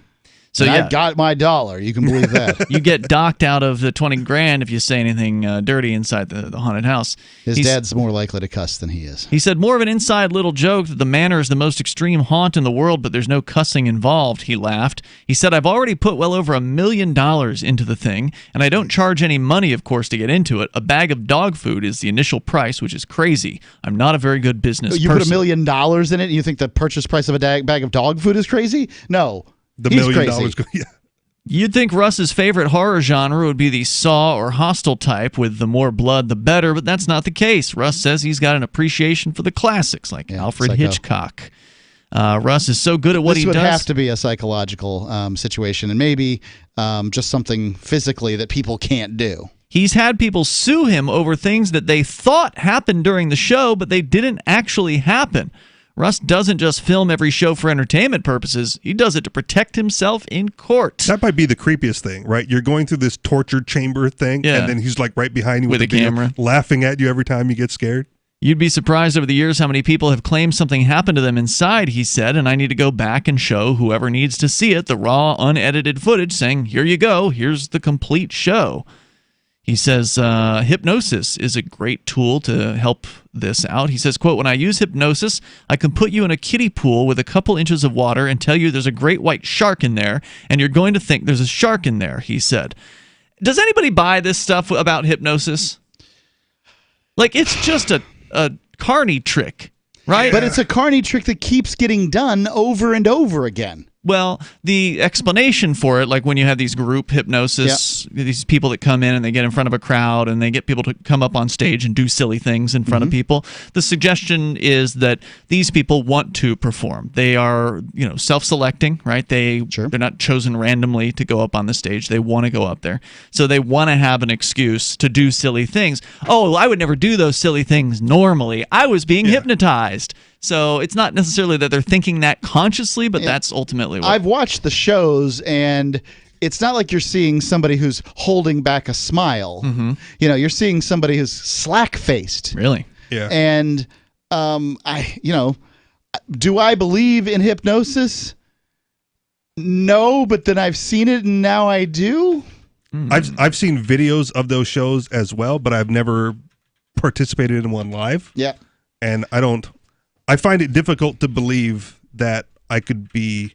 [SPEAKER 5] So
[SPEAKER 7] I got my dollar. You can believe that.
[SPEAKER 5] You get docked out of the $20,000 if you say anything dirty inside the haunted house.
[SPEAKER 7] His dad's more likely to cuss than he is.
[SPEAKER 5] He said more of an inside little joke that the manor is the most extreme haunt in the world, but there's no cussing involved. He laughed. He said, I've already put well over $1 million into the thing, and I don't charge any money, of course, to get into it. A bag of dog food is the initial price, which is crazy. I'm not a very good business person.
[SPEAKER 7] You put $1 million in it, and you think the purchase price of a bag of dog food is crazy? No.
[SPEAKER 6] The
[SPEAKER 7] He's
[SPEAKER 6] $1 million.
[SPEAKER 7] Crazy.
[SPEAKER 5] You'd think Russ's favorite horror genre would be the Saw or Hostel type, with the more blood the better, but that's not the case. Russ says he's got an appreciation for the classics like Alfred Hitchcock. Russ is so good at what he does.
[SPEAKER 7] This would have to be a psychological situation, and maybe just something physically that people can't do.
[SPEAKER 5] He's had people sue him over things that they thought happened during the show, but they didn't actually happen. Russ doesn't just film every show for entertainment purposes. He does it to protect himself in court.
[SPEAKER 6] That might be the creepiest thing, right? You're going through this torture chamber thing, and then he's like right behind you with
[SPEAKER 5] a camera,
[SPEAKER 6] laughing at you every time you get scared.
[SPEAKER 5] You'd be surprised over the years how many people have claimed something happened to them inside, he said, and I need to go back and show whoever needs to see it the raw, unedited footage saying, here you go, here's the complete show. He says hypnosis is a great tool to help this out. He says, quote, when I use hypnosis, I can put you in a kiddie pool with a couple inches of water and tell you there's a great white shark in there, and you're going to think there's a shark in there, he said. Does anybody buy this stuff about hypnosis? Like, it's just a carny trick, right?
[SPEAKER 7] But it's a carny trick that keeps getting done over and over again.
[SPEAKER 5] Well, the explanation for it, like when you have these group hypnosis, these people that come in and they get in front of a crowd and they get people to come up on stage and do silly things in front of people. The suggestion is that these people want to perform. They are, self-selecting, right? They're not chosen randomly to go up on the stage. They want to go up there. So they want to have an excuse to do silly things. Oh, I would never do those silly things normally. I was being hypnotized. So it's not necessarily that they're thinking that consciously, but that's ultimately what...
[SPEAKER 7] I've watched the shows, and it's not like you're seeing somebody who's holding back a smile.
[SPEAKER 5] Mm-hmm.
[SPEAKER 7] You're seeing somebody who's slack-faced.
[SPEAKER 5] Really?
[SPEAKER 6] Yeah.
[SPEAKER 7] And, do I believe in hypnosis? No, but then I've seen it, and now I do.
[SPEAKER 6] I've seen videos of those shows as well, but I've never participated in one live.
[SPEAKER 7] Yeah.
[SPEAKER 6] And I find it difficult to believe that I could be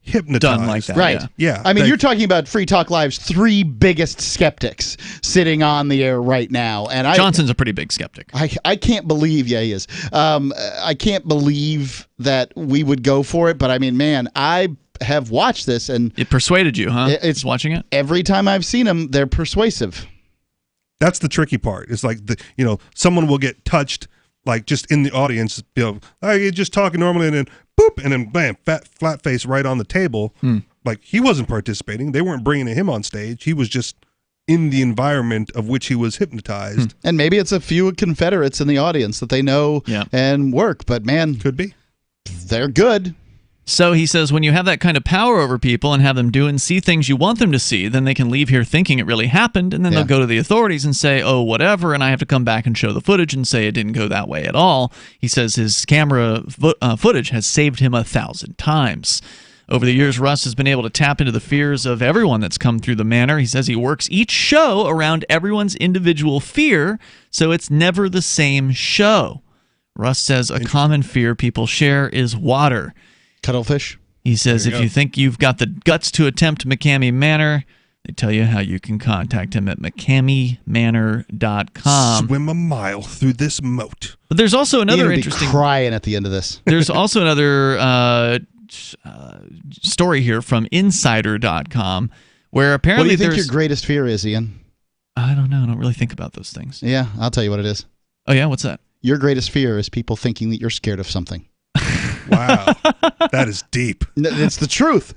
[SPEAKER 6] hypnotized.
[SPEAKER 5] Done like that.
[SPEAKER 7] Right.
[SPEAKER 6] Yeah.
[SPEAKER 7] I mean, you're talking about Free Talk Live's 3 biggest skeptics sitting on the air right now. And
[SPEAKER 5] Johnson's a pretty big skeptic.
[SPEAKER 7] I can't believe, he is. I can't believe that we would go for it. But I mean, man, I have watched this and...
[SPEAKER 5] It persuaded you, huh? It's watching it?
[SPEAKER 7] Every time I've seen them, they're persuasive.
[SPEAKER 6] That's the tricky part. It's like, someone will get touched like just in the audience, you're just talking normally, and then boop, and then bam, flat face right on the table. Like he wasn't participating. They weren't bringing him on stage. He was just in the environment of which he was hypnotized.
[SPEAKER 7] And maybe it's a few Confederates in the audience that they know and work, but man,
[SPEAKER 6] could be.
[SPEAKER 7] They're good.
[SPEAKER 5] So he says when you have that kind of power over people and have them do and see things you want them to see, then they can leave here thinking it really happened, and then they'll go to the authorities and say, oh, whatever, and I have to come back and show the footage and say it didn't go that way at all. He says his camera footage has saved him 1,000 times. Over the years, Russ has been able to tap into the fears of everyone that's come through the manor. He says he works each show around everyone's individual fear, so it's never the same show. Russ says a common fear people share is water.
[SPEAKER 7] Cuttlefish.
[SPEAKER 5] He says if you think you've got the guts to attempt McCamey Manor, they tell you how you can contact him at McCameyManor.com.
[SPEAKER 6] Swim a mile through this moat.
[SPEAKER 5] But there's also another
[SPEAKER 7] Ian
[SPEAKER 5] interesting...
[SPEAKER 7] be crying at the end of this.
[SPEAKER 5] There's also another story here from Insider.com where apparently
[SPEAKER 7] what do you think your greatest fear is, Ian?
[SPEAKER 5] I don't know. I don't really think about those things.
[SPEAKER 7] Yeah, I'll tell you what it is.
[SPEAKER 5] Oh, yeah? What's that?
[SPEAKER 7] Your greatest fear is people thinking that you're scared of something.
[SPEAKER 6] Wow. That is deep.
[SPEAKER 7] It's the truth.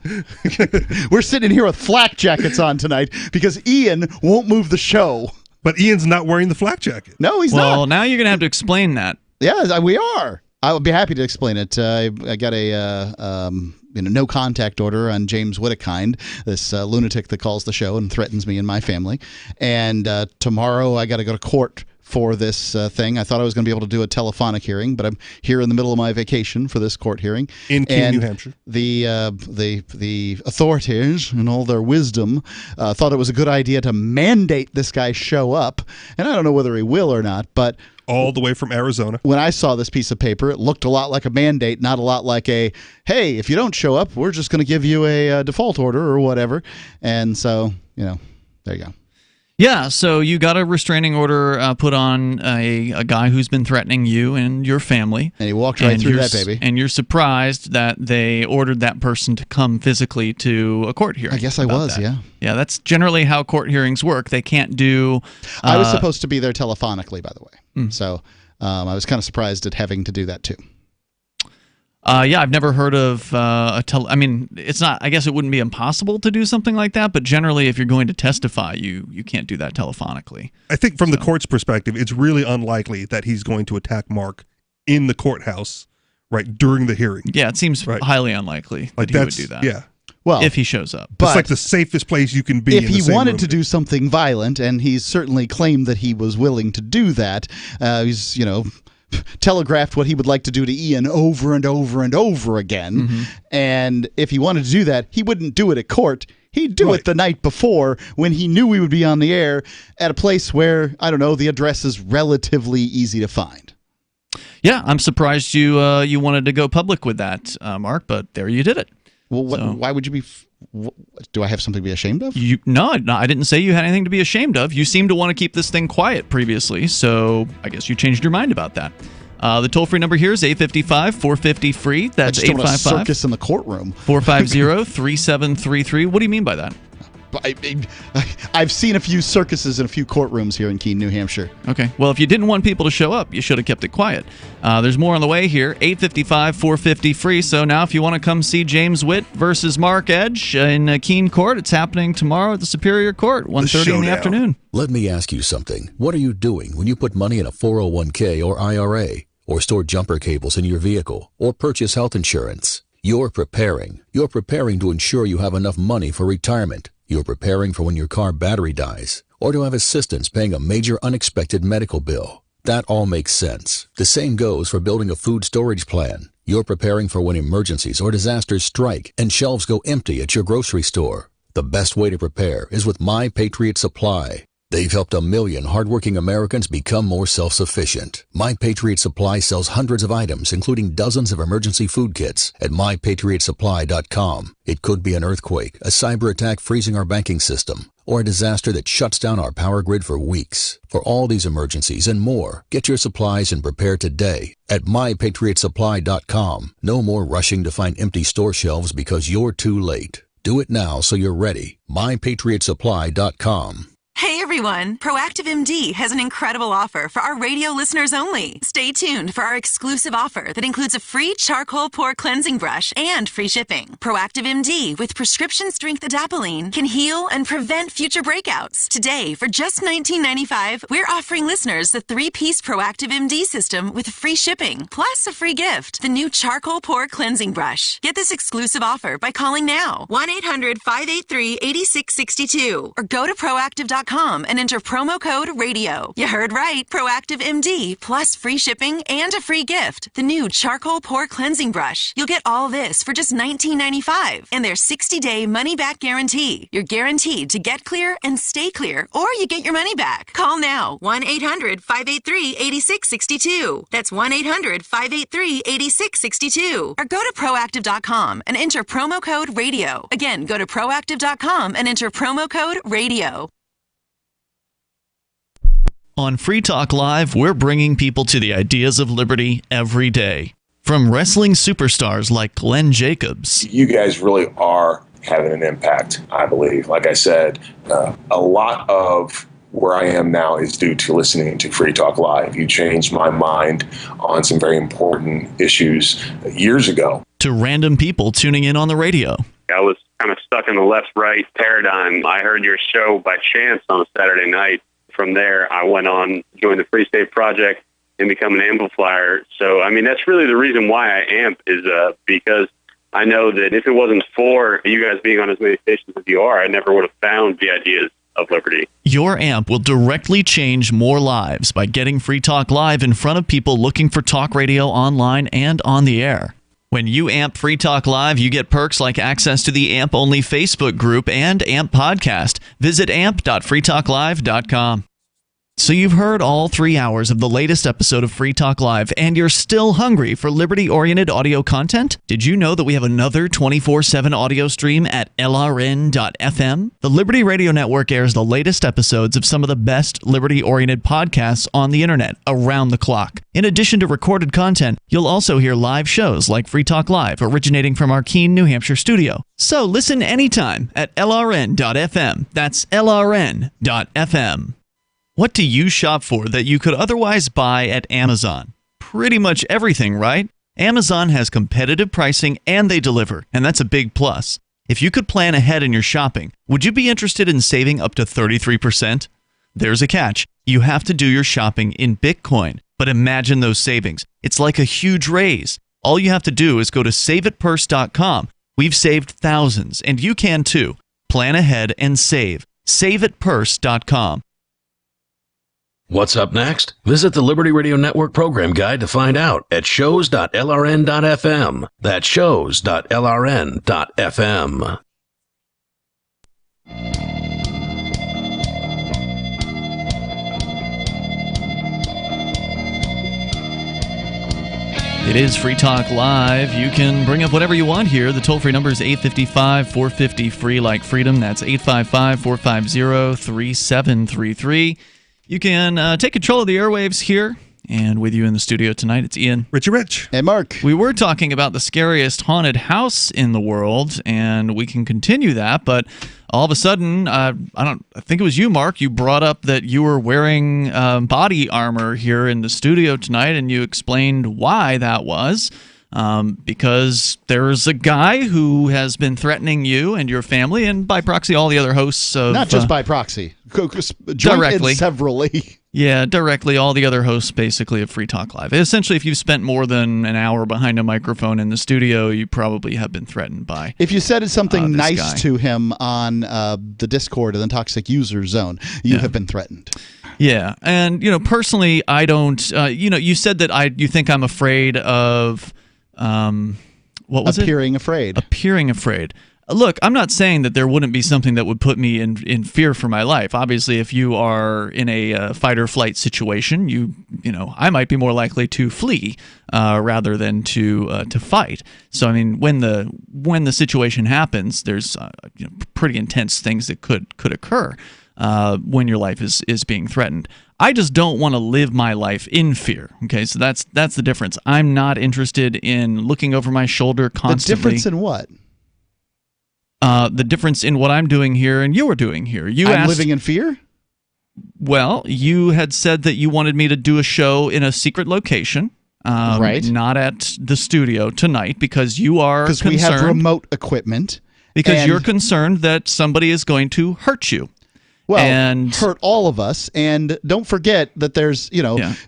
[SPEAKER 7] We're sitting here with flak jackets on tonight because Ian won't move the show.
[SPEAKER 6] But Ian's not wearing the flak jacket.
[SPEAKER 7] No, he's not.
[SPEAKER 5] Well, now you're going to have to explain that.
[SPEAKER 7] Yeah, we are. I would be happy to explain it. I got a no contact order on James Whittakind, this lunatic that calls the show and threatens me and my family. And tomorrow I got to go to court for this thing. I thought I was going to be able to do a telephonic hearing, but I'm here in the middle of my vacation for this court hearing
[SPEAKER 6] in Keene, New Hampshire.
[SPEAKER 7] The authorities, in all their wisdom, thought it was a good idea to mandate this guy show up, and I don't know whether he will or not, but
[SPEAKER 6] all the way from Arizona.
[SPEAKER 7] When I saw this piece of paper, it looked a lot like a mandate, not a lot like a, hey, if you don't show up, we're just going to give you a default order or whatever. And so, there you go.
[SPEAKER 5] Yeah, so you got a restraining order put on a guy who's been threatening you and your family.
[SPEAKER 7] And he walked right through that, baby.
[SPEAKER 5] And you're surprised that they ordered that person to come physically to a court hearing.
[SPEAKER 7] I guess I was, yeah.
[SPEAKER 5] Yeah, that's generally how court hearings work. They can't do...
[SPEAKER 7] I was supposed to be there telephonically, by the way. So I was kind of surprised at having to do that, too.
[SPEAKER 5] Yeah, I've never heard of I mean, it's not. I guess it wouldn't be impossible to do something like that, but generally, if you're going to testify, you can't do that telephonically.
[SPEAKER 6] I think from the court's perspective, it's really unlikely that he's going to attack Mark in the courthouse right during the hearing.
[SPEAKER 5] Yeah, it seems highly unlikely that he would do that.
[SPEAKER 6] Yeah.
[SPEAKER 7] Well,
[SPEAKER 5] if he shows up.
[SPEAKER 6] But it's like the safest place you can be.
[SPEAKER 7] If he wanted to do something violent, and he's certainly claimed that he was willing to do that, he's telegraphed what he would like to do to Ian over and over and over again. And if he wanted to do that, he wouldn't do it at court. He'd do it the night before when he knew we would be on the air at a place where, I don't know, the address is relatively easy to find.
[SPEAKER 5] Yeah, I'm surprised you wanted to go public with that, Mark, but there you did it.
[SPEAKER 7] Well, why would you be... do I have something to be ashamed of?
[SPEAKER 5] No, I didn't say you had anything to be ashamed of. You seemed to want to keep this thing quiet previously, so I guess you changed your mind about that. The toll-free number here is 855-450-FREE. That's 855
[SPEAKER 7] circus in the courtroom.
[SPEAKER 5] 450-3733. What do you mean by that?
[SPEAKER 7] I've seen a few circuses in a few courtrooms here in Keene, New Hampshire.
[SPEAKER 5] Okay. Well, if you didn't want people to show up, you should have kept it quiet. There's more on the way here. 855-450-FREE. So now if you want to come see James Witt versus Mark Edge in Keene Court, it's happening tomorrow at the Superior Court, 1:30 in the afternoon.
[SPEAKER 3] Let me ask you something. What are you doing when you put money in a 401k or IRA, or store jumper cables in your vehicle, or purchase health insurance? You're preparing. You're preparing to ensure you have enough money for retirement. You're preparing for when your car battery dies, or to have assistance paying a major unexpected medical bill. That all makes sense. The same goes for building a food storage plan. You're preparing for when emergencies or disasters strike and shelves go empty at your grocery store. The best way to prepare is with My Patriot Supply. They've helped 1 million hardworking Americans become more self-sufficient. My Patriot Supply sells hundreds of items, including dozens of emergency food kits, at MyPatriotSupply.com. It could be an earthquake, a cyber attack freezing our banking system, or a disaster that shuts down our power grid for weeks. For all these emergencies and more, get your supplies and prepare today at MyPatriotSupply.com. No more rushing to find empty store shelves because you're too late. Do it now so you're ready. MyPatriotSupply.com.
[SPEAKER 4] Hey everyone, Proactive MD has an incredible offer for our radio listeners only. Stay tuned for our exclusive offer that includes a free charcoal pore cleansing brush and free shipping. Proactive MD with prescription strength adapalene can heal and prevent future breakouts. Today, for just $19.95, we're offering listeners the 3-piece Proactive MD system with free shipping, plus a free gift, the new charcoal pore cleansing brush. Get this exclusive offer by calling now, 1-800-583-8662, or go to proactive.com and enter promo code RADIO. You heard right, Proactive MD, plus free shipping and a free gift, the new charcoal pore cleansing brush. You'll get all this for just $19.95 and their 60-day money-back guarantee. You're guaranteed to get clear and stay clear, or you get your money back. Call now, 1-800-583-8662. That's 1-800-583-8662. Or go to proactive.com and enter promo code RADIO. Again, go to proactive.com and enter promo code RADIO.
[SPEAKER 5] On Free Talk Live, we're bringing people to the ideas of liberty every day. From wrestling superstars like Glenn Jacobs.
[SPEAKER 10] You guys really are having an impact, I believe. Like I said, a lot of where I am now is due to listening to Free Talk Live. You changed my mind on some very important issues years ago.
[SPEAKER 5] To random people tuning in on the radio.
[SPEAKER 23] I was kind of stuck in the left-right paradigm. I heard your show by chance on a Saturday night. From there, I went on, joined the Free State Project, and become an amplifier. So, I mean, that's really the reason why I amp is because I know that if it wasn't for you guys being on as many stations as you are, I never would have found the ideas of liberty.
[SPEAKER 5] Your amp will directly change more lives by getting Free Talk Live in front of people looking for talk radio online and on the air. When you amp Free Talk Live, you get perks like access to the AMP-only Facebook group and AMP podcast. Visit amp.freetalklive.com. So you've heard all 3 hours of the latest episode of Free Talk Live, and you're still hungry for liberty-oriented audio content? Did you know that we have another 24/7 audio stream at LRN.FM? The Liberty Radio Network airs the latest episodes of some of the best liberty-oriented podcasts on the internet around the clock. In addition to recorded content, you'll also hear live shows like Free Talk Live, originating from our Keene, New Hampshire studio. So listen anytime at LRN.FM. That's LRN.FM. What do you shop for that you could otherwise buy at Amazon? Pretty much everything, right? Amazon has competitive pricing and they deliver, and that's a big plus. If you could plan ahead in your shopping, would you be interested in saving up to 33%? There's a catch. You have to do your shopping in Bitcoin. But imagine those savings. It's like a huge raise. All you have to do is go to SaveItPurse.com. We've saved thousands, and you can too. Plan ahead and save. SaveItPurse.com.
[SPEAKER 15] What's up next? Visit the Liberty Radio Network program guide to find out at shows.lrn.fm. That's shows.lrn.fm.
[SPEAKER 5] It is Free Talk Live. You can bring up whatever you want here. The toll-free number is 855-450-FREE like freedom. That's 855-450-3733. You can take control of the airwaves here. And with you in the studio tonight, it's Ian.
[SPEAKER 6] Richie Rich.
[SPEAKER 7] And Mark.
[SPEAKER 5] We were talking about the scariest haunted house in the world, and we can continue that, but all of a sudden, I think it was you, Mark, you brought up that you were wearing body armor here in the studio tonight, and you explained why that was. Because there's a guy who has been threatening you and your family, and by proxy, all the other hosts of...
[SPEAKER 7] Not just by proxy.
[SPEAKER 5] Directly.
[SPEAKER 7] And severally.
[SPEAKER 5] Yeah, directly, all the other hosts, basically, of Free Talk Live. Essentially, if you've spent more than an hour behind a microphone in the studio, you probably have been threatened by
[SPEAKER 7] If you said something nice
[SPEAKER 5] guy.
[SPEAKER 7] to him on the Discord and the Toxic User Zone, you have been threatened.
[SPEAKER 5] Yeah, and, personally, I don't... you said that you think I'm afraid of... what was
[SPEAKER 7] Appearing afraid.
[SPEAKER 5] Appearing afraid. Look, I'm not saying that there wouldn't be something that would put me in fear for my life. Obviously, if you are in a fight or flight situation, I might be more likely to flee rather than to fight. So, I mean, when the situation happens, there's pretty intense things that could occur when your life is being threatened. I just don't want to live my life in fear. Okay, so that's the difference. I'm not interested in looking over my shoulder constantly.
[SPEAKER 7] The difference in what?
[SPEAKER 5] The difference in what I'm doing here and you are doing here.
[SPEAKER 7] I'm living in fear?
[SPEAKER 5] Well, you had said that you wanted me to do a show in a secret location.
[SPEAKER 7] Right.
[SPEAKER 5] Not at the studio tonight because you are concerned.
[SPEAKER 7] Because we have remote equipment.
[SPEAKER 5] Because you're concerned that somebody is going to hurt you.
[SPEAKER 7] Well, hurt all of us, and don't forget that there's,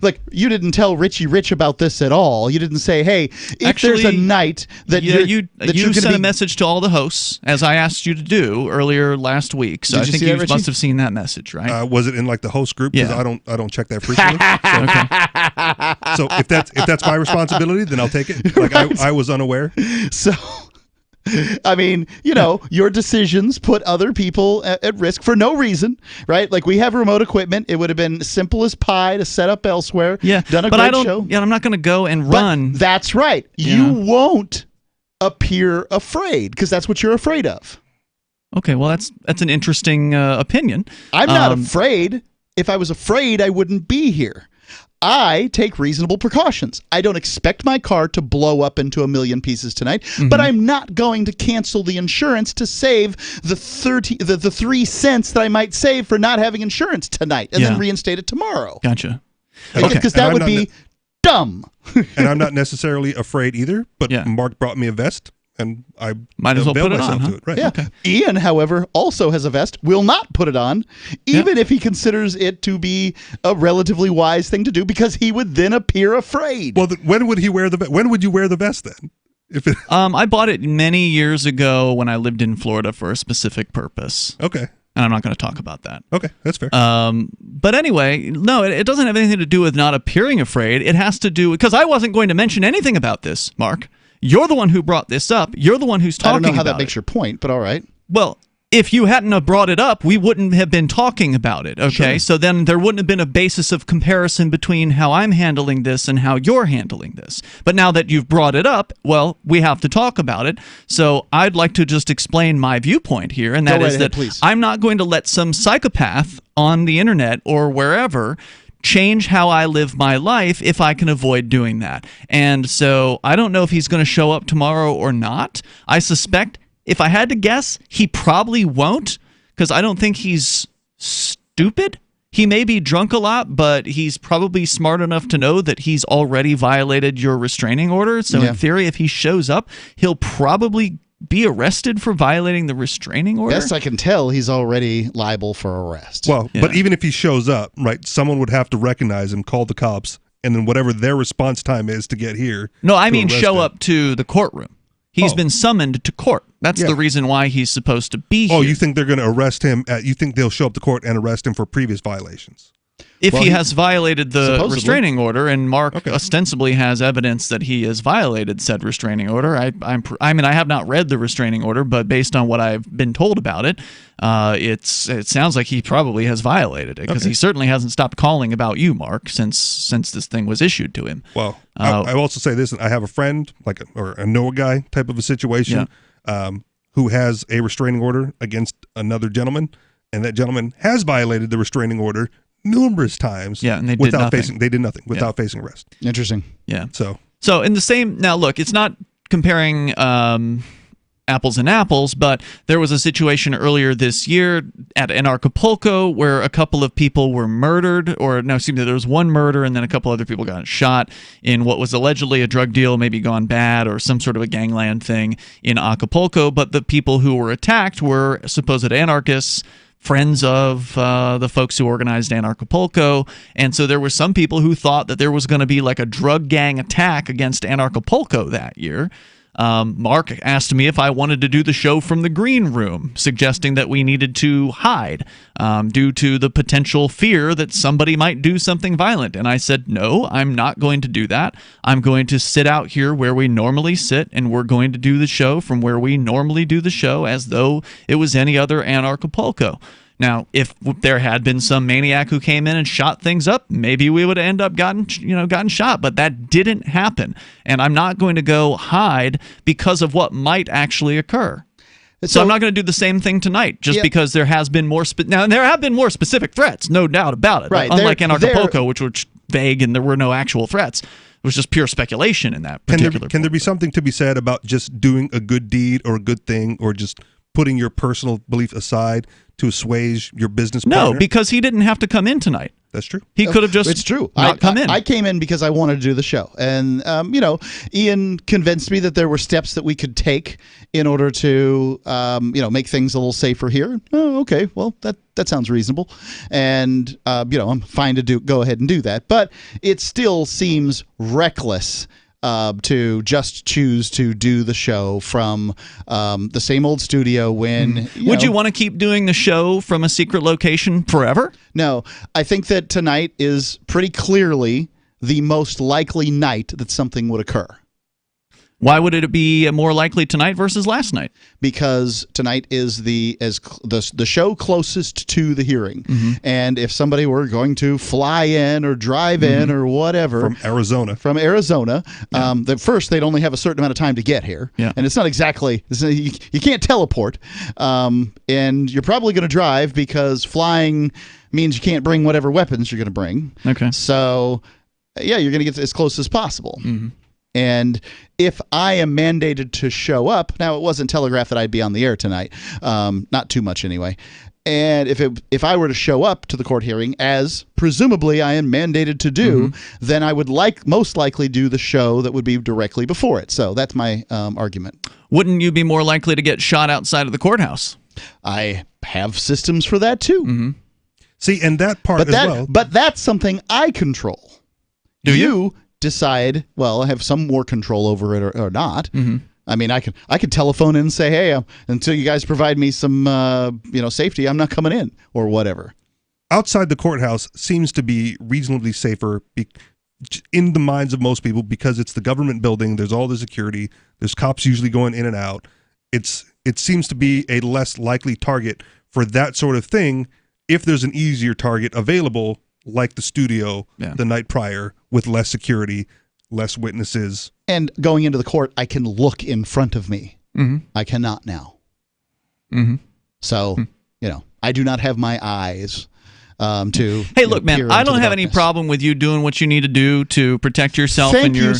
[SPEAKER 7] like you didn't tell Richie Rich about this at all. You didn't say, "Hey, if there's a night that
[SPEAKER 5] you sent a message to all the hosts as I asked you to do earlier last week." So I think you must have seen that message, right?
[SPEAKER 6] Was it in like the host group? Because I don't check that frequently. So if that's my responsibility, then I'll take it. Like I was unaware.
[SPEAKER 7] So. I mean, your decisions put other people at risk for no reason, right? Like we have remote equipment. It would have been simple as pie to set up elsewhere.
[SPEAKER 5] Yeah,
[SPEAKER 7] done a
[SPEAKER 5] but
[SPEAKER 7] great show.
[SPEAKER 5] Yeah, I'm not going to go and run.
[SPEAKER 7] But that's right. You won't appear afraid because that's what you're afraid of.
[SPEAKER 5] Okay, well that's an interesting opinion.
[SPEAKER 7] I'm not afraid. If I was afraid, I wouldn't be here. I take reasonable precautions. I don't expect my car to blow up into a million pieces tonight, but I'm not going to cancel the insurance to save the 3 cents that I might save for not having insurance tonight and then reinstate it tomorrow.
[SPEAKER 5] Gotcha.
[SPEAKER 7] Because that would be dumb.
[SPEAKER 6] And I'm not necessarily afraid either, but Mark brought me a vest. And I
[SPEAKER 5] might as well put it on.
[SPEAKER 6] To it. Right.
[SPEAKER 7] Yeah. Okay. Ian, however, also has a vest, will not put it on, even if he considers it to be a relatively wise thing to do, because he would then appear afraid.
[SPEAKER 6] Well, when would he wear the vest? When would you wear the vest then?
[SPEAKER 5] I bought it many years ago when I lived in Florida for a specific purpose.
[SPEAKER 6] Okay.
[SPEAKER 5] And I'm not going to talk about that.
[SPEAKER 6] Okay, that's fair.
[SPEAKER 5] But anyway, no, it doesn't have anything to do with not appearing afraid. It has to do because I wasn't going to mention anything about this, Mark. You're the one who brought this up. You're the one who's talking about it.
[SPEAKER 7] I don't know how that makes your point, but all right.
[SPEAKER 5] Well, if you hadn't have brought it up, we wouldn't have been talking about it, okay? Sure. So then there wouldn't have been a basis of comparison between how I'm handling this and how you're handling this. But now that you've brought it up, well, we have to talk about it. So I'd like to just explain my viewpoint here, and that is that I'm not going to let some psychopath on the internet or wherever change how I live my life if I can avoid doing that. And so I don't know if he's going to show up tomorrow or not. I suspect, if I had to guess, he probably won't, because I don't think he's stupid. He may be drunk a lot, but he's probably smart enough to know that he's already violated your restraining order. So in theory, if he shows up, he'll probably be arrested for violating the restraining order?
[SPEAKER 7] Best I can tell, he's already liable for arrest.
[SPEAKER 6] Well, but even if he shows up, right, someone would have to recognize him, call the cops, and then whatever their response time is to get here.
[SPEAKER 5] No, I mean show up to the courtroom. He's been summoned to court. That's the reason why he's supposed to be here.
[SPEAKER 6] Oh, you think they're going to arrest him? You think they'll show up to court and arrest him for previous violations?
[SPEAKER 5] If
[SPEAKER 7] Well,
[SPEAKER 5] he has violated the
[SPEAKER 7] supposedly.
[SPEAKER 5] restraining order, and Mark ostensibly has evidence that he has violated said restraining order, I mean, I have not read the restraining order, but based on what I've been told about it, it sounds like he probably has violated it because he certainly hasn't stopped calling about you, Mark, since this thing was issued to him.
[SPEAKER 6] Well, I will also say this: I have a friend, or a know a guy type of a situation, who has a restraining order against another gentleman, and that gentleman has violated the restraining order numerous times.
[SPEAKER 5] Yeah, and they
[SPEAKER 6] did nothing without facing arrest.
[SPEAKER 7] Interesting.
[SPEAKER 5] Yeah.
[SPEAKER 6] So
[SPEAKER 5] in the same, now look, it's not comparing apples and apples, but there was a situation earlier this year at Anarchapulco where a couple of people were murdered, there was one murder and then a couple other people got shot in what was allegedly a drug deal, maybe gone bad, or some sort of a gangland thing in Acapulco, but the people who were attacked were supposed anarchists, friends of the folks who organized Anarchapulco, and so there were some people who thought that there was going to be like a drug gang attack against Anarchapulco that year. Mark asked me if I wanted to do the show from the green room, suggesting that we needed to hide due to the potential fear that somebody might do something violent. And I said, no, I'm not going to do that. I'm going to sit out here where we normally sit, and we're going to do the show from where we normally do the show as though it was any other Anarchapulco. Now, if there had been some maniac who came in and shot things up, maybe we would have ended up gotten shot, but that didn't happen. And I'm not going to go hide because of what might actually occur. So I'm not going to do the same thing tonight, just because there has been more. Now, there have been more specific threats, no doubt about it.
[SPEAKER 7] Right.
[SPEAKER 5] Unlike Anarchapulco, which were vague and there were no actual threats. It was just pure speculation in that particular.
[SPEAKER 6] Can there be something to be said about just doing a good deed or a good thing, or just putting your personal belief aside to assuage your business partner?
[SPEAKER 5] No, because he didn't have to come in tonight.
[SPEAKER 6] That's true.
[SPEAKER 5] He could have just
[SPEAKER 7] It's true.
[SPEAKER 5] not come in.
[SPEAKER 7] I came in because I wanted to do the show. And, Ian convinced me that there were steps that we could take in order to, make things a little safer here. Oh, okay. Well, that sounds reasonable. And, I'm fine to go ahead and do that. But it still seems reckless to just choose to do the show from the same old studio when...
[SPEAKER 5] Would you want to keep doing the show from a secret location forever?
[SPEAKER 7] No. I think that tonight is pretty clearly the most likely night that something would occur.
[SPEAKER 5] Why would it be more likely tonight versus last night?
[SPEAKER 7] Because tonight is the show closest to the hearing. Mm-hmm. And if somebody were going to fly in or drive in or whatever
[SPEAKER 6] from Arizona,
[SPEAKER 7] first they'd only have a certain amount of time to get here.
[SPEAKER 5] Yeah.
[SPEAKER 7] And it's not exactly you can't teleport. And you're probably going to drive because flying means you can't bring whatever weapons you're going to bring.
[SPEAKER 5] Okay.
[SPEAKER 7] So you're going to get as close as possible.
[SPEAKER 5] Mm-hmm.
[SPEAKER 7] And if I am mandated to show up, now it wasn't telegraphed that I'd be on the air tonight, not too much anyway. And if I were to show up to the court hearing, as presumably I am mandated to do, then I would most likely do the show that would be directly before it. So that's my argument.
[SPEAKER 5] Wouldn't you be more likely to get shot outside of the courthouse?
[SPEAKER 7] I have systems for that too.
[SPEAKER 5] Mm-hmm.
[SPEAKER 6] See, and that part well.
[SPEAKER 7] But that's something I control.
[SPEAKER 5] Do you?
[SPEAKER 7] Decide, well, I have some more control over it or not.
[SPEAKER 5] Mm-hmm.
[SPEAKER 7] I mean, I could telephone in and say, hey, until you guys provide me some safety, I'm not coming in or whatever.
[SPEAKER 6] Outside the courthouse seems to be reasonably safer in the minds of most people because it's the government building. There's all the security. There's cops usually going in and out. It seems to be a less likely target for that sort of thing if there's an easier target available, like the studio the night prior, with less security, less witnesses.
[SPEAKER 7] And going into the court, I can look in front of me.
[SPEAKER 5] Mm-hmm.
[SPEAKER 7] I cannot now.
[SPEAKER 5] Mm-hmm.
[SPEAKER 7] So, I do not have my eyes to...
[SPEAKER 5] Hey, look, man, I don't have any problem with you doing what you need to do to protect yourself and your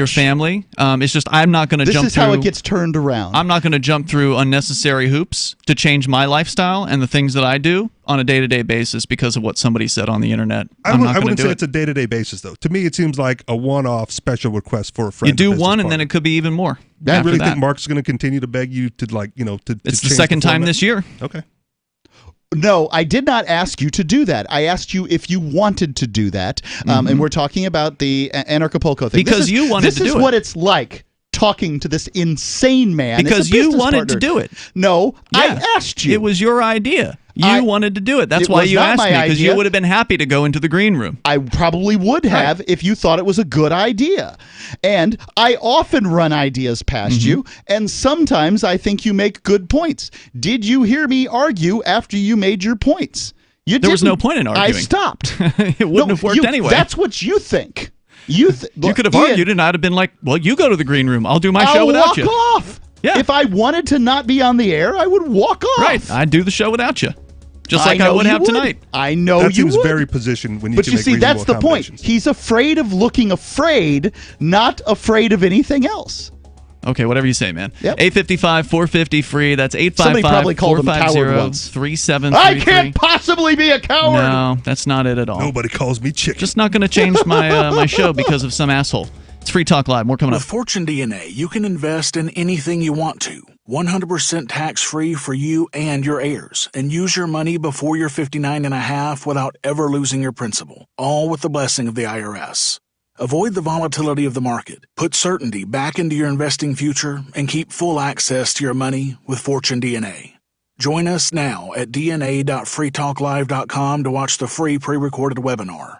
[SPEAKER 5] family. It's just I'm not going to jump through...
[SPEAKER 7] This is how it gets turned around.
[SPEAKER 5] I'm not going to jump through unnecessary hoops to change my lifestyle and the things that I do on a day-to-day basis because of what somebody said on the internet.
[SPEAKER 6] I wouldn't say it's a day-to-day basis, though. To me, it seems like a one-off special request for a friend.
[SPEAKER 5] You do one, and then it could be even more.
[SPEAKER 6] I really think Mark's going to continue to beg you to,
[SPEAKER 5] It's the second time this year.
[SPEAKER 6] Okay.
[SPEAKER 7] No, I did not ask you to do that. I asked you if you wanted to do that. And we're talking about the Anarchapulco thing.
[SPEAKER 5] Because you wanted to do it.
[SPEAKER 7] This is what it's like talking to this insane man.
[SPEAKER 5] Because you wanted to do it.
[SPEAKER 7] No,
[SPEAKER 5] yeah.
[SPEAKER 7] I asked you.
[SPEAKER 5] It was your idea. You wanted to do it. That's why you asked me, because you would have been happy to go into the green room.
[SPEAKER 7] I probably would have if you thought it was a good idea. And I often run ideas past you, and sometimes I think you make good points. Did you hear me argue after you made your points?
[SPEAKER 5] There was no point in arguing.
[SPEAKER 7] I stopped.
[SPEAKER 5] It wouldn't have worked anyway.
[SPEAKER 7] That's what you think. You
[SPEAKER 5] could have argued, and I'd have been like, well, you go to the green room. I'll do my show without you.
[SPEAKER 7] I'll walk off. Yeah. If I wanted to not be on the air, I would walk off.
[SPEAKER 5] Right. I'd do the show without you. Just like I would have tonight.
[SPEAKER 7] I know
[SPEAKER 6] that
[SPEAKER 7] you would.
[SPEAKER 6] That seems very positioned when you
[SPEAKER 7] But
[SPEAKER 6] can
[SPEAKER 7] you
[SPEAKER 6] make
[SPEAKER 7] see, that's
[SPEAKER 6] reasonable
[SPEAKER 7] the point. He's afraid of looking afraid, not afraid of anything else.
[SPEAKER 5] Okay, whatever you say, man.
[SPEAKER 7] Yep.
[SPEAKER 5] 855-450-FREE. That's 855-450-3733.
[SPEAKER 7] Somebody probably called him coward once. I can't possibly be a coward.
[SPEAKER 5] No, that's not it at all.
[SPEAKER 6] Nobody calls me chicken.
[SPEAKER 5] Just not going to change my my show because of some asshole. It's Free Talk Live. More coming up.
[SPEAKER 11] With Fortune DNA, you can invest in anything you want to. 100% tax-free for you and your heirs. And use your money before you're 59 and a half without ever losing your principal. All with the blessing of the IRS. Avoid the volatility of the market. Put certainty back into your investing future and keep full access to your money with Fortune DNA. Join us now at dna.freetalklive.com to watch the free pre-recorded webinar.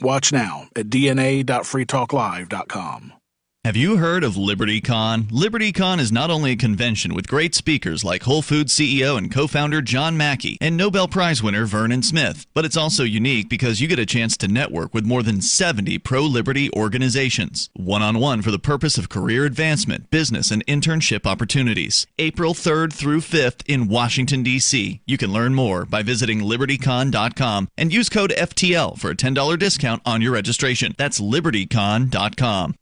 [SPEAKER 11] Watch now at dna.freetalklive.com.
[SPEAKER 5] Have you heard of LibertyCon? LibertyCon is not only a convention with great speakers like Whole Foods CEO and co-founder John Mackey and Nobel Prize winner Vernon Smith, but it's also unique because you get a chance to network with more than 70 pro-liberty organizations, one-on-one for the purpose of career advancement, business, and internship opportunities. April 3rd through 5th in Washington, D.C. You can learn more by visiting libertycon.com and use code FTL for a $10 discount on your registration. That's libertycon.com.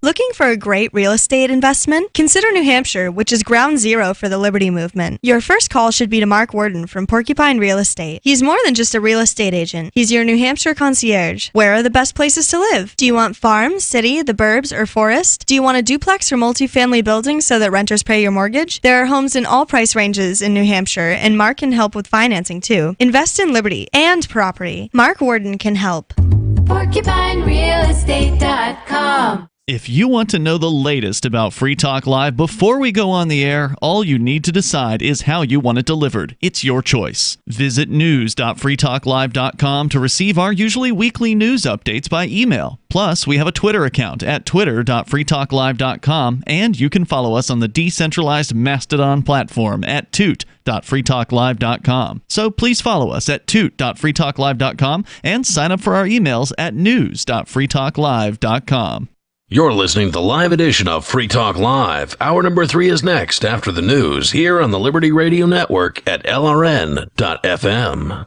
[SPEAKER 13] Looking for a great real estate investment? Consider New Hampshire, which is ground zero for the Liberty Movement. Your first call should be to Mark Worden from Porcupine Real Estate. He's more than just a real estate agent. He's your New Hampshire concierge. Where are the best places to live? Do you want farm, city, the burbs, or forest? Do you want a duplex or multifamily building so that renters pay your mortgage? There are homes in all price ranges in New Hampshire, and Mark can help with financing too. Invest in liberty and property. Mark Worden can help.
[SPEAKER 14] PorcupineRealEstate.com.
[SPEAKER 5] If you want to know the latest about Free Talk Live before we go on the air, all you need to decide is how you want it delivered. It's your choice. Visit news.freetalklive.com to receive our usually weekly news updates by email. Plus, we have a Twitter account at twitter.freetalklive.com, and you can follow us on the decentralized Mastodon platform at toot.freetalklive.com. So please follow us at toot.freetalklive.com and sign up for our emails at news.freetalklive.com.
[SPEAKER 15] You're listening to the live edition of Free Talk Live. Hour number 3 is next after the news here on the Liberty Radio Network at LRN.FM.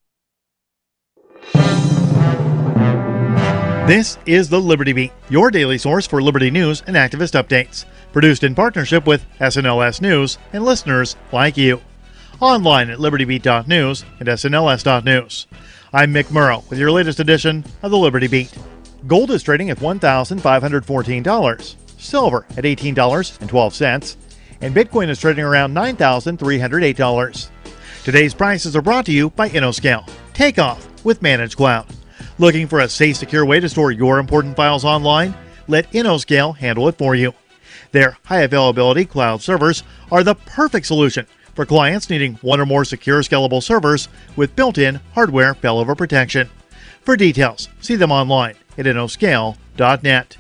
[SPEAKER 16] This is the Liberty Beat, your daily source for liberty news and activist updates. Produced in partnership with SNLS News and listeners like you. Online at libertybeat.news and snls.news. I'm Mick Murrow with your latest edition of the Liberty Beat. Gold is trading at $1,514, silver at $18.12, and Bitcoin is trading around $9,308. Today's prices are brought to you by InnoScale. Take off with Managed Cloud. Looking for a safe, secure way to store your important files online? Let InnoScale handle it for you. Their high availability cloud servers are the perfect solution for clients needing one or more secure, scalable servers with built-in hardware failover protection. For details, see them online at InnoScale.net.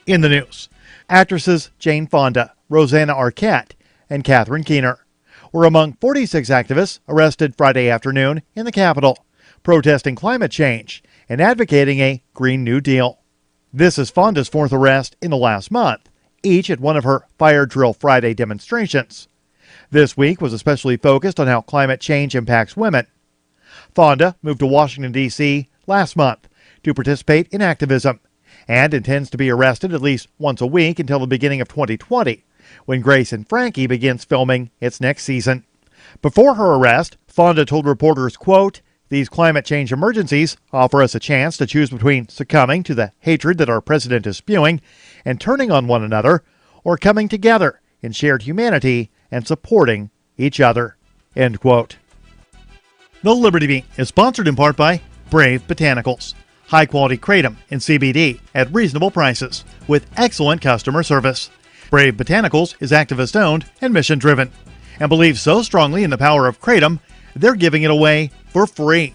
[SPEAKER 16] In the news, actresses Jane Fonda, Rosanna Arquette, and Catherine Keener were among 46 activists arrested Friday afternoon in the Capitol, protesting climate change and advocating a Green New Deal. This is Fonda's fourth arrest in the last month, each at one of her Fire Drill Friday demonstrations. This week was especially focused on how climate change impacts women. Fonda moved to Washington, D.C. last month to participate in activism and intends to be arrested at least once a week until the beginning of 2020, when Grace and Frankie begins filming its next season. Before her arrest, Fonda told reporters, quote, "These climate change emergencies offer us a chance to choose between succumbing to the hatred that our president is spewing and turning on one another, or coming together in shared humanity and supporting each other." End quote. The Liberty Beat is sponsored in part by Brave Botanicals. High-quality kratom and CBD at reasonable prices with excellent customer service. Brave Botanicals is activist-owned and mission-driven. and believe so strongly in the power of Kratom, they're giving it away for free.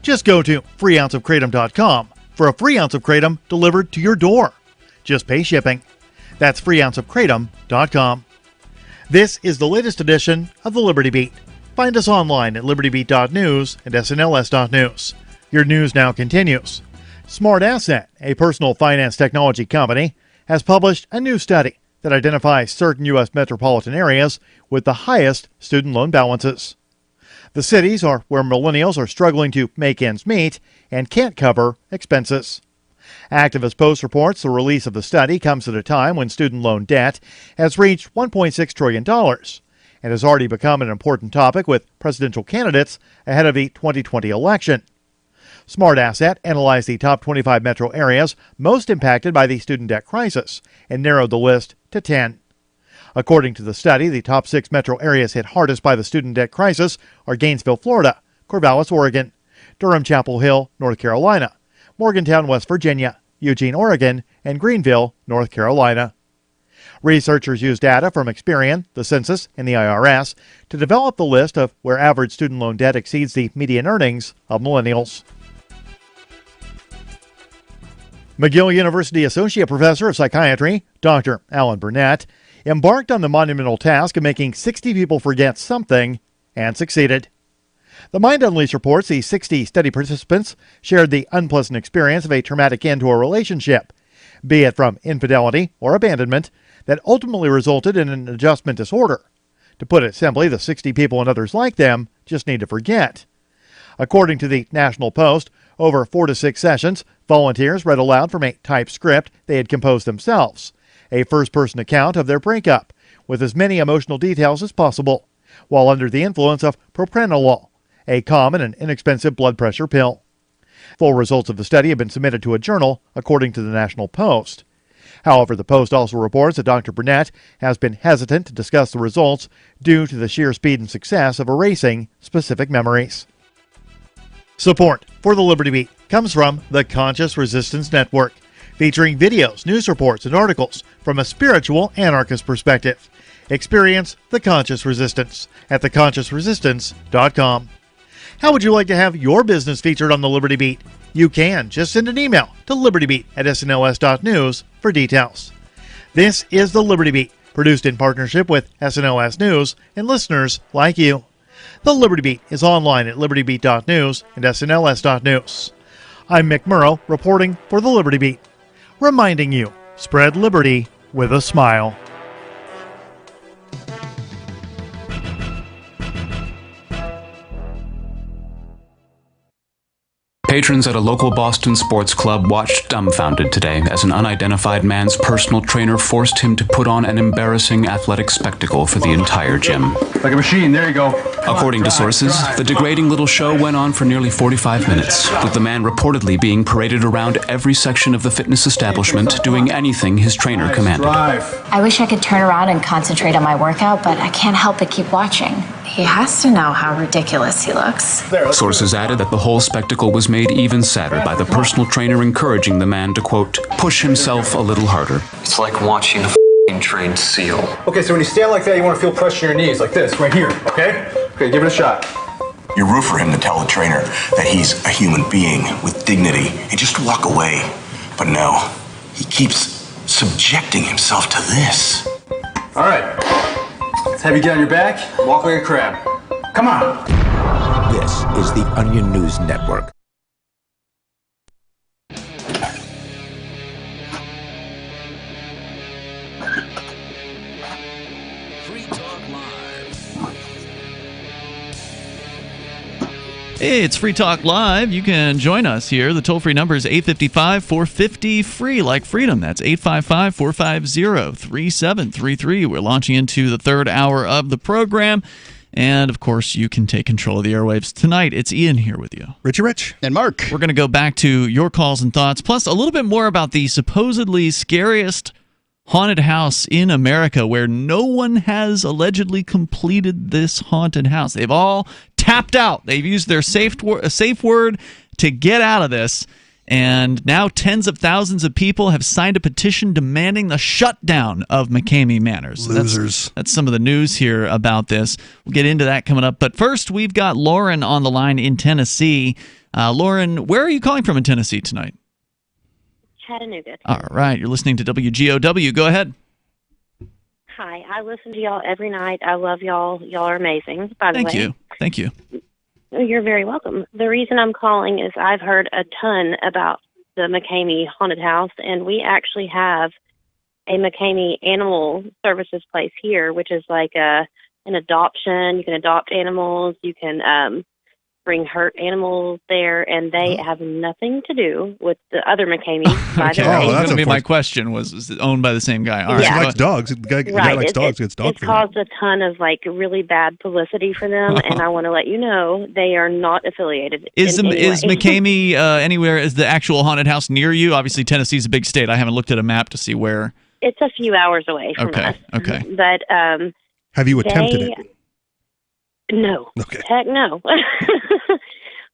[SPEAKER 16] Just go to freeounceofkratom.com for a free ounce of Kratom delivered to your door. Just pay shipping. That's freeounceofkratom.com. This is the latest edition of the Liberty Beat. Find us online at libertybeat.news and snls.news. Your news now continues. Smart Asset, a personal finance technology company, has published a new study that identifies certain U.S. metropolitan areas with the highest student loan balances. The cities are where millennials are struggling to make ends meet and can't cover expenses. Activist Post reports the release of the study comes at a time when student loan debt has reached $1.6 trillion and has already become an important topic with presidential candidates ahead of the 2020 election. Smart Asset analyzed the top 25 metro areas most impacted by the student debt crisis and narrowed the list to 10. According to the study, the top 6 metro areas hit hardest by the student debt crisis are Gainesville, Florida, Corvallis, Oregon, Durham, Chapel Hill, North Carolina, Morgantown, West Virginia, Eugene, Oregon, and Greenville, North Carolina. Researchers used data from Experian, the Census, and the IRS to develop the list of where average student loan debt exceeds the median earnings of millennials. McGill University Associate Professor of Psychiatry, Dr. Alan Burnett, embarked on the monumental task of making 60 people forget something and succeeded. The Mind Unleashed reports the 60 study participants shared the unpleasant experience of a traumatic end to a relationship, be it from infidelity or abandonment, that ultimately resulted in an adjustment disorder. To put it simply, the 60 people and others like them just need to forget. According to the National Post, over 4 to 6 sessions, volunteers read aloud from a typed script they had composed themselves, a first-person account of their breakup, with as many emotional details as possible, while under the influence of propranolol, a common and inexpensive blood pressure pill. Full results of the study have been submitted to a journal, according to the National Post. However, the Post also reports that Dr. Burnett has been hesitant to discuss the results due to the sheer speed and success of erasing specific memories. Support for the Liberty Beat comes from the Conscious Resistance Network, featuring videos, news reports, and articles from a spiritual anarchist perspective. Experience the Conscious Resistance at theconsciousresistance.com. How would you like to have your business featured on the Liberty Beat? You can. Just send an email to libertybeat@snls.news for details. This is the Liberty Beat, produced in partnership with SNLS News and listeners like you. The Liberty Beat is online at libertybeat.news and snls.news. I'm Mick Murrow, reporting for the Liberty Beat, reminding you, spread liberty with a smile.
[SPEAKER 14] Patrons at a local Boston sports club watched dumbfounded today as an unidentified man's personal trainer forced him to put on an embarrassing athletic spectacle for the entire gym.
[SPEAKER 17] Like a machine, there you go.
[SPEAKER 14] According to sources, the degrading little show went on for nearly 45 minutes, with the man reportedly being paraded around every section of the fitness establishment, doing anything his trainer commanded.
[SPEAKER 18] I wish I could turn around and concentrate on my workout, but I can't help but keep watching. He has to know how ridiculous he looks.
[SPEAKER 14] Sources added that the whole spectacle was made even sadder by the personal trainer encouraging the man to, quote, push himself a little harder.
[SPEAKER 21] It's like watching a f***ing trained seal.
[SPEAKER 17] Okay, so when you stand like that, you want to feel pressure in your knees, like this, right here, okay? Okay, give it a shot.
[SPEAKER 25] You're rude for him to tell the trainer that he's a human being with dignity and just walk away. But no, he keeps subjecting himself to this.
[SPEAKER 17] All right, let's have you get on your back, walk like a crab. Come on.
[SPEAKER 26] This is the Onion News Network.
[SPEAKER 5] Hey, it's Free Talk Live. You can join us here. The toll-free number is 855-450-FREE, like freedom. That's 855-450-3733. We're launching into the third hour of the program. And, of course, you can take control of the airwaves tonight. It's Ian here with you.
[SPEAKER 6] Richie Rich.
[SPEAKER 7] And Mark.
[SPEAKER 5] We're going to go back to your calls and thoughts, plus a little bit more about the supposedly scariest haunted house in America, where no one has allegedly completed this haunted house. They've all tapped out. They've used their safe word to get out of this, And now tens of thousands of people have signed a petition demanding the shutdown of McCamey Manor. So
[SPEAKER 6] Losers.
[SPEAKER 5] That's some of the news here about this. We'll get into that coming up. But first, we've got Lauren on the line in Tennessee. Lauren, where are you calling from in Tennessee tonight?
[SPEAKER 1] Chattanooga.
[SPEAKER 5] All right, you're listening to WGOW. Go ahead.
[SPEAKER 1] Hi, I listen to y'all every night. I love y'all. Y'all are amazing, by the way.
[SPEAKER 5] Thank you.
[SPEAKER 1] You're very welcome. The reason I'm calling is I've heard a ton about the McCamey Haunted House, and we actually have a McCamey Animal Services place here, which is like an adoption. You can adopt animals. You can bring hurt animals there, and they have nothing to do with the other McCamey. By
[SPEAKER 5] Okay,
[SPEAKER 1] the way.
[SPEAKER 5] that was going to be my question. Was it owned by the same guy? All right.
[SPEAKER 6] He
[SPEAKER 1] Yeah.
[SPEAKER 6] likes dogs. The guy likes dogs. Gets dog
[SPEAKER 1] It's
[SPEAKER 6] food.
[SPEAKER 1] caused a ton of really bad publicity for them, and I want to let you know they are not affiliated.
[SPEAKER 5] Is
[SPEAKER 1] in any way.
[SPEAKER 5] McCamey anywhere? Is the actual haunted house near you? Obviously, Tennessee's a big state. I haven't looked at a map to see where.
[SPEAKER 1] It's a few hours away from us.
[SPEAKER 5] Okay.
[SPEAKER 1] But
[SPEAKER 6] have you attempted it?
[SPEAKER 1] No.
[SPEAKER 6] Okay.
[SPEAKER 1] Heck no.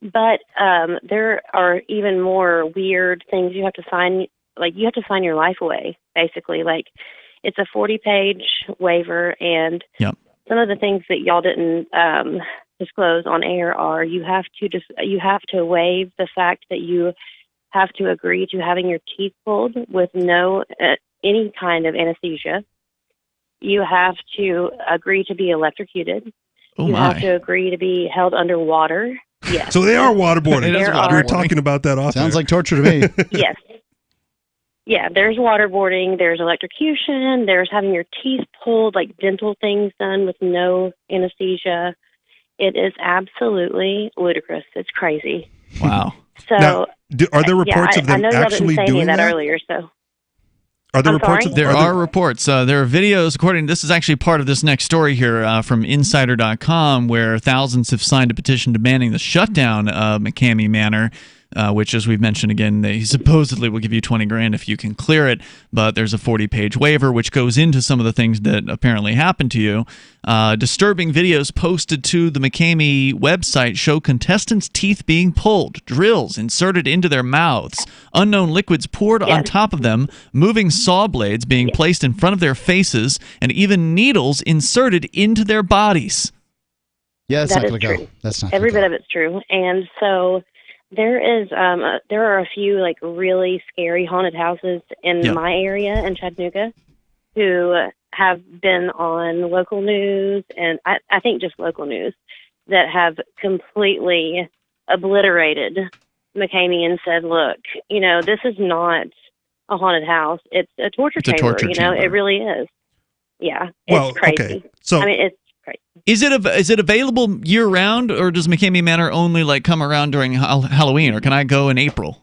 [SPEAKER 1] But there are even more weird things you have to sign. Like, you have to sign your life away, basically. Like, it's a 40-page waiver, and some of the things that y'all didn't disclose on air are you have to waive the fact that you have to agree to having your teeth pulled with no any kind of anesthesia. You have to agree to be electrocuted. You have to agree to be held underwater. Yes.
[SPEAKER 6] So they are waterboarding. We were talking about that off.
[SPEAKER 7] Sounds like torture to me.
[SPEAKER 1] Yes. Yeah, there's waterboarding, there's electrocution, there's having your teeth pulled, like dental things done with no anesthesia. It is absolutely ludicrous. It's crazy.
[SPEAKER 5] Wow.
[SPEAKER 1] So,
[SPEAKER 6] now, are there reports of them
[SPEAKER 1] I know y'all
[SPEAKER 6] actually
[SPEAKER 1] didn't say any
[SPEAKER 6] doing
[SPEAKER 1] of that
[SPEAKER 6] that?
[SPEAKER 1] earlier, so.
[SPEAKER 6] Are there
[SPEAKER 1] I'm
[SPEAKER 6] reports?
[SPEAKER 1] sorry?
[SPEAKER 5] There are reports. There are videos. This is actually part of this next story here from Insider.com, where thousands have signed a petition demanding the shutdown of McCamey Manor, which, as we've mentioned again, they supposedly will give you $20,000 if you can clear it. But there's a 40-page waiver, which goes into some of the things that apparently happened to you. Disturbing videos posted to the McCamey website show contestants' teeth being pulled, drills inserted into their mouths, unknown liquids poured on top of them, moving saw blades being placed in front of their faces, and even needles inserted into their bodies.
[SPEAKER 7] Yeah, that's
[SPEAKER 1] That
[SPEAKER 7] not
[SPEAKER 1] is
[SPEAKER 7] going to go.
[SPEAKER 1] true.
[SPEAKER 7] That's not
[SPEAKER 1] Every
[SPEAKER 7] gonna
[SPEAKER 1] bit of it's true. And so there are a few really scary haunted houses in my area in Chattanooga who have been on local news, and I think just local news, that have completely obliterated McCamey and said, look, this is not a haunted house. It's a torture chamber.
[SPEAKER 5] torture chamber.
[SPEAKER 1] It really is. Yeah.
[SPEAKER 6] Well,
[SPEAKER 1] it's crazy.
[SPEAKER 6] okay. So
[SPEAKER 1] it's crazy.
[SPEAKER 5] Is it available year round, or does McCamey Manor only come around during Halloween, or can I go in April?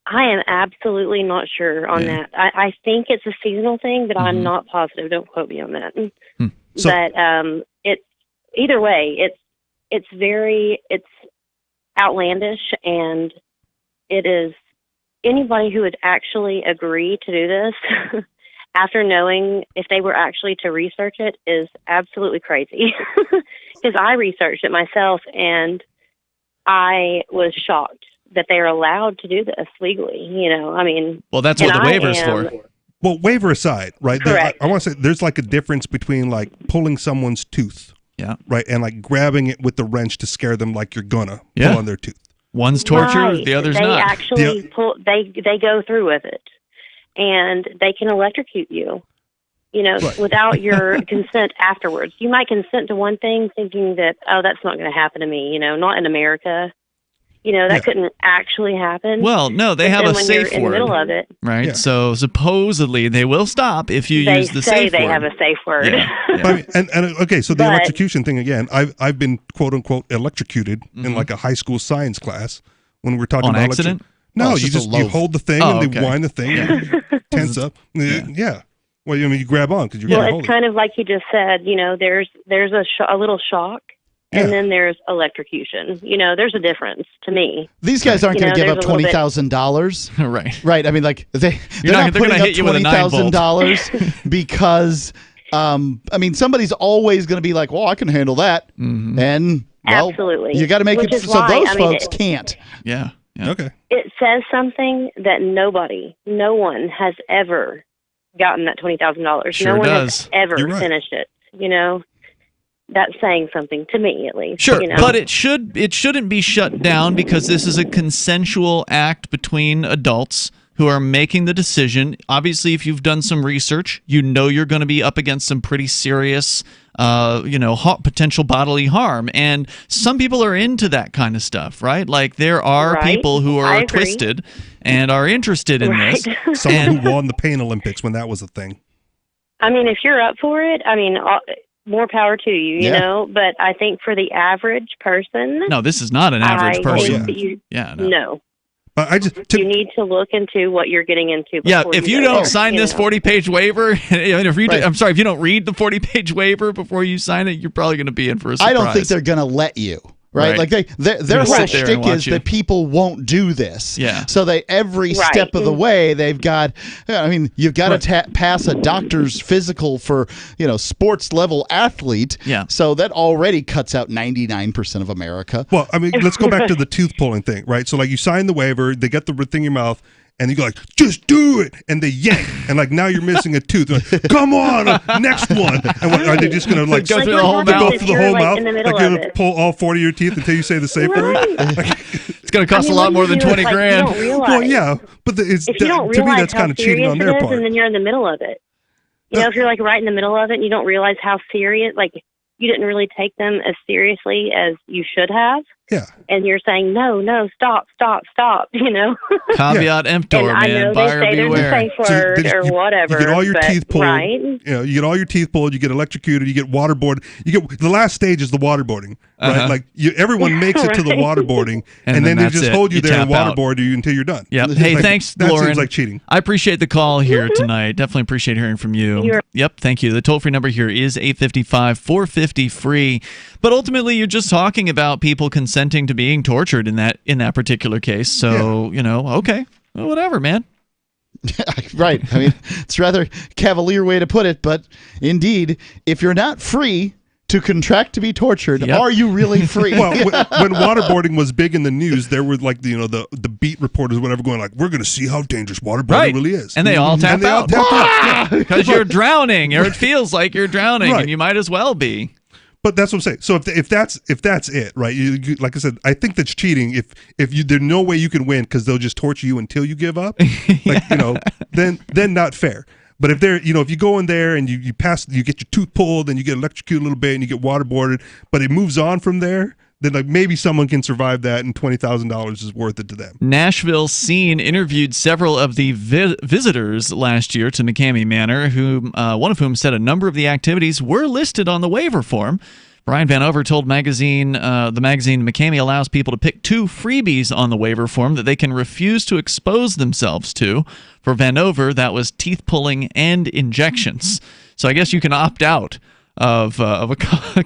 [SPEAKER 1] I am absolutely not sure on that. I think it's a seasonal thing, but I'm not positive. Don't quote me on that.
[SPEAKER 6] So-
[SPEAKER 1] But it's either way. It's outlandish, and it is anybody who would actually agree to do this after knowing if they were actually to research it is absolutely crazy. Because I researched it myself, and I was shocked that they're allowed to do this legally.
[SPEAKER 5] Well, that's what the waiver's for.
[SPEAKER 6] Well, waiver aside, right?
[SPEAKER 1] Correct.
[SPEAKER 6] I want to say there's like a difference between like pulling someone's tooth, right, and like grabbing it with the wrench to scare them like you're gonna pull on their tooth.
[SPEAKER 5] One's torture,
[SPEAKER 1] Right.
[SPEAKER 5] the other's
[SPEAKER 1] they
[SPEAKER 5] not.
[SPEAKER 1] Actually pull. They go through with it, and they can electrocute you. Without your consent afterwards. You might consent to one thing, thinking that that's not going to happen to me. Not in America. That couldn't actually happen.
[SPEAKER 5] Well, no, they
[SPEAKER 1] But
[SPEAKER 5] have
[SPEAKER 1] then
[SPEAKER 5] a
[SPEAKER 1] when
[SPEAKER 5] safe
[SPEAKER 1] you're in
[SPEAKER 5] word,
[SPEAKER 1] the middle of it,
[SPEAKER 5] right?
[SPEAKER 6] Yeah.
[SPEAKER 5] So supposedly they will stop if you
[SPEAKER 1] they
[SPEAKER 5] use the
[SPEAKER 1] say
[SPEAKER 5] safe
[SPEAKER 1] they
[SPEAKER 5] word.
[SPEAKER 1] have a safe word.
[SPEAKER 6] But I mean, and okay, so the
[SPEAKER 1] But-
[SPEAKER 6] electrocution thing again. I've been quote unquote electrocuted in like a high school science class when we were talking
[SPEAKER 5] On
[SPEAKER 6] about
[SPEAKER 5] accident?
[SPEAKER 6] No,
[SPEAKER 7] Oh, it's
[SPEAKER 6] you
[SPEAKER 7] just a
[SPEAKER 6] just you
[SPEAKER 7] loaf.
[SPEAKER 6] hold the thing
[SPEAKER 5] Oh,
[SPEAKER 6] and they
[SPEAKER 5] okay.
[SPEAKER 6] wind the thing, and tense up. Yeah. Well, you grab on because you're
[SPEAKER 1] Well,
[SPEAKER 6] gonna
[SPEAKER 1] it's
[SPEAKER 6] hold it.
[SPEAKER 1] kind of like you just said. There's a little shock, and then there's electrocution. There's a difference to me.
[SPEAKER 7] These guys aren't going to give
[SPEAKER 1] there's
[SPEAKER 7] up
[SPEAKER 1] a little bit-
[SPEAKER 7] $20,000.
[SPEAKER 5] Right.
[SPEAKER 7] Right. I mean, like they're not
[SPEAKER 5] they're
[SPEAKER 7] putting
[SPEAKER 5] gonna
[SPEAKER 7] up
[SPEAKER 5] hit you with a 9-volt.
[SPEAKER 7] $20,000 because somebody's always going to be like, well, I can handle that, and well,
[SPEAKER 1] Absolutely.
[SPEAKER 7] you got to make
[SPEAKER 1] Which
[SPEAKER 7] it
[SPEAKER 1] is
[SPEAKER 7] so
[SPEAKER 1] why,
[SPEAKER 7] those
[SPEAKER 1] I mean,
[SPEAKER 7] folks can't.
[SPEAKER 5] Yeah.
[SPEAKER 6] Okay.
[SPEAKER 1] It says something that no one has ever gotten that $20,000.
[SPEAKER 5] Sure
[SPEAKER 1] no one
[SPEAKER 5] does.
[SPEAKER 1] has ever
[SPEAKER 6] You're right.
[SPEAKER 1] finished it. That's saying something to me, at least.
[SPEAKER 5] Sure, but it shouldn't be shut down because this is a consensual act between adults who are making the decision. Obviously, if you've done some research, you know you're going to be up against some pretty serious, potential bodily harm. And some people are into that kind of stuff, right? Like there are
[SPEAKER 1] Right.
[SPEAKER 5] people who
[SPEAKER 1] I
[SPEAKER 5] are
[SPEAKER 1] agree.
[SPEAKER 5] twisted and are interested in this.
[SPEAKER 6] Someone who won the Pain Olympics when that was a thing.
[SPEAKER 1] I mean, if you're up for it, more power to you, you
[SPEAKER 7] Yeah.
[SPEAKER 1] know? But I think for the average person...
[SPEAKER 5] No, this is not an average
[SPEAKER 1] I
[SPEAKER 5] person.
[SPEAKER 1] think that
[SPEAKER 5] No.
[SPEAKER 6] But
[SPEAKER 1] you need to look into what you're getting into.
[SPEAKER 5] Yeah,
[SPEAKER 1] before
[SPEAKER 5] if you
[SPEAKER 1] go
[SPEAKER 5] don't
[SPEAKER 1] there,
[SPEAKER 5] sign this 40-page waiver, if you don't read the 40-page waiver before you sign it, you're probably going to be in for a surprise.
[SPEAKER 7] I don't think they're going to let you. Right? Like their whole
[SPEAKER 5] sit there and
[SPEAKER 7] shtick
[SPEAKER 5] watch
[SPEAKER 7] is
[SPEAKER 5] you.
[SPEAKER 7] that people won't do this.
[SPEAKER 5] Yeah.
[SPEAKER 7] So every step of the way, they've got. You've got to pass a doctor's physical for sports level athlete.
[SPEAKER 5] Yeah.
[SPEAKER 7] So that already cuts out 99% of America.
[SPEAKER 6] Well, I mean, let's go back to the tooth pulling thing, right? So, like, you sign the waiver, they get the thing in your mouth, and you go like, just do it, and they yank, and like now you're missing a tooth. They're like, come on, next one. And what, are they just gonna like
[SPEAKER 5] go through the whole mouth?
[SPEAKER 6] Go through the whole mouth?
[SPEAKER 1] in the middle
[SPEAKER 6] Like you're
[SPEAKER 1] of
[SPEAKER 6] gonna
[SPEAKER 1] it.
[SPEAKER 6] pull all 40 of your teeth until you say the safe word?
[SPEAKER 5] It's going to cost a lot more than 20 grand.
[SPEAKER 6] Well, yeah, but
[SPEAKER 1] If you don't
[SPEAKER 6] to me
[SPEAKER 1] realize
[SPEAKER 6] that's
[SPEAKER 1] how
[SPEAKER 6] kind of cheating
[SPEAKER 1] serious
[SPEAKER 6] on
[SPEAKER 1] it
[SPEAKER 6] their
[SPEAKER 1] is,
[SPEAKER 6] part.
[SPEAKER 1] and then you're in the middle of it. If you're like right in the middle of it, and you don't realize how serious, like you didn't really take them as seriously as you should have.
[SPEAKER 6] Yeah.
[SPEAKER 1] And you're saying, no, stop,
[SPEAKER 5] Caveat emptor,
[SPEAKER 1] and I know
[SPEAKER 5] man. Buyer
[SPEAKER 1] they say there's a
[SPEAKER 5] beware.
[SPEAKER 1] safe word or whatever.
[SPEAKER 6] You get all your
[SPEAKER 1] but,
[SPEAKER 6] teeth pulled.
[SPEAKER 1] Right?
[SPEAKER 6] You get all your teeth pulled. You get electrocuted. You get waterboarded. You get the last stage is the waterboarding, right?
[SPEAKER 5] Uh-huh.
[SPEAKER 6] Like everyone makes it to the
[SPEAKER 1] Right.
[SPEAKER 6] waterboarding,
[SPEAKER 5] And
[SPEAKER 6] and
[SPEAKER 5] then
[SPEAKER 6] then they
[SPEAKER 5] that's
[SPEAKER 6] just
[SPEAKER 5] it.
[SPEAKER 6] hold you
[SPEAKER 5] You
[SPEAKER 6] there and
[SPEAKER 5] tap out.
[SPEAKER 6] waterboard you until you're done.
[SPEAKER 5] Yep. Hey,
[SPEAKER 6] Like,
[SPEAKER 5] thanks,
[SPEAKER 6] that
[SPEAKER 5] Lauren.
[SPEAKER 6] seems like cheating.
[SPEAKER 5] I appreciate the call here tonight. Definitely appreciate hearing from you. Yep, thank you. The toll-free number here is 855-450-FREE. But ultimately, you're just talking about people consenting to being tortured in that particular case. So, okay, well, whatever, man.
[SPEAKER 7] Right. I mean, it's a rather cavalier way to put it, but indeed, if you're not free to contract to be tortured, are you really free?
[SPEAKER 6] Well, when waterboarding was big in the news, there were like the beat reporters, whatever, going like, "We're going to see how dangerous waterboarding really is,"
[SPEAKER 5] And they all tap
[SPEAKER 6] And they all
[SPEAKER 5] out.
[SPEAKER 6] tap out.
[SPEAKER 5] Because you're drowning, or it feels like you're drowning,
[SPEAKER 6] Right.
[SPEAKER 5] and you might as well be.
[SPEAKER 6] But that's what I'm saying. So if that's it, right? You, like I said, I think that's cheating. If there's no way you can win because they'll just torture you until you give up, like then not fair. But if they're if you go in there and you pass, you get your tooth pulled and you get electrocuted a little bit and you get waterboarded, but it moves on from there, then like maybe someone can survive that and $20,000 is worth it to them.
[SPEAKER 5] Nashville Scene interviewed several of the visitors last year to McCamey Manor, one of whom said a number of the activities were listed on the waiver form. Brian Vanover told the magazine McCamey allows people to pick 2 freebies on the waiver form that they can refuse to expose themselves to. For Vanover, that was teeth pulling and injections. So I guess you can opt out of a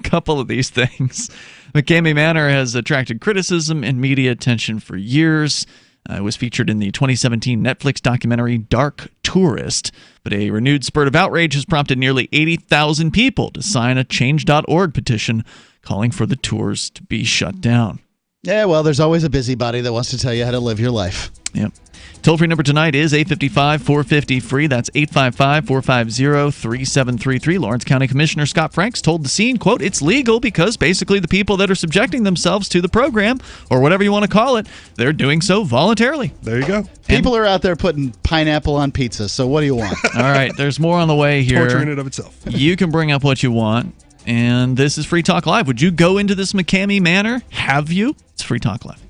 [SPEAKER 5] couple of these things. McCamey Manor has attracted criticism and media attention for years. It was featured in the 2017 Netflix documentary Dark Tourist, but a renewed spurt of outrage has prompted nearly 80,000 people to sign a Change.org petition calling for the tours to be shut down.
[SPEAKER 7] Yeah, well, there's always a busybody that wants to tell you how to live your life.
[SPEAKER 5] Yep. Toll-free number tonight is 855-450-FREE. That's 855-450-3733. Lawrence County Commissioner Scott Franks told The Scene, quote, "It's legal because basically the people that are subjecting themselves to the program, or whatever you want to call it, they're doing so voluntarily."
[SPEAKER 6] There you go.
[SPEAKER 7] People are out there putting pineapple on pizza, so what do you want?
[SPEAKER 5] All right, there's more on the way here.
[SPEAKER 6] Torture in and of itself.
[SPEAKER 5] You can bring up what you want, and this is Free Talk Live. Would you go into this McCamey Manor? Have you? It's Free Talk Live.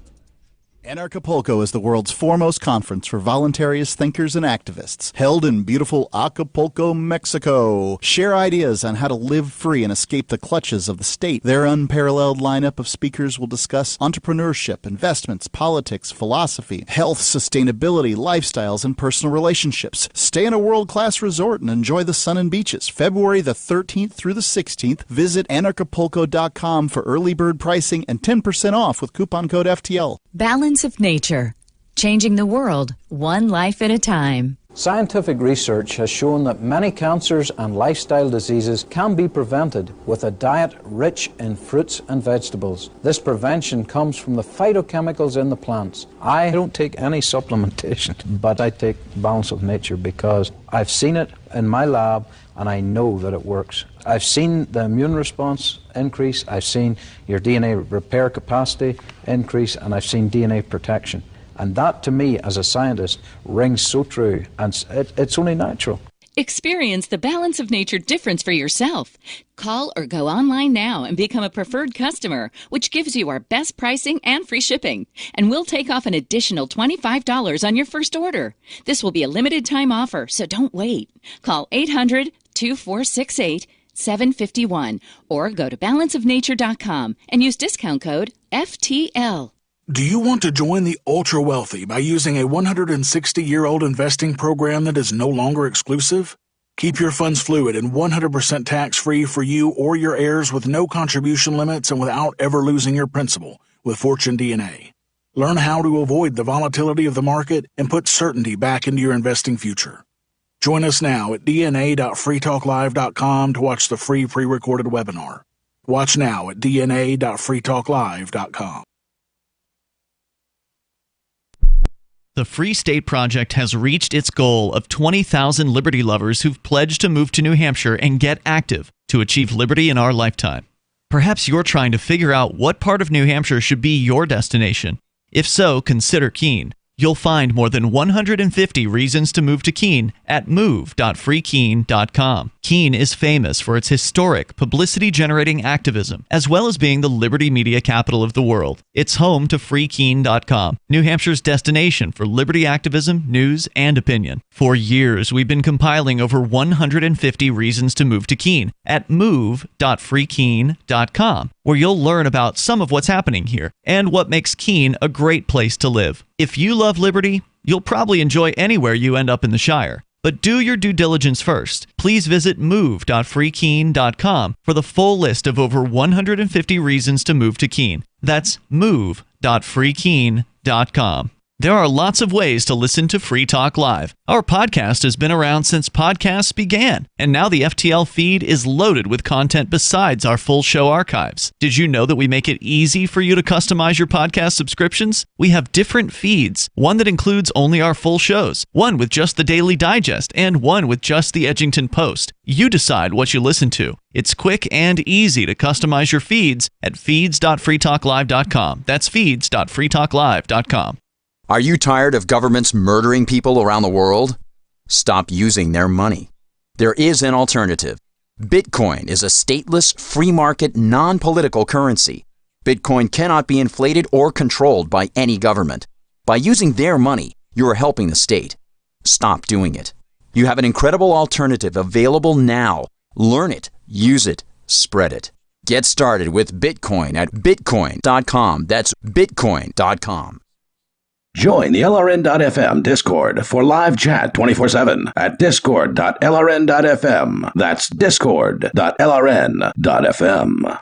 [SPEAKER 8] Anarchapulco is the world's foremost conference for voluntarist thinkers and activists, held in beautiful Acapulco, Mexico. Share ideas on how to live free and escape the clutches of the state. Their unparalleled lineup of speakers will discuss entrepreneurship, investments, politics, philosophy, health, sustainability, lifestyles, and personal relationships. Stay in a world-class resort and enjoy the sun and beaches. February the 13th through the 16th, visit anarchapulco.com for early bird pricing and 10% off with coupon code FTL.
[SPEAKER 9] Balance of nature, changing the world one life at a time. Scientific research has shown that many cancers and lifestyle diseases can be prevented with a diet rich in fruits and vegetables. This prevention comes from the phytochemicals in the plants. I don't take any supplementation, but I take Balance of Nature because I've seen it in my lab and I know that it works. I've seen the immune response increase, I've seen your DNA repair capacity increase, and I've seen DNA protection. And that, to me, as a scientist, rings so true, and it's only natural.
[SPEAKER 12] Experience the Balance of Nature difference for yourself. Call or go online now and become a preferred customer, which gives you our best pricing and free shipping. And we'll take off an additional $25 on your first order. This will be a limited time offer, so don't wait. Call 800-2468-751 or go to balanceofnature.com and use discount code FTL.
[SPEAKER 11] Do you want to join the ultra wealthy by using a 160-year-old investing program that is no longer exclusive? Keep your funds fluid and 100% tax-free for you or your heirs with no contribution limits and without ever losing your principal with Fortune DNA. Learn how to avoid the volatility of the market and put certainty back into your investing future. Join us now at dna.freetalklive.com to watch the free pre-recorded webinar. Watch now at dna.freetalklive.com.
[SPEAKER 5] The Free State Project has reached its goal of 20,000 liberty lovers who've pledged to move to New Hampshire and get active to achieve liberty in our lifetime. Perhaps you're trying to figure out what part of New Hampshire should be your destination. If so, consider Keene. You'll find more than 150 reasons to move to Keene at move.freekeene.com. Keene is famous for its historic, publicity-generating activism, as well as being the liberty media capital of the world. It's home to freekeene.com, New Hampshire's destination for liberty activism, news, and opinion. For years, we've been compiling over 150 reasons to move to Keene at move.freekeene.com, where you'll learn about some of what's happening here and what makes Keene a great place to live. If you love liberty, you'll probably enjoy anywhere you end up in the Shire. But do your due diligence first. Please visit move.freekeene.com for the full list of over 150 reasons to move to Keene. That's move.freekeene.com. There are lots of ways to listen to Free Talk Live. Our podcast has been around since podcasts began, and now the FTL feed is loaded with content besides our full show archives. Did you know that we make it easy for you to customize your podcast subscriptions? We have different feeds, one that includes only our full shows, one with just the Daily Digest, and one with just the Edgington Post. You decide what you listen to. It's quick and easy to customize your feeds at feeds.freetalklive.com. That's feeds.freetalklive.com.
[SPEAKER 19] Are you tired of governments murdering people around the world? Stop using their money. There is an alternative. Bitcoin is a stateless, free market, non-political currency. Bitcoin cannot be inflated or controlled by any government. By using their money, you are helping the state. Stop doing it. You have an incredible alternative available now. Learn it, use it, spread it. Get started with Bitcoin at bitcoin.com. That's bitcoin.com.
[SPEAKER 20] Join the LRN.FM Discord for live chat 24/7 at discord.lrn.fm. That's discord.lrn.fm.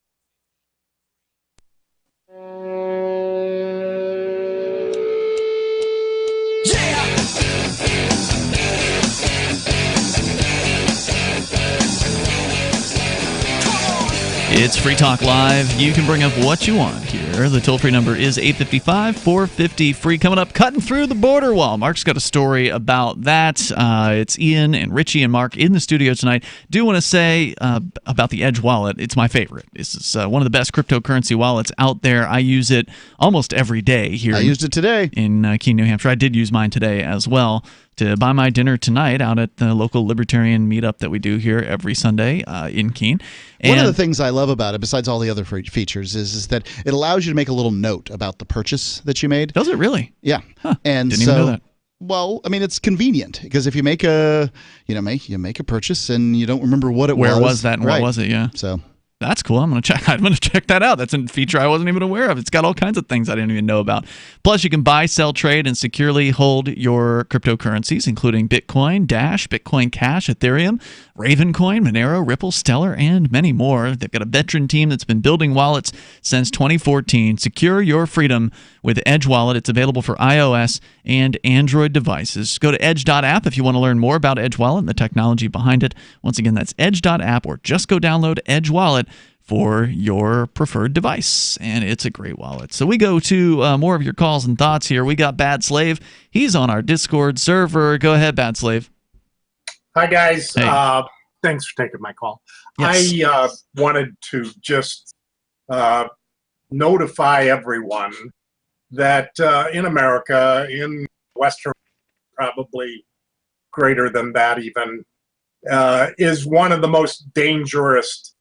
[SPEAKER 5] It's Free Talk Live. You can bring up what you want here. The toll-free number is 855-450-FREE. Coming up, cutting through the border wall. Mark's got a story about that. It's Ian and Richie and Mark in the studio tonight. Do want to say about the Edge wallet. It's my favorite. This is one of the best cryptocurrency wallets out there. I use it almost every day here.
[SPEAKER 7] I used it today.
[SPEAKER 5] In Keene, New Hampshire. I did use mine today as well to buy my dinner tonight out at the local libertarian meetup that we do here every Sunday in Keene.
[SPEAKER 7] One of the things I love about it, besides all the other features, is that it allows you to make a little note about the purchase that you made.
[SPEAKER 5] Does it really?
[SPEAKER 7] Yeah.
[SPEAKER 5] Huh.
[SPEAKER 7] And
[SPEAKER 5] Didn't even know that.
[SPEAKER 7] Well, I mean, it's convenient because if you make a, you make a purchase and you don't remember what it was.
[SPEAKER 5] Where was that and
[SPEAKER 7] right.
[SPEAKER 5] what was it? Yeah.
[SPEAKER 7] So
[SPEAKER 5] That's cool. I'm gonna check that out. That's a feature I wasn't even aware of. It's got all kinds of things I didn't even know about. Plus, you can buy, sell, trade, and securely hold your cryptocurrencies, including Bitcoin, Dash, Bitcoin Cash, Ethereum, Ravencoin, Monero, Ripple, Stellar, and many more. They've got a veteran team that's been building wallets since 2014. Secure your freedom with Edge Wallet. It's available for iOS and Android devices. Go to edge.app if you want to learn more about Edge Wallet and the technology behind it. Once again, that's edge.app, or just go download Edge Wallet for your preferred device, and it's a great wallet. So we go to more of your calls and thoughts here. We got Bad Slave. He's on our Discord server. Go ahead, Bad Slave.
[SPEAKER 2] Hi, guys.
[SPEAKER 5] Hey.
[SPEAKER 2] Thanks for taking my call.
[SPEAKER 5] Yes.
[SPEAKER 2] I wanted to just notify everyone that in America, in Western, probably greater than that even, is one of the most dangerous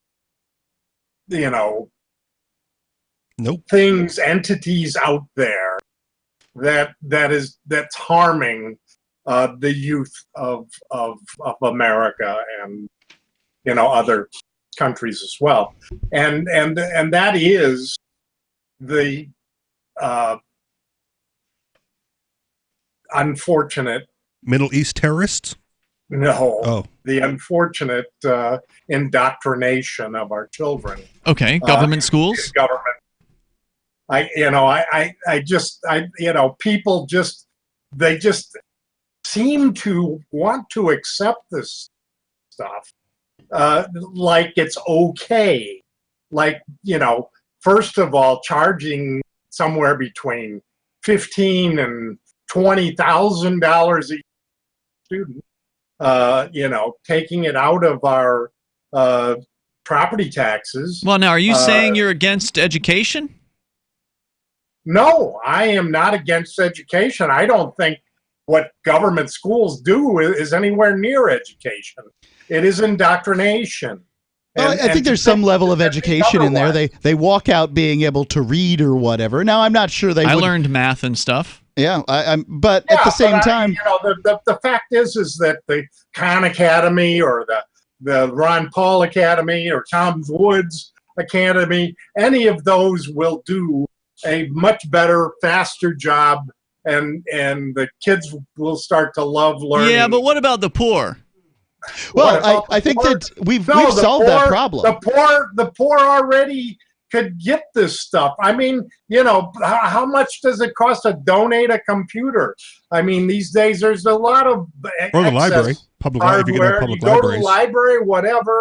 [SPEAKER 2] entities out there that's harming the youth of America and other countries as well, and that is the unfortunate
[SPEAKER 6] Middle East terrorists.
[SPEAKER 2] The unfortunate indoctrination of our children.
[SPEAKER 5] Okay, government schools.
[SPEAKER 2] Government. People just seem to want to accept this stuff like it's okay. Like, first of all, charging somewhere between $15,000 and $20,000 a student. Taking it out of our property taxes.
[SPEAKER 5] Well, now, are you saying you're against education?
[SPEAKER 2] No, I am not against education. I don't think what government schools do is anywhere near education. It is indoctrination.
[SPEAKER 7] Well, I think there's some level of education in there. They walk out being able to read or whatever. Now, I'm not sure I
[SPEAKER 5] learned math and stuff.
[SPEAKER 7] Yeah, but at the same time,
[SPEAKER 2] the fact is that the Khan Academy or the Ron Paul Academy or Tom Woods Academy, any of those will do a much better, faster job, and the kids will start to love learning.
[SPEAKER 5] Yeah, but what about the poor?
[SPEAKER 7] Well, I think that we've solved that problem.
[SPEAKER 2] The poor already could get this stuff. I mean, how much does it cost to donate a computer? I mean, these days there's a lot of
[SPEAKER 6] or the library, public
[SPEAKER 2] hardware.
[SPEAKER 6] Public
[SPEAKER 2] you go
[SPEAKER 6] libraries.
[SPEAKER 2] to the library, whatever.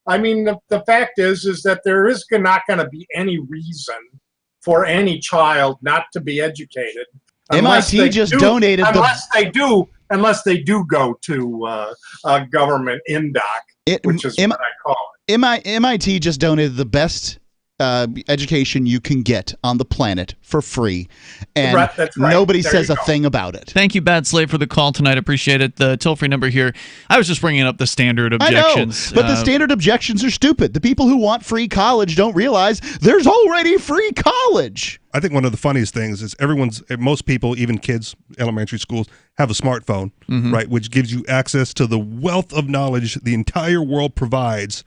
[SPEAKER 2] I mean, the fact is that there is not going to be any reason for any child not to be educated.
[SPEAKER 7] MIT just donated
[SPEAKER 2] unless they do go to a government INDOC, which is what I call it.
[SPEAKER 7] MIT just donated the best education you can get on the planet for free, and
[SPEAKER 2] that's right.
[SPEAKER 7] Nobody
[SPEAKER 2] There
[SPEAKER 7] says
[SPEAKER 2] you
[SPEAKER 7] a
[SPEAKER 2] go.
[SPEAKER 7] thing about it.
[SPEAKER 5] Thank you, Bad Slave, for the call tonight. Appreciate it. The toll-free number here, I was just bringing up the standard objections.
[SPEAKER 7] I know, but the standard objections are stupid. The people who want free college don't realize there's already free college.
[SPEAKER 6] I think one of the funniest things is most people, even kids, elementary schools, have a smartphone, right, which gives you access to the wealth of knowledge the entire world provides,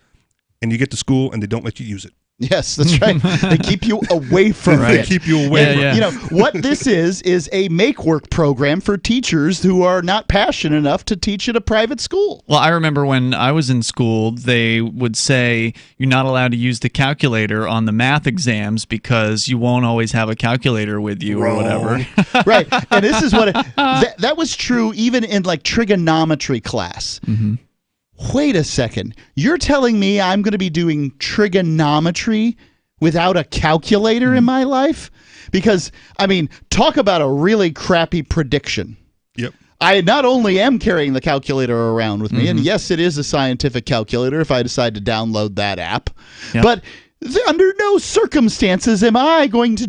[SPEAKER 6] and you get to school and they don't let you use it.
[SPEAKER 7] Yes, that's right. They keep you away from it.
[SPEAKER 6] They keep you away from it.
[SPEAKER 7] You know, what this is a make-work program for teachers who are not passionate enough to teach at a private school.
[SPEAKER 5] Well, I remember when I was in school, they would say you're not allowed to use the calculator on the math exams because you won't always have a calculator with you or whatever.
[SPEAKER 7] Right. And this is what that was true even in like trigonometry class.
[SPEAKER 5] Mm-hmm.
[SPEAKER 7] Wait a second. You're telling me I'm going to be doing trigonometry without a calculator in my life? Because, I mean, talk about a really crappy prediction.
[SPEAKER 6] Yep.
[SPEAKER 7] I not only am carrying the calculator around with me, and yes, it is a scientific calculator if I decide to download that app, but under no circumstances is anybody going to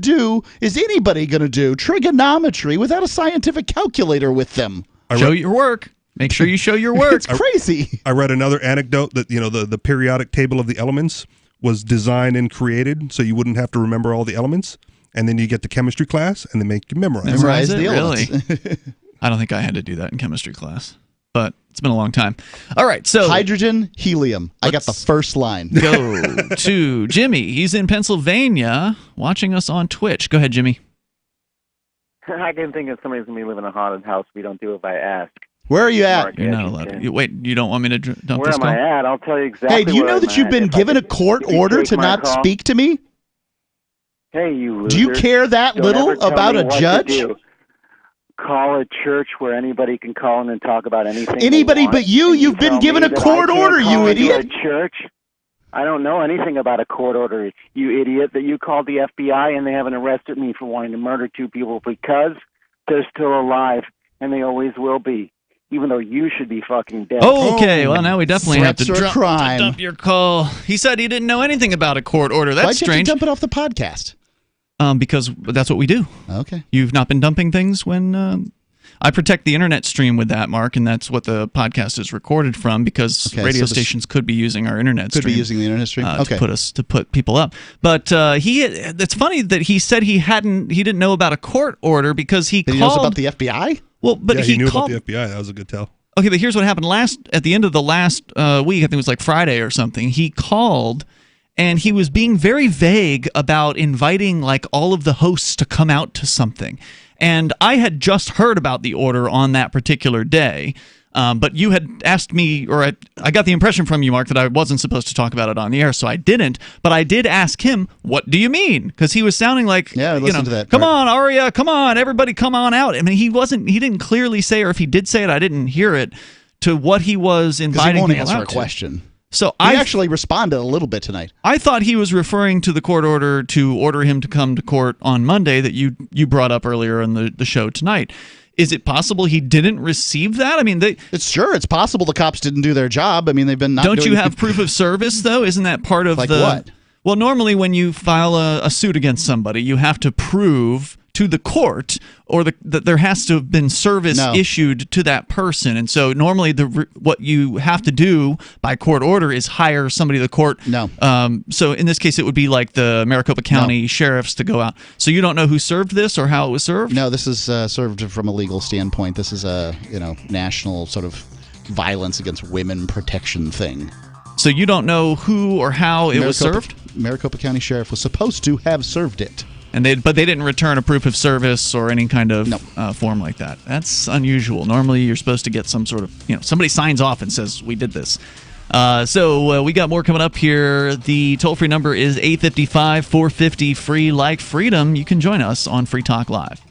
[SPEAKER 7] do trigonometry without a scientific calculator with them.
[SPEAKER 5] Show your work. Make sure you show your work.
[SPEAKER 7] It's crazy.
[SPEAKER 6] I read another anecdote that, the periodic table of the elements was designed and created so you wouldn't have to remember all the elements. And then you get to chemistry class and they make you memorize
[SPEAKER 5] it?
[SPEAKER 7] the
[SPEAKER 5] Really?
[SPEAKER 7] elements.
[SPEAKER 5] I don't think I had to do that in chemistry class. but it's been a long time. All right, so
[SPEAKER 7] hydrogen, helium. I got the first line.
[SPEAKER 5] Go to Jimmy. He's in Pennsylvania watching us on Twitch. Go ahead, Jimmy.
[SPEAKER 3] I can think of somebody's going to be living in a haunted house if we don't do it by ask.
[SPEAKER 7] Where are you at?
[SPEAKER 5] You're not allowed to. Wait, you don't want me to dump
[SPEAKER 3] Where
[SPEAKER 5] this
[SPEAKER 3] am
[SPEAKER 5] call?
[SPEAKER 3] I at? I'll tell you exactly.
[SPEAKER 7] Hey, do you
[SPEAKER 3] where
[SPEAKER 7] know
[SPEAKER 3] I'm
[SPEAKER 7] that you've
[SPEAKER 3] at.
[SPEAKER 7] been
[SPEAKER 3] If I
[SPEAKER 7] given a
[SPEAKER 3] could-
[SPEAKER 7] court
[SPEAKER 3] if you
[SPEAKER 7] order
[SPEAKER 3] take
[SPEAKER 7] to
[SPEAKER 3] my
[SPEAKER 7] not
[SPEAKER 3] call-
[SPEAKER 7] speak to me?
[SPEAKER 3] Hey, you
[SPEAKER 7] Do you
[SPEAKER 3] losers.
[SPEAKER 7] care that
[SPEAKER 3] Don't
[SPEAKER 7] little
[SPEAKER 3] ever tell
[SPEAKER 7] about
[SPEAKER 3] me
[SPEAKER 7] a
[SPEAKER 3] what to
[SPEAKER 7] judge?
[SPEAKER 3] do. Call a church where anybody can call in and talk about anything.
[SPEAKER 7] Anybody
[SPEAKER 3] they want,
[SPEAKER 7] but you?
[SPEAKER 3] and
[SPEAKER 7] You've been
[SPEAKER 3] tell
[SPEAKER 7] given
[SPEAKER 3] me
[SPEAKER 7] a
[SPEAKER 3] that
[SPEAKER 7] court
[SPEAKER 3] I can't
[SPEAKER 7] order, you
[SPEAKER 3] call into
[SPEAKER 7] idiot.
[SPEAKER 3] A church? I don't know anything about a court order, you idiot. That you called the FBI and they haven't arrested me for wanting to murder 2 people because they're still alive and they always will be, even though you should be fucking dead.
[SPEAKER 5] Okay, well, now we definitely have to
[SPEAKER 7] Threats are a crime.
[SPEAKER 5] dump your call. He said he didn't know anything about a court order. That's
[SPEAKER 7] Why'd you have to
[SPEAKER 5] strange.
[SPEAKER 7] dump it off the podcast?
[SPEAKER 5] Because that's what we do.
[SPEAKER 7] Okay.
[SPEAKER 5] You've not been dumping things when... I protect the internet stream with that, Mark, and that's what the podcast is recorded from because
[SPEAKER 7] Okay,
[SPEAKER 5] radio
[SPEAKER 7] so
[SPEAKER 5] stations could be using our internet
[SPEAKER 7] Could
[SPEAKER 5] stream.
[SPEAKER 7] be using the internet stream. Okay.
[SPEAKER 5] To put people up. But it's funny that he said he didn't know about a court order because he
[SPEAKER 7] He
[SPEAKER 5] called.
[SPEAKER 7] knows about the FBI?
[SPEAKER 5] Well, but
[SPEAKER 6] yeah,
[SPEAKER 5] he
[SPEAKER 6] knew
[SPEAKER 5] called,
[SPEAKER 6] about the FBI. That was a good tell.
[SPEAKER 5] Okay, but here's what happened at the end of the last week. I think it was like Friday or something. He called, and he was being very vague about inviting like all of the hosts to come out to something. And I had just heard about the order on that particular day. But you had asked me, or I got the impression from you, Mark, that I wasn't supposed to talk about it on the air, so I didn't. But I did ask him, what do you mean? Because he was sounding like,
[SPEAKER 7] listen to that
[SPEAKER 5] come
[SPEAKER 7] part.
[SPEAKER 5] on, Aria, come on, everybody come on out. I mean, he didn't clearly say, or if he did say it, I didn't hear it, to what he was
[SPEAKER 7] Because
[SPEAKER 5] inviting
[SPEAKER 7] he won't
[SPEAKER 5] people
[SPEAKER 7] answer
[SPEAKER 5] out
[SPEAKER 7] a
[SPEAKER 5] to.
[SPEAKER 7] question.
[SPEAKER 5] So
[SPEAKER 7] He actually responded a little bit tonight.
[SPEAKER 5] I thought he was referring to the court order to order him to come to court on Monday that you brought up earlier in the show tonight. Is it possible he didn't receive that? I mean,
[SPEAKER 7] it's possible the cops didn't do their job. I mean, they've been not.
[SPEAKER 5] Don't
[SPEAKER 7] doing
[SPEAKER 5] you have proof of service though? Isn't that part of
[SPEAKER 7] Like
[SPEAKER 5] the
[SPEAKER 7] what?
[SPEAKER 5] Well, normally when you file a suit against somebody, you have to prove to the court or that there has to have been service issued to that person. And so normally what you have to do by court order is hire somebody to the court.
[SPEAKER 7] No.
[SPEAKER 5] So in this case, it would be like the Maricopa County sheriffs to go out. So you don't know who served this or how it was served?
[SPEAKER 7] No, this is served from a legal standpoint. This is a national sort of violence against women protection thing.
[SPEAKER 5] So you don't know who or how it was served?
[SPEAKER 7] Maricopa County Sheriff was supposed to have served it.
[SPEAKER 5] But they didn't return a proof of service or any kind of form like that. That's unusual. Normally, you're supposed to get some sort of, somebody signs off and says, we did this. So we got more coming up here. The toll-free number is 855-450-FREE like freedom. You can join us on Free Talk Live.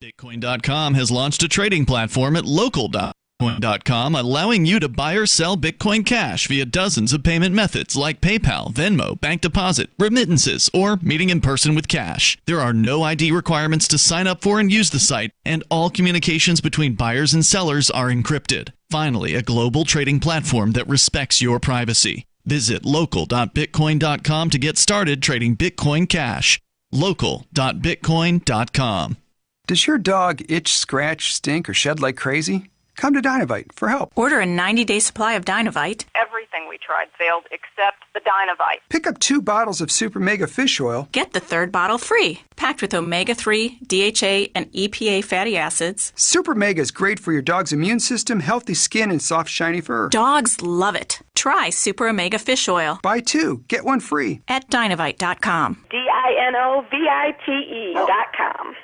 [SPEAKER 5] Bitcoin.com has launched a trading platform at local.com, allowing you to buy or sell Bitcoin Cash via dozens of payment methods like PayPal, Venmo, bank deposit, remittances, or meeting in person with cash. There are no ID requirements to sign up for and use the site, and all communications between buyers and sellers are encrypted. Finally, a global trading platform that respects your privacy. Visit local.bitcoin.com to get started trading Bitcoin Cash. Local.bitcoin.com.
[SPEAKER 4] Does your dog itch, scratch, stink, or shed like crazy? Come to Dynovite for help.
[SPEAKER 10] Order a 90-day supply of Dynovite.
[SPEAKER 22] Everything we tried failed except the Dynovite.
[SPEAKER 4] Pick up 2 bottles of Super Mega Fish Oil.
[SPEAKER 10] Get the 3rd bottle free. Packed with omega-3, DHA, and EPA fatty acids.
[SPEAKER 4] Super Mega is great for your dog's immune system, healthy skin, and soft, shiny fur.
[SPEAKER 10] Dogs love it. Try Super Omega Fish Oil.
[SPEAKER 4] Buy 2, get 1 free.
[SPEAKER 10] At Dynovite.com.
[SPEAKER 22] DINOVITE.com.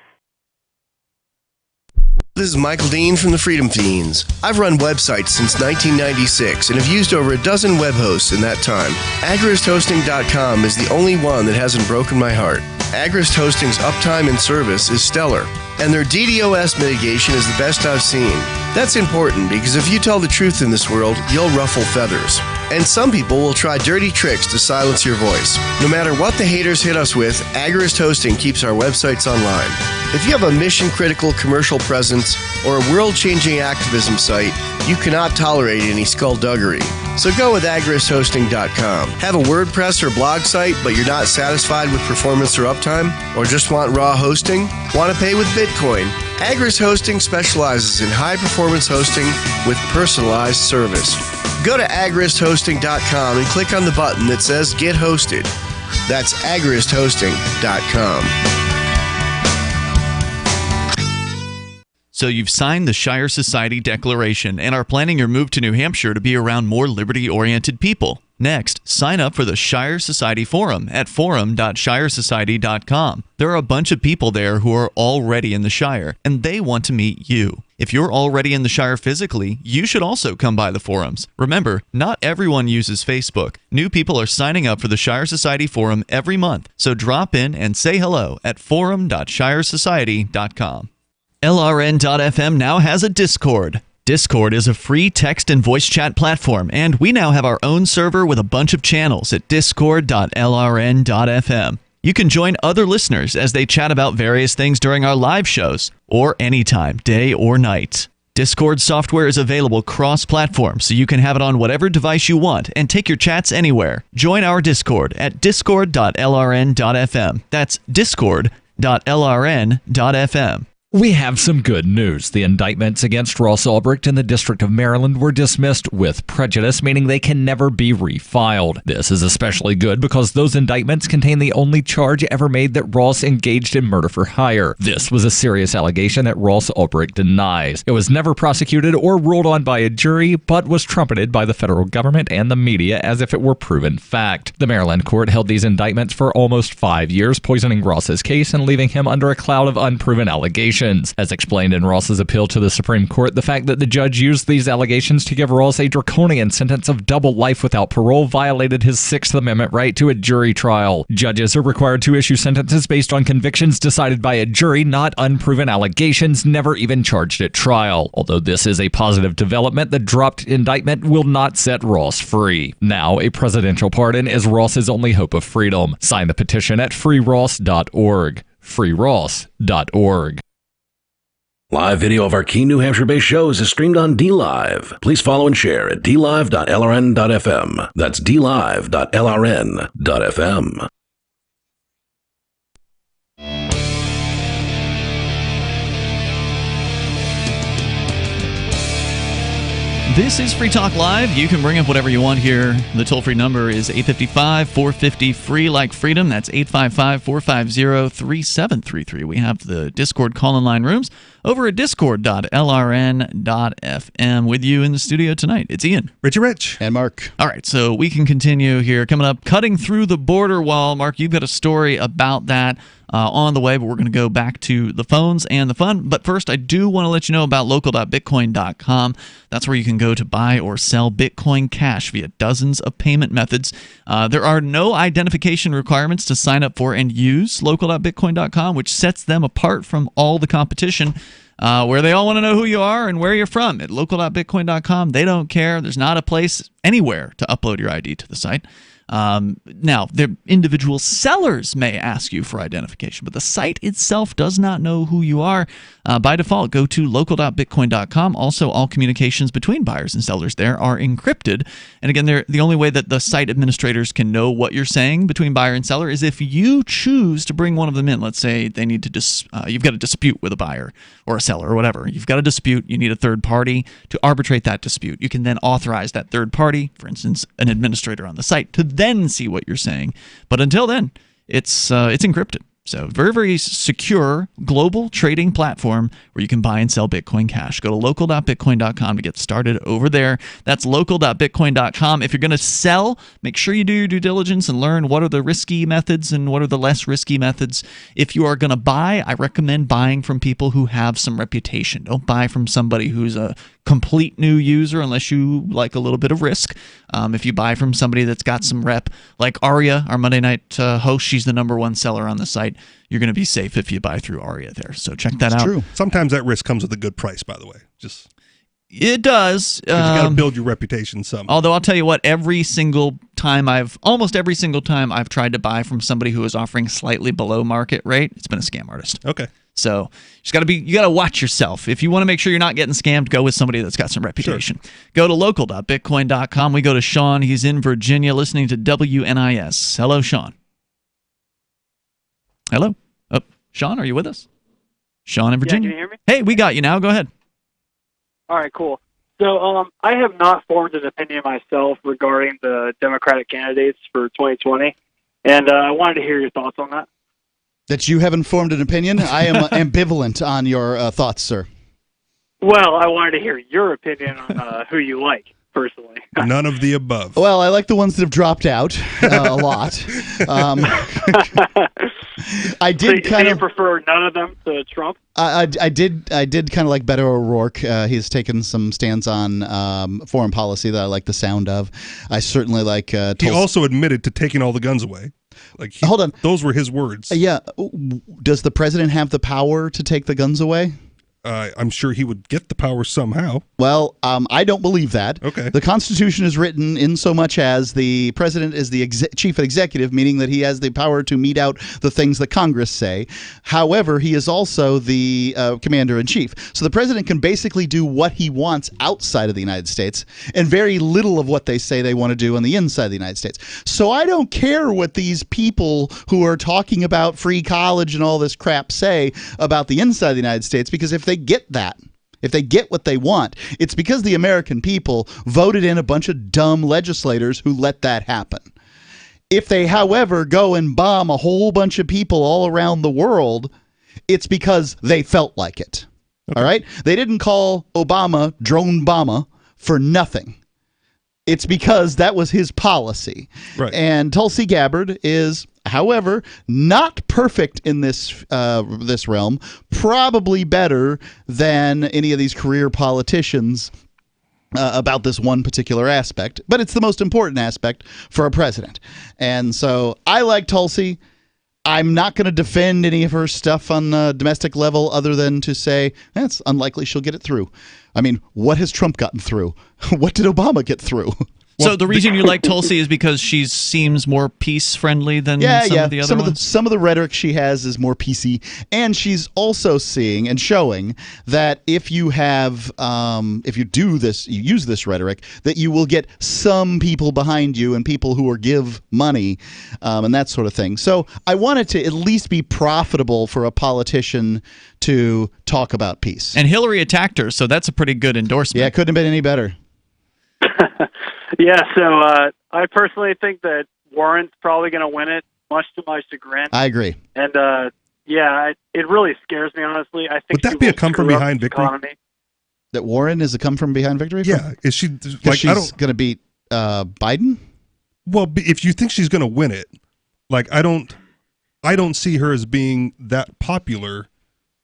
[SPEAKER 23] This is Michael Dean from the Freedom Fiends. I've run websites since 1996 and have used over a dozen web hosts in that time. AgristHosting.com is the only one that hasn't broken my heart. Agrist Hosting's uptime and service is stellar, and their DDoS mitigation is the best I've seen. That's important because if you tell the truth in this world, you'll ruffle feathers. And some people will try dirty tricks to silence your voice. No matter what the haters hit us with, Agrist Hosting keeps our websites online. If you have a mission-critical commercial presence or a world-changing activism site, you cannot tolerate any skullduggery. So go with AgristHosting.com. Have a WordPress or blog site, but you're not satisfied with performance or uptime? Or just want raw hosting? Want to pay with Bitcoin? Agrist Hosting specializes in high-performance hosting with personalized service. Go to AgristHosting.com and click on the button that says Get Hosted. That's AgristHosting.com.
[SPEAKER 5] So you've signed the Shire Society Declaration and are planning your move to New Hampshire to be around more liberty-oriented people. Next, sign up for the Shire Society Forum at forum.shiresociety.com. There are a bunch of people there who are already in the Shire, and they want to meet you. If you're already in the Shire physically, you should also come by the forums. Remember, not everyone uses Facebook. New people are signing up for the Shire Society Forum every month, so drop in and say hello at forum.shiresociety.com. LRN.FM now has a Discord. Discord is a free text and voice chat platform, and we now have our own server with a bunch of channels at discord.lrn.fm. You can join other listeners as they chat about various things during our live shows, or anytime, day or night. Discord software is available cross-platform, so you can have it on whatever device you want and take your chats anywhere. Join our Discord at discord.lrn.fm. That's discord.lrn.fm.
[SPEAKER 13] We have some good news. The indictments against Ross Ulbricht in the District of Maryland were dismissed with prejudice, meaning they can never be refiled. This is especially good because those indictments contain the only charge ever made that Ross engaged in murder for hire. This was a serious allegation that Ross Ulbricht denies. It was never prosecuted or ruled on by a jury, but was trumpeted by the federal government and the media as if it were proven fact. The Maryland court held these indictments for almost 5 years, poisoning Ross's case and leaving him under a cloud of unproven allegations. As explained in Ross's appeal to the Supreme Court, the fact that the judge used these allegations to give Ross a draconian sentence of double life without parole violated his Sixth Amendment right to a jury trial. Judges are required to issue sentences based on convictions decided by a jury, not unproven allegations never even charged at trial. Although this is a positive development, the dropped indictment will not set Ross free. Now, a presidential pardon is Ross's only hope of freedom. Sign the petition at freeross.org. freeross.org.
[SPEAKER 20] Live video of our key New Hampshire-based shows is streamed on DLive. Please follow and share at dlive.lrn.fm. That's dlive.lrn.fm.
[SPEAKER 5] This is Free Talk Live. You can bring up whatever you want here. The toll-free number is 855-450-FREE like freedom. That's 855-450-3733. We have the Discord call-in line rooms over at discord.lrn.fm. With you in the studio tonight, it's Ian,
[SPEAKER 6] Richie Rich,
[SPEAKER 7] and Mark.
[SPEAKER 5] All right, so we can continue here. Coming up, cutting through the border wall. Mark, you've got a story about that on the way, but we're going to go back to the phones and the fun. But first, I do want to let you know about local.bitcoin.com. That's where you can go to buy or sell Bitcoin Cash via dozens of payment methods. There are no identification requirements to sign up for and use local.bitcoin.com, which sets them apart from all the competition. Where they all want to know who you are and where you're from. At local.bitcoin.com, they don't care. There's not a place anywhere to upload your ID to the site. Now, the individual sellers may ask you for identification, but the site itself does not know who you are. By default, go to local.bitcoin.com. Also, all communications between buyers and sellers there are encrypted. And again, the only way that the site administrators can know what you're saying between buyer and seller is if you choose to bring one of them in. Let's say they need to you've got a dispute with a buyer or a seller or whatever. You've got a dispute. You need a third party to arbitrate that dispute. You can then authorize that third party, for instance, an administrator on the site, to then see what you're saying. But until then, it's encrypted. So very, very secure global trading platform where you can buy and sell Bitcoin Cash. Go to local.bitcoin.com to get started over there. That's local.bitcoin.com. If you're going to sell, make sure you do your due diligence and learn what are the risky methods and what are the less risky methods. If you are going to buy, I recommend buying from people who have some reputation. Don't buy from somebody who's a complete new user unless you like a little bit of risk. If you buy from somebody that's got some rep, like Aria, our Monday night host, she's the #1 seller on the site. You're going to be safe if you buy through Aria there. So check that out.
[SPEAKER 6] True. Sometimes that risk comes with a good price, by the way.
[SPEAKER 5] It does.
[SPEAKER 6] You got to build your reputation some.
[SPEAKER 5] Although I'll tell you what, almost every single time I've tried to buy from somebody who is offering slightly below market rate, it's been a scam artist.
[SPEAKER 6] Okay.
[SPEAKER 5] So you got to watch yourself. If you want to make sure you're not getting scammed, go with somebody that's got some reputation. Sure. Go to local.bitcoin.com. We go to Sean. He's in Virginia listening to WNIS. Hello, Sean. Hello. Oh, Sean, are you with us? Sean in Virginia.
[SPEAKER 14] Yeah, can you hear me?
[SPEAKER 5] Hey, we got you now. Go ahead.
[SPEAKER 14] All right, cool. So I have not formed an opinion myself regarding the Democratic candidates for 2020, and I wanted to hear your thoughts on that.
[SPEAKER 7] That you haven't formed an opinion? I am ambivalent on your thoughts, sir.
[SPEAKER 14] Well, I wanted to hear your opinion on who you like personally.
[SPEAKER 6] None of the above.
[SPEAKER 7] Well, I like the ones that have dropped out a lot. I did
[SPEAKER 14] so you prefer none of them to Trump?
[SPEAKER 7] I did kind of like Beto O'Rourke. He's taken some stands on foreign policy that I like the sound of. I certainly like.
[SPEAKER 6] He also admitted to taking all the guns away.
[SPEAKER 7] Hold on,
[SPEAKER 6] those were his words.
[SPEAKER 7] Yeah. Does the president have the power to take the guns away?
[SPEAKER 6] I'm sure he would get the power somehow.
[SPEAKER 7] Well, I don't believe that.
[SPEAKER 6] Okay.
[SPEAKER 7] The Constitution is written in so much as the president is the chief executive, meaning that he has the power to mete out the things that Congress say. However, he is also the commander in chief. So the president can basically do what he wants outside of the United States and very little of what they say they want to do on the inside of the United States. So I don't care what these people who are talking about free college and all this crap say about the inside of the United States, because if they get that, if they get what they want, it's because the American people voted in a bunch of dumb legislators who let that happen. If they, however, go and bomb a whole bunch of people all around the world, it's because they felt like it. Okay. All right? They didn't call Obama Drone-Bama for nothing. It's because that was his policy.
[SPEAKER 6] Right.
[SPEAKER 7] And Tulsi Gabbard is, however, not perfect in this realm, probably better than any of these career politicians about this one particular aspect. But it's the most important aspect for a president. And so I like Tulsi. I'm not going to defend any of her stuff on the domestic level other than to say it's unlikely she'll get it through. I mean, what has Trump gotten through? What did Obama get through?
[SPEAKER 5] So the reason you like Tulsi is because she seems more peace-friendly than some of the other ones?
[SPEAKER 7] Some of the rhetoric she has is more PC, and she's also seeing and showing that if you have, if you do this, you use this rhetoric, that you will get some people behind you and people who will give money and that sort of thing. So I want it to at least be profitable for a politician to talk about peace.
[SPEAKER 5] And Hillary attacked her, so that's a pretty good endorsement.
[SPEAKER 7] Yeah, it couldn't have been any better.
[SPEAKER 14] Yeah, so I personally think that Warren's probably going to win it, much to my chagrin.
[SPEAKER 7] I agree.
[SPEAKER 14] And it really scares me, honestly. I think
[SPEAKER 6] would that be a come-from-behind victory?
[SPEAKER 14] Economy.
[SPEAKER 7] That Warren is a come-from-behind victory?
[SPEAKER 6] Yeah. Is she like
[SPEAKER 7] she's going to beat Biden?
[SPEAKER 6] Well, if you think she's going to win it, like I don't see her as being that popular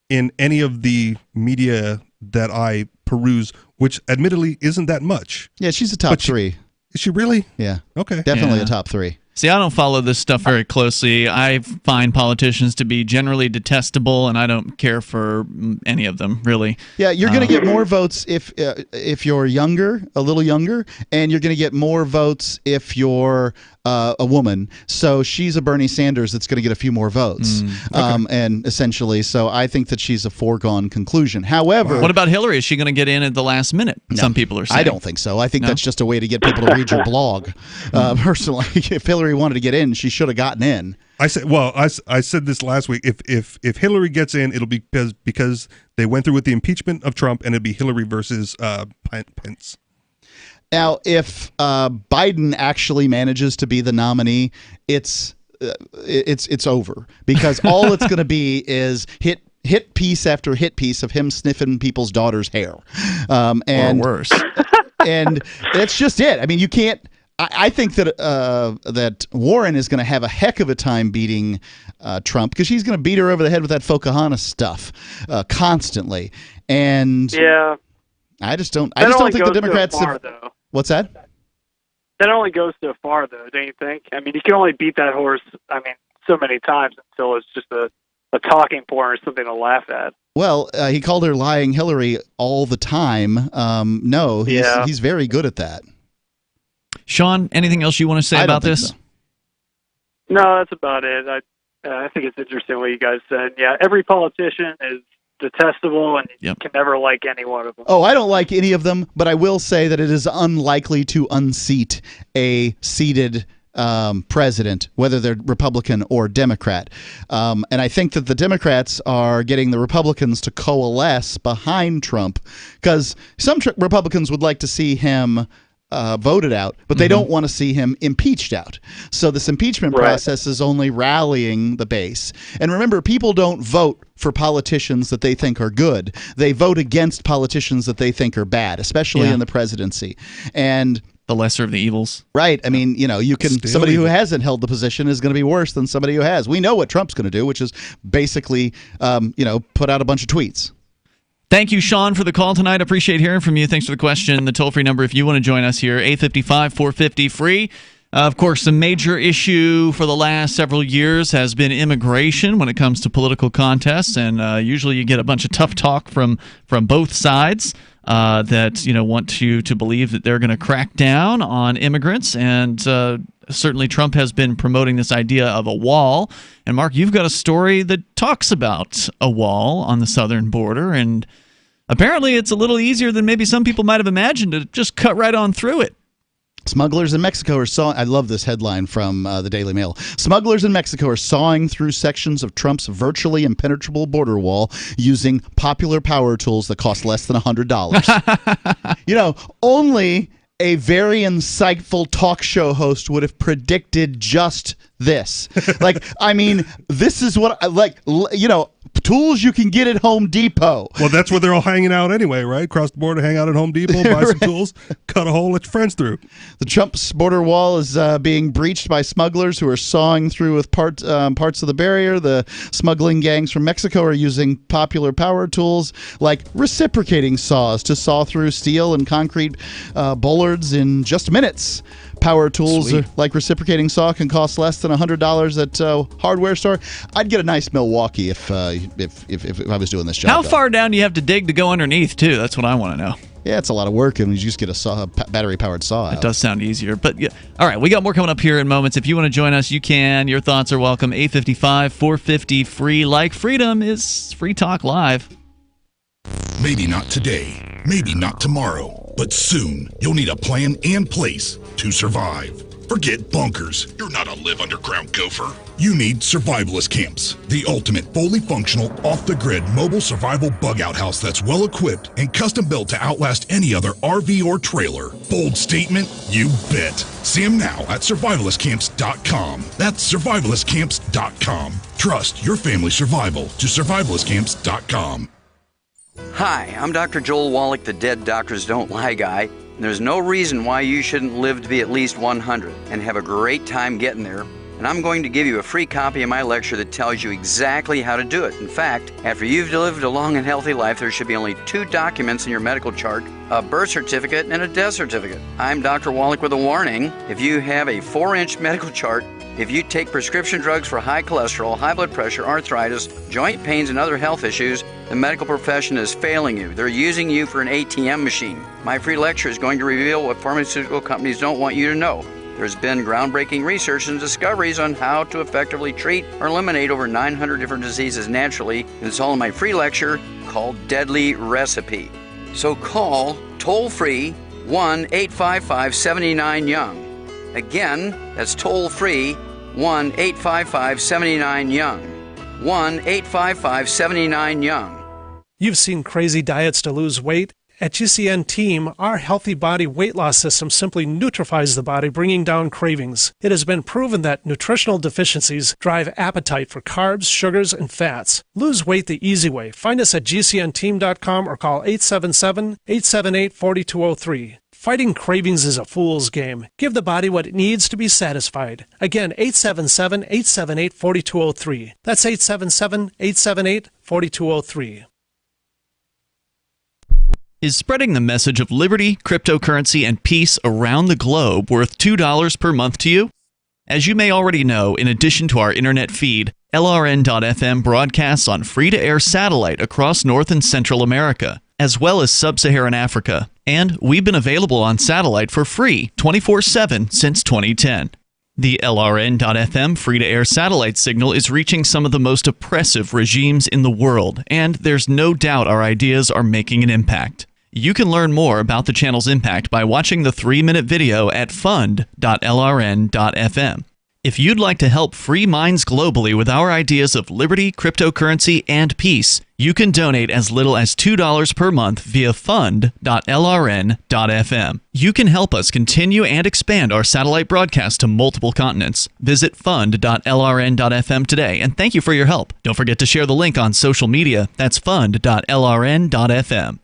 [SPEAKER 6] in any of the media that I peruse, which admittedly isn't that much.
[SPEAKER 7] Yeah, she's a top three.
[SPEAKER 6] Is she really?
[SPEAKER 7] Yeah.
[SPEAKER 6] Okay.
[SPEAKER 7] Definitely a top three.
[SPEAKER 5] See, I don't follow this stuff very closely. I find politicians to be generally detestable, and I don't care for any of them, really.
[SPEAKER 7] Yeah, you're going to get more votes if you're younger, a little younger, and you're going to get more votes if you're a woman. So she's a Bernie Sanders that's going to get a few more votes.
[SPEAKER 6] Okay.
[SPEAKER 7] And essentially, so I think that she's a foregone conclusion. However...
[SPEAKER 5] What about Hillary? Is she going to get in at the last minute?
[SPEAKER 7] No,
[SPEAKER 5] some people are saying.
[SPEAKER 7] I don't think so. I think that's just a way to get people to read your blog. Personally, if Hillary wanted to get in, she should have gotten in.
[SPEAKER 6] I said this last week. If Hillary gets in, it'll be because they went through with the impeachment of Trump, and it'll be Hillary versus Pence.
[SPEAKER 7] Now, if Biden actually manages to be the nominee, it's over, because all it's going to be is hit piece after hit piece of him sniffing people's daughters' hair, and
[SPEAKER 5] or worse.
[SPEAKER 7] And that's just it. I mean, you can't. I think that that Warren is going to have a heck of a time beating Trump, because she's going to beat her over the head with that Pocahontas stuff constantly. And
[SPEAKER 14] yeah,
[SPEAKER 7] I just don't think the Democrats have. What's that?
[SPEAKER 14] That only goes so far, though, don't you think? I mean, you can only beat that horse, so many times until it's just a talking point or something to laugh at.
[SPEAKER 7] Well, he called her lying Hillary all the time. No, he's very good at that.
[SPEAKER 5] Sean, anything else you want to say about this?
[SPEAKER 7] So.
[SPEAKER 14] No, that's about it. I think it's interesting what you guys said. Yeah, every politician is detestable, and you can never like any one of them.
[SPEAKER 7] Oh, I don't like any of them, but I will say that it is unlikely to unseat a seated president, whether they're Republican or Democrat. And I think that the Democrats are getting the Republicans to coalesce behind Trump, because some Republicans would like to see him voted out, but they don't want to see him impeached out. So this impeachment process is only rallying the base. And remember, people don't vote for politicians that they think are good. They vote against politicians that they think are bad, especially in the presidency. And
[SPEAKER 5] the lesser of the evils.
[SPEAKER 7] Right. I mean, you can somebody who hasn't held the position is going to be worse than somebody who has. We know what Trump's going to do, which is basically, put out a bunch of tweets.
[SPEAKER 5] Thank you, Sean, for the call tonight. Appreciate hearing from you. Thanks for the question. The toll-free number, if you want to join us here, 855-450-FREE. Of course, the major issue for the last several years has been immigration when it comes to political contests, and usually you get a bunch of tough talk from both sides that want you to believe that they're going to crack down on immigrants, and certainly Trump has been promoting this idea of a wall. And Mark, you've got a story that talks about a wall on the southern border, and apparently it's a little easier than maybe some people might have imagined to just cut right on through it.
[SPEAKER 7] Smugglers in Mexico are sawing. I love this headline from the Daily Mail. Smugglers in Mexico are sawing through sections of Trump's virtually impenetrable border wall using popular power tools that cost less than $100. Only a very insightful talk show host would have predicted just this. This is what tools you can get at Home Depot.
[SPEAKER 6] Well, that's where they're all hanging out anyway, right? Cross the border, hang out at Home Depot, buy some tools, cut a hole, let your friends through.
[SPEAKER 7] The Trump's border wall is being breached by smugglers who are sawing through with parts of the barrier. The smuggling gangs from Mexico are using popular power tools like reciprocating saws to saw through steel and concrete bollards in just minutes. Power tools like reciprocating saw can cost less than $100 at a hardware store. I'd get a nice Milwaukee if I was doing this job.
[SPEAKER 5] How far down do you have to dig to go underneath, too? That's what I want to know.
[SPEAKER 7] Yeah, it's a lot of work, and you just get a battery-powered saw out.
[SPEAKER 5] It does sound easier. But yeah. All right, we got more coming up here in moments. If you want to join us, you can. Your thoughts are welcome. 855-450-FREE. Like freedom is Free Talk Live.
[SPEAKER 15] Maybe not today, maybe not tomorrow, but soon you'll need a plan and place to survive. Forget bunkers. You're not a live underground gopher. You need survivalist camps, the ultimate fully functional, off-the-grid mobile survival bug-out house that's well-equipped and custom-built to outlast any other RV or trailer. Bold statement? You bet. See them now at survivalistcamps.com. That's survivalistcamps.com. Trust your family's survival to survivalistcamps.com.
[SPEAKER 16] Hi, I'm Dr. Joel Wallach, the Dead Doctors Don't Lie guy. And there's no reason why you shouldn't live to be at least 100 and have a great time getting there. And I'm going to give you a free copy of my lecture that tells you exactly how to do it. In fact, after you've lived a long and healthy life, there should be only 2 documents in your medical chart, a birth certificate and a death certificate. I'm Dr. Wallach with a warning. If you have a 4-inch medical chart, if you take prescription drugs for high cholesterol, high blood pressure, arthritis, joint pains, and other health issues, the medical profession is failing you. They're using you for an ATM machine. My free lecture is going to reveal what pharmaceutical companies don't want you to know. There's been groundbreaking research and discoveries on how to effectively treat or eliminate over 900 different diseases naturally, and it's all in my free lecture called Deadly Recipe. So call toll-free 1-855-79-YOUNG. Again, that's toll-free 1-855-79-YOUNG. 1-855-79-YOUNG.
[SPEAKER 18] You've seen crazy diets to lose weight. At GCN Team, our Healthy Body Weight Loss System simply neutralizes the body, bringing down cravings. It has been proven that nutritional deficiencies drive appetite for carbs, sugars, and fats. Lose weight the easy way. Find us at GCNteam.com or call 877-878-4203. Fighting cravings is a fool's game. Give the body what it needs to be satisfied. Again, 877-878-4203. That's 877-878-4203.
[SPEAKER 5] Is spreading the message of liberty, cryptocurrency, and peace around the globe worth $2 per month to you? As you may already know, in addition to our internet feed, LRN.FM broadcasts on free-to-air satellite across North and Central America, as well as Sub-Saharan Africa. And we've been available on satellite for free 24/7 since 2010. The LRN.FM free-to-air satellite signal is reaching some of the most oppressive regimes in the world, and there's no doubt our ideas are making an impact. You can learn more about the channel's impact by watching the 3-minute video at fund.lrn.fm. If you'd like to help free minds globally with our ideas of liberty, cryptocurrency, and peace, you can donate as little as $2 per month via fund.lrn.fm. You can help us continue and expand our satellite broadcast to multiple continents. Visit fund.lrn.fm today, and thank you for your help. Don't forget to share the link on social media. That's fund.lrn.fm.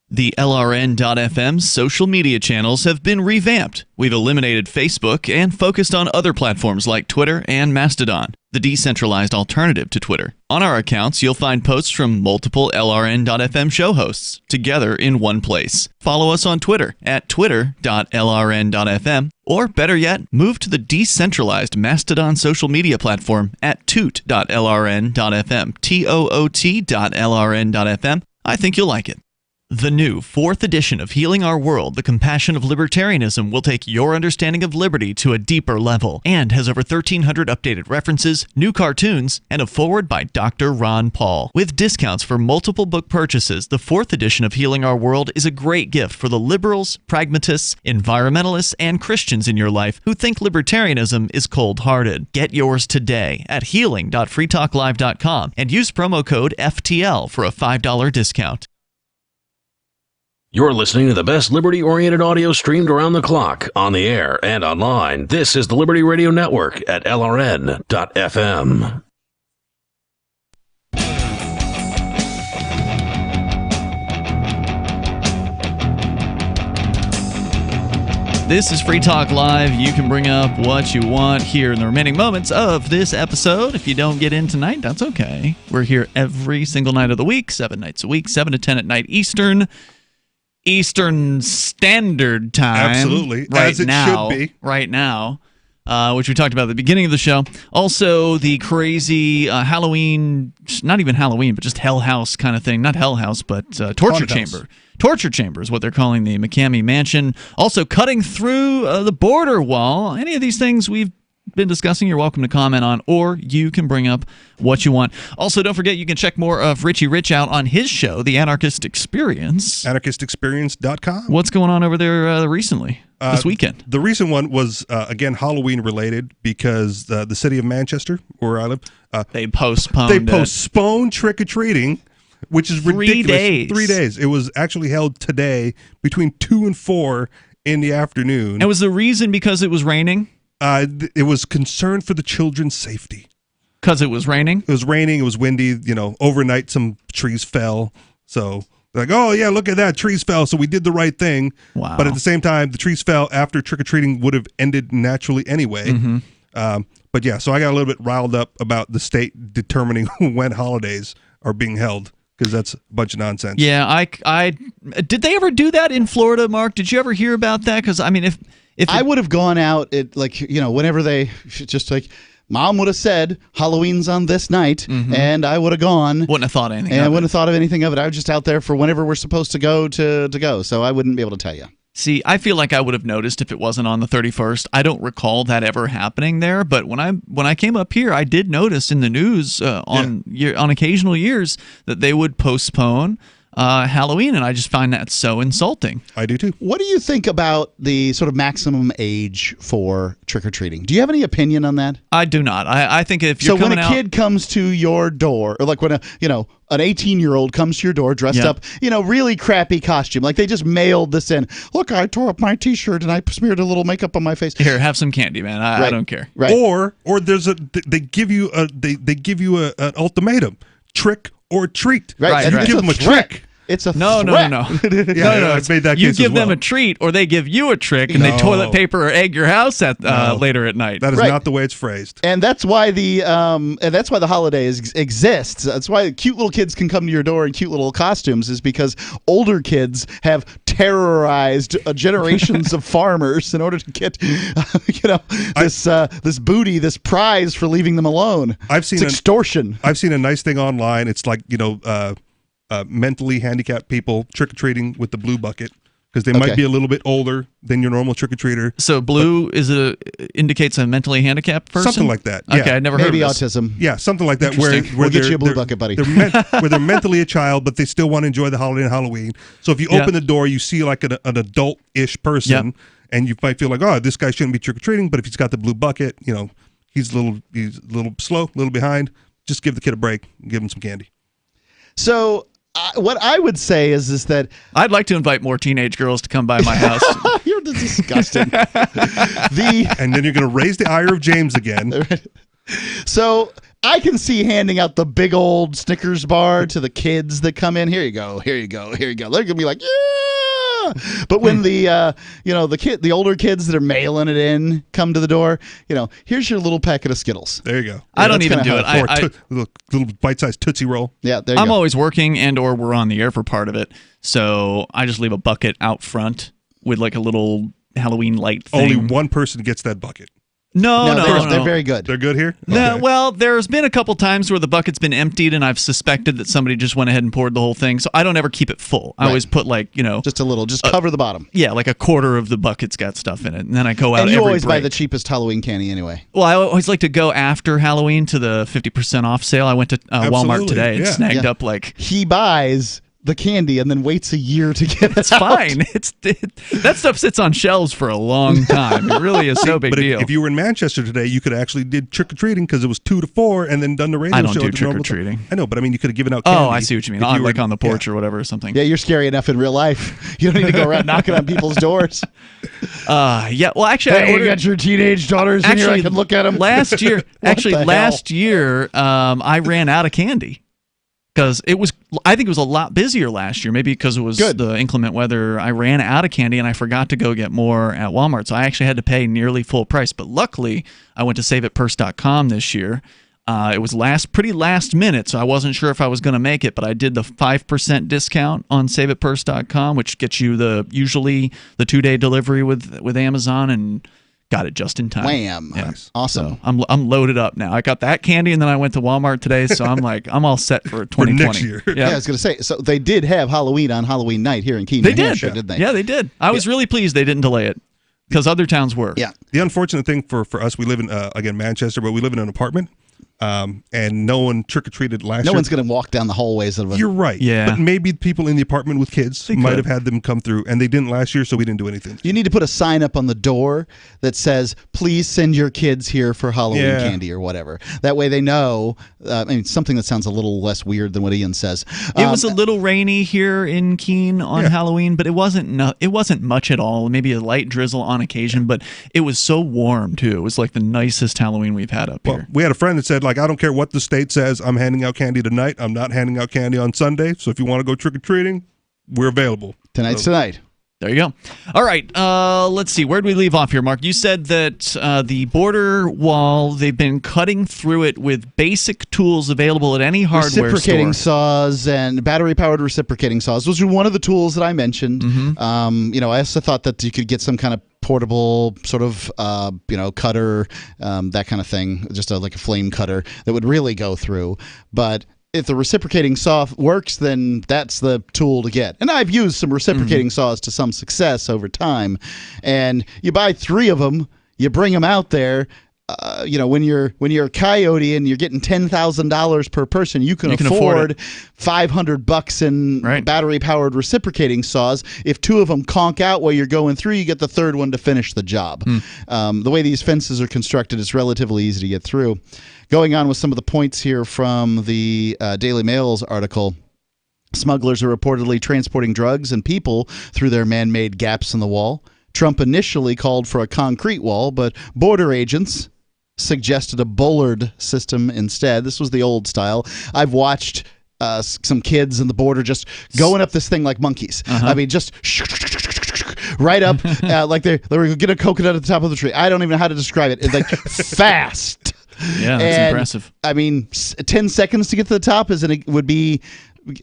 [SPEAKER 5] The LRN.FM social media channels have been revamped. We've eliminated Facebook and focused on other platforms like Twitter and Mastodon, the decentralized alternative to Twitter. On our accounts, you'll find posts from multiple LRN.FM show hosts together in one place. Follow us on Twitter at twitter.lrn.fm, or better yet, move to the decentralized Mastodon social media platform at toot.lrn.fm, toot.lrn.fm. I think you'll like it. The new 4th edition of Healing Our World, The Compassion of Libertarianism will take your understanding of liberty to a deeper level and has over 1,300 updated references, new cartoons, and a foreword by Dr. Ron Paul. With discounts for multiple book purchases, the 4th edition of Healing Our World is a great gift for the liberals, pragmatists, environmentalists, and Christians in your life who think libertarianism is cold-hearted. Get yours today at healing.freetalklive.com and use promo code FTL for a $5 discount.
[SPEAKER 20] You're listening to the best liberty-oriented audio streamed around the clock, on the air, and online. This is the Liberty Radio Network at LRN.FM.
[SPEAKER 5] This is Free Talk Live. You can bring up what you want here in the remaining moments of this episode. If you don't get in tonight, that's okay. We're here every single night of the week, 7 nights a week, 7 to 10 at night Eastern Standard Time.
[SPEAKER 6] Absolutely.
[SPEAKER 5] Right
[SPEAKER 6] As it
[SPEAKER 5] now,
[SPEAKER 6] should be.
[SPEAKER 5] Right now, which we talked about at the beginning of the show. Also, the crazy Halloween, not even Halloween, but just Hell House kind of thing. Not Hell House, but Torture
[SPEAKER 6] Haunted
[SPEAKER 5] Chamber.
[SPEAKER 6] house.
[SPEAKER 5] Torture Chamber is what they're calling the McCamey Mansion. Also, cutting through the border wall. Any of these things we've been discussing, you're welcome to comment on, or you can bring up what you want. Also, don't forget, you can check more of Richie Rich out on his show, The Anarchist Experience.
[SPEAKER 6] AnarchistExperience.com.
[SPEAKER 5] What's going on over there recently, this weekend?
[SPEAKER 6] The recent one was, again, Halloween related because the city of Manchester, where I live,
[SPEAKER 5] they postponed
[SPEAKER 6] trick-or-treating, which is
[SPEAKER 5] 3
[SPEAKER 6] ridiculous.
[SPEAKER 5] days.
[SPEAKER 6] 3 days. It was actually held today between 2 and 4 in the afternoon.
[SPEAKER 5] And was the reason because it was raining?
[SPEAKER 6] It was concern for the children's safety.
[SPEAKER 5] Because it was raining?
[SPEAKER 6] It was raining. It was windy. Overnight some trees fell. So they're like, oh, yeah, look at that. Trees fell. So we did the right thing.
[SPEAKER 5] Wow.
[SPEAKER 6] But at the same time, the trees fell after trick-or-treating would have ended naturally anyway.
[SPEAKER 5] Mm-hmm.
[SPEAKER 6] But yeah, so I got a little bit riled up about the state determining when holidays are being held, because that's a bunch of nonsense.
[SPEAKER 5] Yeah, I did they ever do that in Florida, Mark? Did you ever hear about that? Because, I mean, if
[SPEAKER 7] I would have gone out whenever they just like Mom would have said Halloween's on this night, and I would have gone.
[SPEAKER 5] Wouldn't have thought anything.
[SPEAKER 7] And I
[SPEAKER 5] of
[SPEAKER 7] wouldn't
[SPEAKER 5] it.
[SPEAKER 7] have thought of anything of it. I was just out there for whenever we're supposed to go to go. So I wouldn't be able to tell you.
[SPEAKER 5] See, I feel like I would have noticed if it wasn't on the 31st. I don't recall that ever happening there, but when I came up here, I did notice in the news on occasional years that they would postpone Halloween, and I just find that so insulting.
[SPEAKER 6] I do too.
[SPEAKER 7] What do you think about the sort of maximum age for trick-or-treating? Do you have any opinion on that?
[SPEAKER 5] I do not. I think if you're
[SPEAKER 7] when
[SPEAKER 5] coming
[SPEAKER 7] a kid comes to your door, or like when an 18-year-old comes to your door dressed up, really crappy costume, like they just mailed this in. Look, I tore up my T-shirt and I smeared a little makeup on my face.
[SPEAKER 5] Here, have some candy, man. I don't care.
[SPEAKER 7] Right.
[SPEAKER 6] Or they give you an ultimatum: trick or treat.
[SPEAKER 7] Right.
[SPEAKER 6] You give them a trick.
[SPEAKER 7] It's a
[SPEAKER 5] no.
[SPEAKER 6] Yeah,
[SPEAKER 5] no.
[SPEAKER 6] I've made that
[SPEAKER 5] You
[SPEAKER 6] case
[SPEAKER 5] give
[SPEAKER 6] as well.
[SPEAKER 5] them a treat, or they give you a trick, and they
[SPEAKER 6] No.
[SPEAKER 5] toilet paper or egg your house at later at night.
[SPEAKER 6] That is
[SPEAKER 7] Right.
[SPEAKER 6] not the way it's phrased.
[SPEAKER 7] And that's why the holiday exists. That's why cute little kids can come to your door in cute little costumes, is because older kids have terrorized generations of farmers in order to get this booty, this prize for leaving them alone.
[SPEAKER 6] I've seen
[SPEAKER 7] it's extortion.
[SPEAKER 6] I've seen a nice thing online. It's like mentally handicapped people trick-or-treating with the blue bucket, because they might be a little bit older than your normal trick-or-treater.
[SPEAKER 5] So blue indicates a mentally handicapped person?
[SPEAKER 6] Something like that.
[SPEAKER 5] Okay,
[SPEAKER 6] Yeah.
[SPEAKER 5] I never heard of
[SPEAKER 7] Maybe
[SPEAKER 5] this.
[SPEAKER 7] autism.
[SPEAKER 6] Yeah, something like that. Where
[SPEAKER 5] Interesting.
[SPEAKER 7] We'll get
[SPEAKER 6] they're-
[SPEAKER 7] you a blue
[SPEAKER 6] they're-
[SPEAKER 7] bucket, buddy.
[SPEAKER 6] Where they're mentally a child, but they still want to enjoy the holiday and Halloween. So if you open the door, you see like an adult-ish person, and you might feel like, oh, this guy shouldn't be trick-or-treating, but if he's got the blue bucket, he's a little slow, a little behind. Just give the kid a break and give him some candy.
[SPEAKER 7] So what I would say is that
[SPEAKER 5] I'd like to invite more teenage girls to come by my house.
[SPEAKER 7] You're disgusting.
[SPEAKER 6] And then you're going to raise the ire of James again.
[SPEAKER 7] So I can see handing out the big old Snickers bar to the kids that come in. Here you go. Here you go. Here you go. They're going to be like, yeah. But when the older kids that are mailing it in come to the door, here's your little packet of Skittles.
[SPEAKER 6] There you go.
[SPEAKER 5] I don't even do it.
[SPEAKER 6] Little bite-sized Tootsie Roll.
[SPEAKER 7] Yeah, there you
[SPEAKER 5] I'm
[SPEAKER 7] go.
[SPEAKER 5] always working or we're on the air for part of it. So I just leave a bucket out front with like a little Halloween light thing.
[SPEAKER 6] Only one person gets that bucket.
[SPEAKER 5] No.
[SPEAKER 7] They're very good.
[SPEAKER 6] They're good here?
[SPEAKER 5] No,
[SPEAKER 6] Okay.
[SPEAKER 5] well, there's been a couple times where the bucket's been emptied and I've suspected that somebody just went ahead and poured the whole thing. So I don't ever keep it full. I always put
[SPEAKER 7] just a little, just cover the bottom.
[SPEAKER 5] Yeah, like a quarter of the bucket's got stuff in it. And then I go out
[SPEAKER 7] And you
[SPEAKER 5] every
[SPEAKER 7] always buy
[SPEAKER 5] break.
[SPEAKER 7] the cheapest Halloween candy anyway.
[SPEAKER 5] Well, I always like to go after Halloween to the 50% off sale. I went to Walmart today and snagged up
[SPEAKER 7] He buys the candy and then waits a year to get it
[SPEAKER 5] It's
[SPEAKER 7] out.
[SPEAKER 5] fine. That stuff sits on shelves for a long time. It really is no big
[SPEAKER 6] But
[SPEAKER 5] deal.
[SPEAKER 6] if you were in Manchester today, you could have actually did trick-or-treating because it was 2 to 4 and then done the radio
[SPEAKER 5] I don't
[SPEAKER 6] show.
[SPEAKER 5] do
[SPEAKER 6] at the normal
[SPEAKER 5] trick-or-treating.
[SPEAKER 6] time. I know, but I mean, you could have given out candy.
[SPEAKER 5] Oh, I see what you mean.
[SPEAKER 6] if you were-
[SPEAKER 5] On the porch or whatever or something.
[SPEAKER 7] Yeah, you're scary enough in real life. You don't need to go around knocking on people's doors.
[SPEAKER 5] Yeah. Well, actually,
[SPEAKER 7] Hey, you got your teenage daughters in here. I can look at them.
[SPEAKER 5] Last year,
[SPEAKER 7] What the hell?
[SPEAKER 5] last year, I ran out of candy because I think it was a lot busier last year. Maybe because it was the inclement weather. I ran out of candy and I forgot to go get more at Walmart. So I actually had to pay nearly full price. But luckily, I went to SaveItPurse.com this year. It was pretty last minute, so I wasn't sure if I was going to make it, but I did the 5% discount on SaveItPurse.com, which gets you usually the 2-day delivery with Amazon, and got it just in time.
[SPEAKER 7] Wham!
[SPEAKER 5] Yeah.
[SPEAKER 7] Nice. Awesome.
[SPEAKER 5] So I'm loaded up now. I got that candy, and then I went to Walmart today, so I'm all set for 2020.
[SPEAKER 6] next year.
[SPEAKER 7] Yeah, I was going to say. So they did have Halloween on Halloween night here in Keene,
[SPEAKER 5] They
[SPEAKER 7] New
[SPEAKER 5] did,
[SPEAKER 7] Hampshire, didn't they?
[SPEAKER 5] Yeah, they did. I was really pleased they didn't delay it because other towns were.
[SPEAKER 7] Yeah.
[SPEAKER 6] The unfortunate thing for us, we live in, again, Manchester, but we live in an apartment. And no one trick-or-treated last year.
[SPEAKER 7] No one's going to walk down the hallways of a...
[SPEAKER 6] You're right.
[SPEAKER 5] Yeah.
[SPEAKER 6] But maybe people in the apartment with kids might have had them come through, and they didn't last year, so we didn't do anything.
[SPEAKER 7] You need to put a sign up on the door that says, please send your kids here for Halloween
[SPEAKER 6] Yeah.
[SPEAKER 7] candy or whatever. That way they know, something that sounds a little less weird than what Ian says.
[SPEAKER 5] It was a little rainy here in Keene on Halloween, but it wasn't much at all. Maybe a light drizzle on occasion, but it was so warm too. It was like the nicest Halloween we've had up here.
[SPEAKER 6] We had a friend that said, I don't care what the state says, I'm handing out candy tonight. I'm not handing out candy on Sunday. So if you want to go trick-or-treating, we're available.
[SPEAKER 7] Tonight's tonight.
[SPEAKER 5] There you go. All right. Let's see. Where did we leave off here, Mark? You said that the border wall, they've been cutting through it with basic tools available at any hardware
[SPEAKER 7] Reciprocating
[SPEAKER 5] store.
[SPEAKER 7] saws and battery-powered reciprocating saws. Those are one of the tools that I mentioned.
[SPEAKER 5] Mm-hmm.
[SPEAKER 7] I also thought that you could get some kind of portable sort of cutter, that kind of thing, just like a flame cutter that would really go through. But if the reciprocating saw works, then that's the tool to get. And I've used some reciprocating saws to some success over time. And you buy 3 of them, you bring them out there. When you're a coyote and you're getting $10,000 per person, you can afford $500 in battery-powered reciprocating saws. If 2 of them conk out while you're going through, you get the 3rd one to finish the job. The way these fences are constructed, it's relatively easy to get through. Going on with some of the points here from the Daily Mail's article. Smugglers are reportedly transporting drugs and people through their man-made gaps in the wall. Trump initially called for a concrete wall, but border agents suggested a bollard system instead. This was the old style. I've watched some kids in the border just going up this thing like monkeys. I mean, just right up like they were going to get a coconut at the top of the tree. I don't even know how to describe it. It's like fast.
[SPEAKER 5] Yeah, that's impressive.
[SPEAKER 7] I mean, 10 seconds to get to the top would be,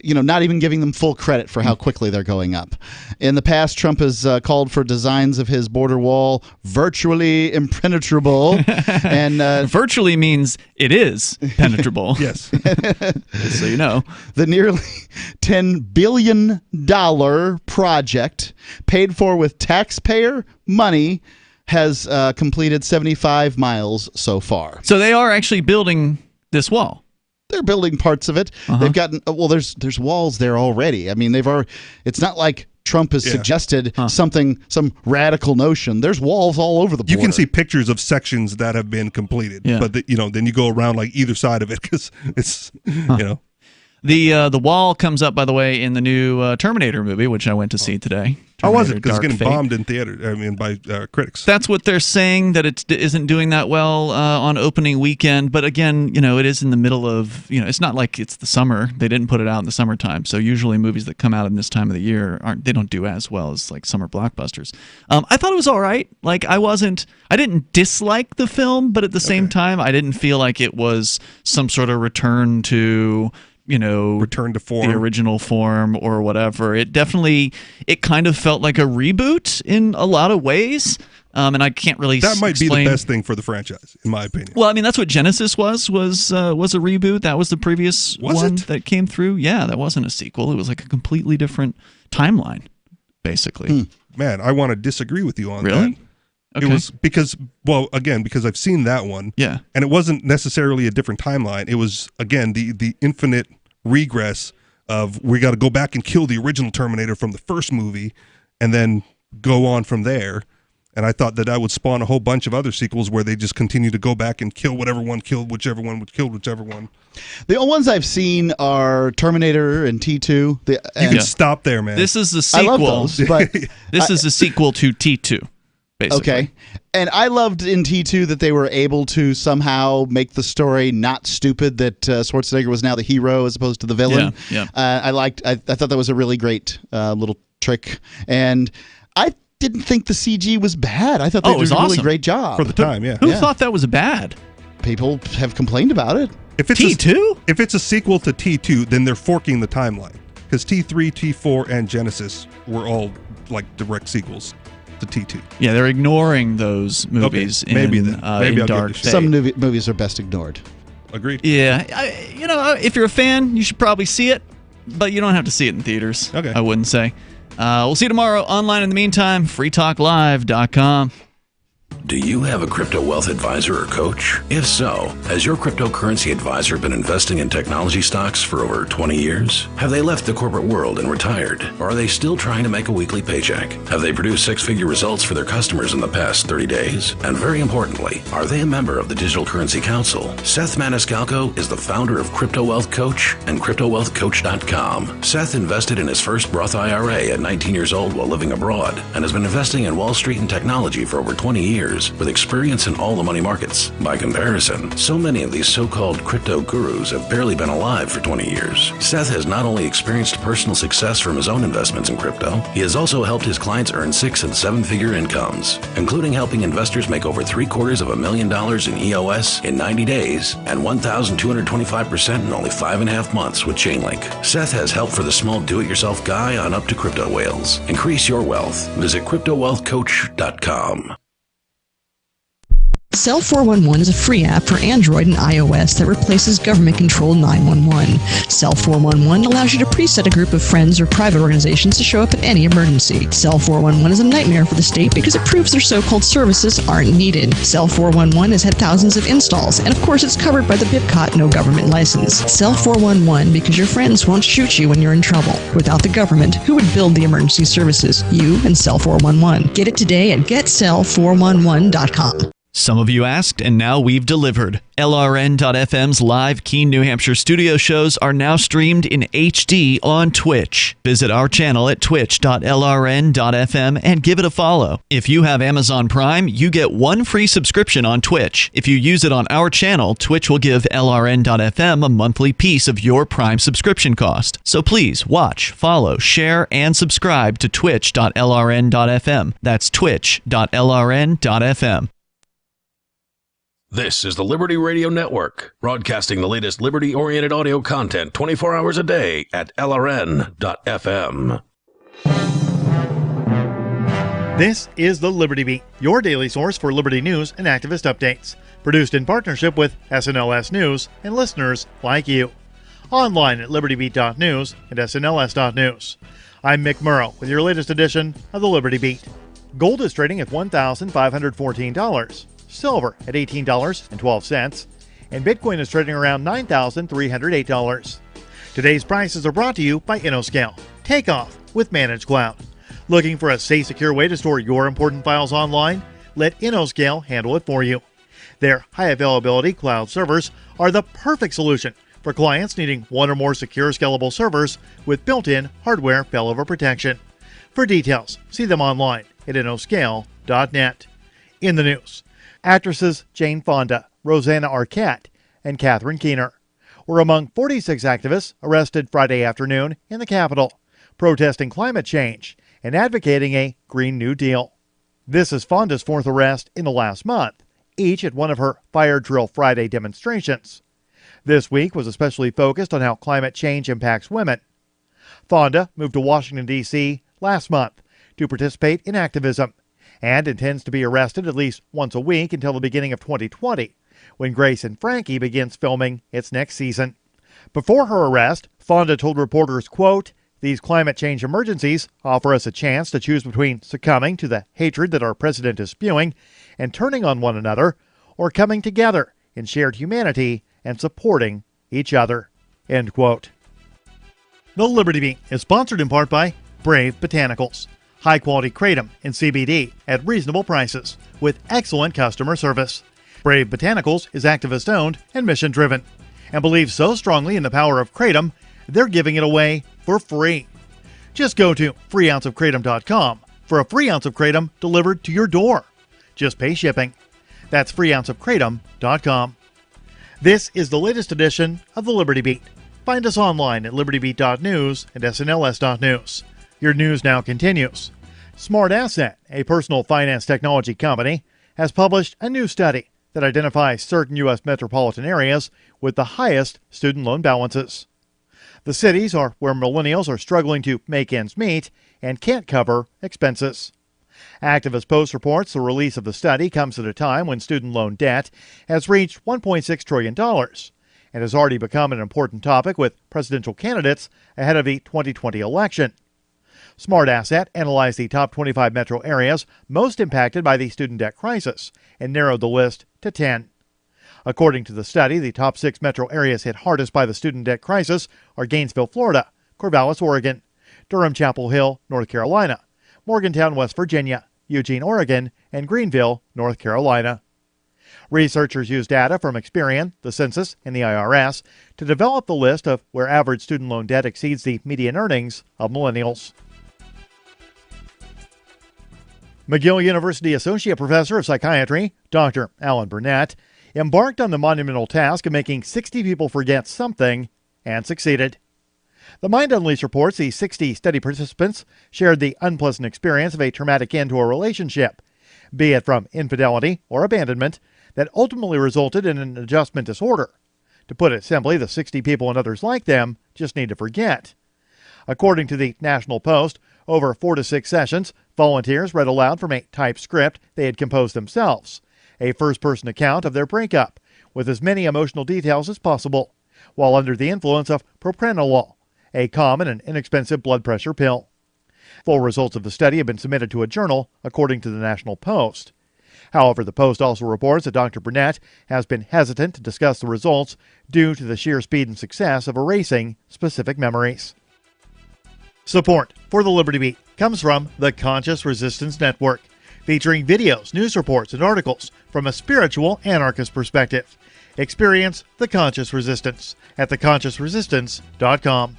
[SPEAKER 7] not even giving them full credit for how quickly they're going up. In the past, Trump has called for designs of his border wall virtually impenetrable. And
[SPEAKER 5] virtually means it is penetrable.
[SPEAKER 6] Yes.
[SPEAKER 5] So you know.
[SPEAKER 7] The nearly $10 billion project, paid for with taxpayer money, has completed 75 miles so far.
[SPEAKER 5] So they are actually building this wall.
[SPEAKER 7] They're building parts of it. They've gotten there's walls there already. I mean, it's not like Trump has suggested some radical notion. There's walls all over the border.
[SPEAKER 6] You can see pictures of sections that have been completed, but then you go around like either side of it because it's
[SPEAKER 5] The wall comes up, by the way, in the new Terminator movie, which I went to see today.
[SPEAKER 6] How was it? Because it's
[SPEAKER 5] Dark
[SPEAKER 6] getting
[SPEAKER 5] Fate.
[SPEAKER 6] bombed in theater. I mean, by critics.
[SPEAKER 5] That's what they're saying, that it isn't doing that well on opening weekend. But again, it is in the middle of, it's not like it's the summer. They didn't put it out in the summertime. So usually movies that come out in this time of the year they don't do as well as like summer blockbusters. I thought it was all right. Like I didn't dislike the film, but at the same time, I didn't feel like it was some sort of return to
[SPEAKER 6] return to form,
[SPEAKER 5] the original form or whatever. It kind of felt like a reboot in a lot of ways. And I can't really
[SPEAKER 6] That might
[SPEAKER 5] explain.
[SPEAKER 6] be the best thing for the franchise, in my opinion.
[SPEAKER 5] Well, I mean, that's what Genesis was a reboot. That was the previous one that came through. Yeah, that wasn't a sequel. It was like a completely different timeline, basically.
[SPEAKER 6] Man, I want to disagree with you on that.
[SPEAKER 5] Really? Okay.
[SPEAKER 6] It was because I've seen that one.
[SPEAKER 5] Yeah.
[SPEAKER 6] And it wasn't necessarily a different timeline. It was, again, the infinite regress of we got to go back and kill the original Terminator from the first movie and then go on from there. And I thought that would spawn a whole bunch of other sequels where they just continue to go back and kill whatever one killed whichever one would kill whichever one.
[SPEAKER 7] The only ones I've seen are Terminator and T2.
[SPEAKER 6] You can stop there, man.
[SPEAKER 5] This is the sequel.
[SPEAKER 7] I love those, but
[SPEAKER 5] this is a sequel to T2. Basically.
[SPEAKER 7] Okay. And I loved in T2 that they were able to somehow make the story not stupid, that Schwarzenegger was now the hero as opposed to the villain.
[SPEAKER 5] Yeah.
[SPEAKER 7] I thought that was a really great little trick. And I didn't think the CG was bad. I thought they did a really great job.
[SPEAKER 6] For the time, yeah.
[SPEAKER 5] Who thought that was bad?
[SPEAKER 7] People have complained about it.
[SPEAKER 6] If it's
[SPEAKER 5] T2?
[SPEAKER 6] If it's a sequel to T2, then they're forking the timeline. Because T3, T4, and Genesis were all like direct sequels to T2.
[SPEAKER 5] Yeah, they're ignoring those movies
[SPEAKER 6] maybe
[SPEAKER 5] in Dark Fate.
[SPEAKER 7] Some movies are best ignored.
[SPEAKER 6] Agreed.
[SPEAKER 5] Yeah. If you're a fan, you should probably see it, but you don't have to see it in theaters.
[SPEAKER 6] Okay.
[SPEAKER 5] I wouldn't say. We'll see you tomorrow online. In the meantime, freetalklive.com.
[SPEAKER 20] Do you have a crypto wealth advisor or coach? If so, has your cryptocurrency advisor been investing in technology stocks for over 20 years? Have they left the corporate world and retired? Or are they still trying to make a weekly paycheck? Have they produced six-figure results for their customers in the past 30 days? And very importantly, are they a member of the Digital Currency Council? Seth Maniscalco is the founder of Crypto Wealth Coach and CryptoWealthCoach.com. Seth invested in his first Roth IRA at 19 years old while living abroad and has been investing in Wall Street and technology for over 20 years with experience in all the money markets. By comparison, so many of these so-called crypto gurus have barely been alive for 20 years. Seth has not only experienced personal success from his own investments in crypto, he has also helped his clients earn 6- and 7-figure incomes, including helping investors make over $750,000 in EOS in 90 days and 1,225% in only 5.5 months with Chainlink. Seth has help for the small do-it-yourself guy on up to crypto whales. Increase your wealth. Visit CryptoWealthCoach.com.
[SPEAKER 1] Cell 411 is a free app for Android and iOS that replaces government-controlled 911. Cell 411 allows you to preset a group of friends or private organizations to show up in any emergency. Cell 411 is a nightmare for the state because it proves their so-called services aren't needed. Cell 411 has had thousands of installs, and of course it's covered by the BIPCOT no government license. Cell 411 because your friends won't shoot you when you're in trouble. Without the government, who would build the emergency services? You and Cell 411. Get it today at getcell411.com.
[SPEAKER 5] Some of you asked, and now we've delivered. LRN.FM's live Keene, New Hampshire studio shows are now streamed in HD on Twitch. Visit our channel at twitch.lrn.fm and give it a follow. If you have Amazon Prime, you get 1 free subscription on Twitch. If you use it on our channel, Twitch will give LRN.FM a monthly piece of your Prime subscription cost. So please watch, follow, share, and subscribe to twitch.lrn.fm. That's twitch.lrn.fm.
[SPEAKER 20] This is the Liberty Radio Network, broadcasting the latest liberty-oriented audio content 24 hours a day at LRN.FM.
[SPEAKER 17] This is the Liberty Beat, your daily source for liberty news and activist updates. Produced in partnership with SNLS News and listeners like you. Online at libertybeat.news and snls.news. I'm Mick Murrow with your latest edition of the Liberty Beat. Gold is trading at $1,514. Silver at $18.12, and Bitcoin is trading around $9,308. Today's prices are brought to you by InnoScale. Take off with Managed Cloud. Looking for a safe, secure way to store your important files online? Let InnoScale handle it for you. Their high-availability cloud servers are the perfect solution for clients needing one or more secure, scalable servers with built-in hardware failover protection. For details, see them online at InnoScale.net. In the news, actresses Jane Fonda, Rosanna Arquette, and Catherine Keener were among 46 activists arrested Friday afternoon in the Capitol, protesting climate change and advocating a Green New Deal. This is Fonda's fourth arrest in the last month, each at one of her Fire Drill Friday demonstrations. This week was especially focused on how climate change impacts women. Fonda moved to Washington, D.C. last month to participate in activism and intends to be arrested at least once a week until the beginning of 2020, when Grace and Frankie begins filming its next season. Before her arrest, Fonda told reporters, quote, "These climate change emergencies offer us a chance to choose between succumbing to the hatred that our president is spewing and turning on one another, or coming together in shared humanity and supporting each other." End quote. The Liberty Beat is sponsored in part by Brave Botanicals. High-quality kratom and CBD at reasonable prices with excellent customer service. Brave Botanicals is activist-owned and mission-driven and believes so strongly in the power of kratom, they're giving it away for free. Just go to freeounceofkratom.com for a free ounce of kratom delivered to your door. Just pay shipping. That's freeounceofkratom.com. This is the latest edition of the Liberty Beat. Find us online at libertybeat.news and snls.news. Your news now continues. Smart Asset, a personal finance technology company, has published a new study that identifies certain U.S. metropolitan areas with the highest student loan balances. The cities are where millennials are struggling to make ends meet and can't cover expenses. Activist Post reports the release of the study comes at a time when student loan debt has reached $1.6 trillion and has already become an important topic with presidential candidates ahead of the 2020 election. Smart Asset analyzed the top 25 metro areas most impacted by the student debt crisis and narrowed the list to 10. According to the study, the top 6 metro areas hit hardest by the student debt crisis are Gainesville, Florida, Corvallis, Oregon, Durham, Chapel Hill, North Carolina, Morgantown, West Virginia, Eugene, Oregon, and Greenville, North Carolina. Researchers used data from Experian, the Census, and the IRS to develop the list of where average student loan debt exceeds the median earnings of millennials. McGill University Associate Professor of Psychiatry, Dr. Alan Burnett, embarked on the monumental task of making 60 people forget something and succeeded. The Mind Unleashed reports the 60 study participants shared the unpleasant experience of a traumatic end to a relationship, be it from infidelity or abandonment, that ultimately resulted in an adjustment disorder. To put it simply, the 60 people and others like them just need to forget. According to the National Post, over 4 to 6 sessions, volunteers read aloud from a typed script they had composed themselves, a first-person account of their breakup, with as many emotional details as possible, while under the influence of propranolol, a common and inexpensive blood pressure pill. Full results of the study have been submitted to a journal, according to the National Post. However, the Post also reports that Dr. Burnett has been hesitant to discuss the results due to the sheer speed and success of erasing specific memories. Support for the Liberty Beat comes from the Conscious Resistance Network, featuring videos, news reports, and articles from a spiritual anarchist perspective. Experience the Conscious Resistance at theconsciousresistance.com.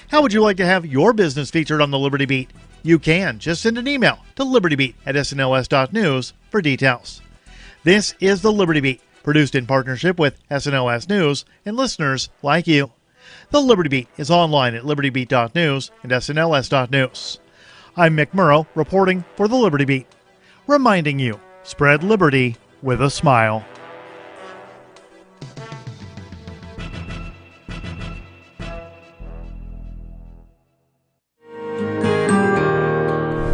[SPEAKER 17] How would you like to have your business featured on the Liberty Beat? You can. Just send an email to libertybeat@snls.news for details. This is the Liberty Beat, produced in partnership with SNLS News and listeners like you. The Liberty Beat is online at libertybeat.news and snls.news. I'm Mick Murrow, reporting for the Liberty Beat, reminding you, spread liberty with a smile.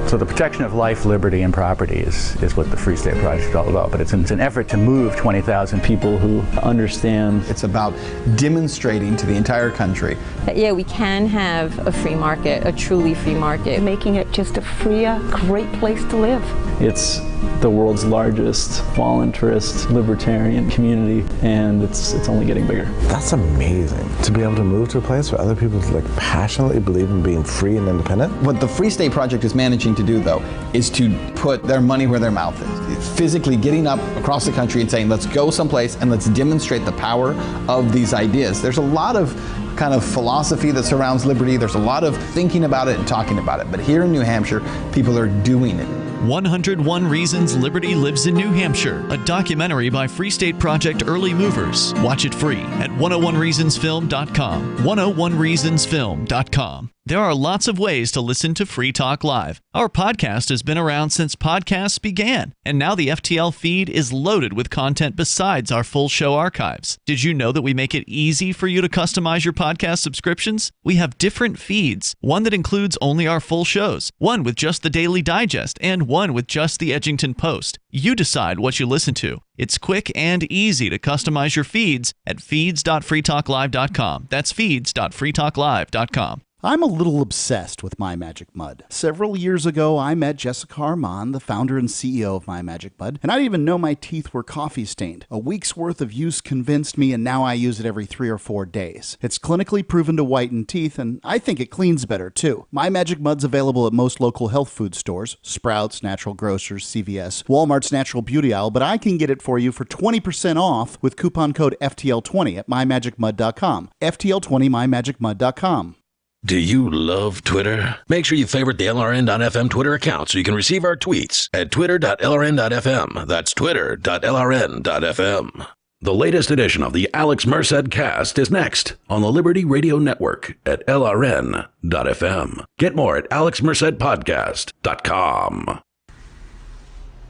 [SPEAKER 8] So the protection of life, liberty, and property is what the Free State Project is all about. But it's an effort to move 20,000 people who understand.
[SPEAKER 9] It's about demonstrating to the entire country
[SPEAKER 21] that, yeah, we can have a free market, a truly free market.
[SPEAKER 24] Making it just a freer, great place to live.
[SPEAKER 8] It's the world's largest voluntarist libertarian community, and it's only getting bigger.
[SPEAKER 11] That's amazing, to be able to move to a place where other people like passionately believe in being free and independent.
[SPEAKER 9] What the Free State Project is managing to do, though, is to put their money where their mouth is. Physically getting up across the country and saying, let's go someplace and let's demonstrate the power of these ideas. There's a lot of kind of philosophy that surrounds liberty. There's a lot of thinking about it and talking about it. But here in New Hampshire, people are doing it.
[SPEAKER 5] 101 Reasons Liberty Lives in New Hampshire, a documentary by Free State Project Early Movers. Watch it free at 101reasonsfilm.com. 101reasonsfilm.com. There are lots of ways to listen to Free Talk Live. Our podcast has been around since podcasts began, and now the FTL feed is loaded with content besides our full show archives. Did you know that we make it easy for you to customize your podcast subscriptions? We have different feeds, one that includes only our full shows, one with just the Daily Digest, and one with just the Edgington Post. You decide what you listen to. It's quick and easy to customize your feeds at feeds.freetalklive.com. That's feeds.freetalklive.com.
[SPEAKER 7] I'm a little obsessed with My Magic Mud. Several years ago, I met Jessica Armand, the founder and CEO of My Magic Mud, and I didn't even know my teeth were coffee stained. A week's worth of use convinced me, and now I use it every 3 or 4 days. It's clinically proven to whiten teeth, and I think it cleans better, too. My Magic Mud's available at most local health food stores, Sprouts, Natural Grocers, CVS, Walmart's Natural Beauty Aisle, but I can get it for you for 20% off with coupon code FTL20 at mymagicmud.com. FTL20 mymagicmud.com.
[SPEAKER 20] Do you love Twitter? Make sure you favorite the LRN.FM Twitter account so you can receive our tweets at twitter.lrn.fm. That's twitter.lrn.fm. The latest edition of the Alex Merced Cast is next on the Liberty Radio Network at lrn.fm. Get more at alexmercedpodcast.com.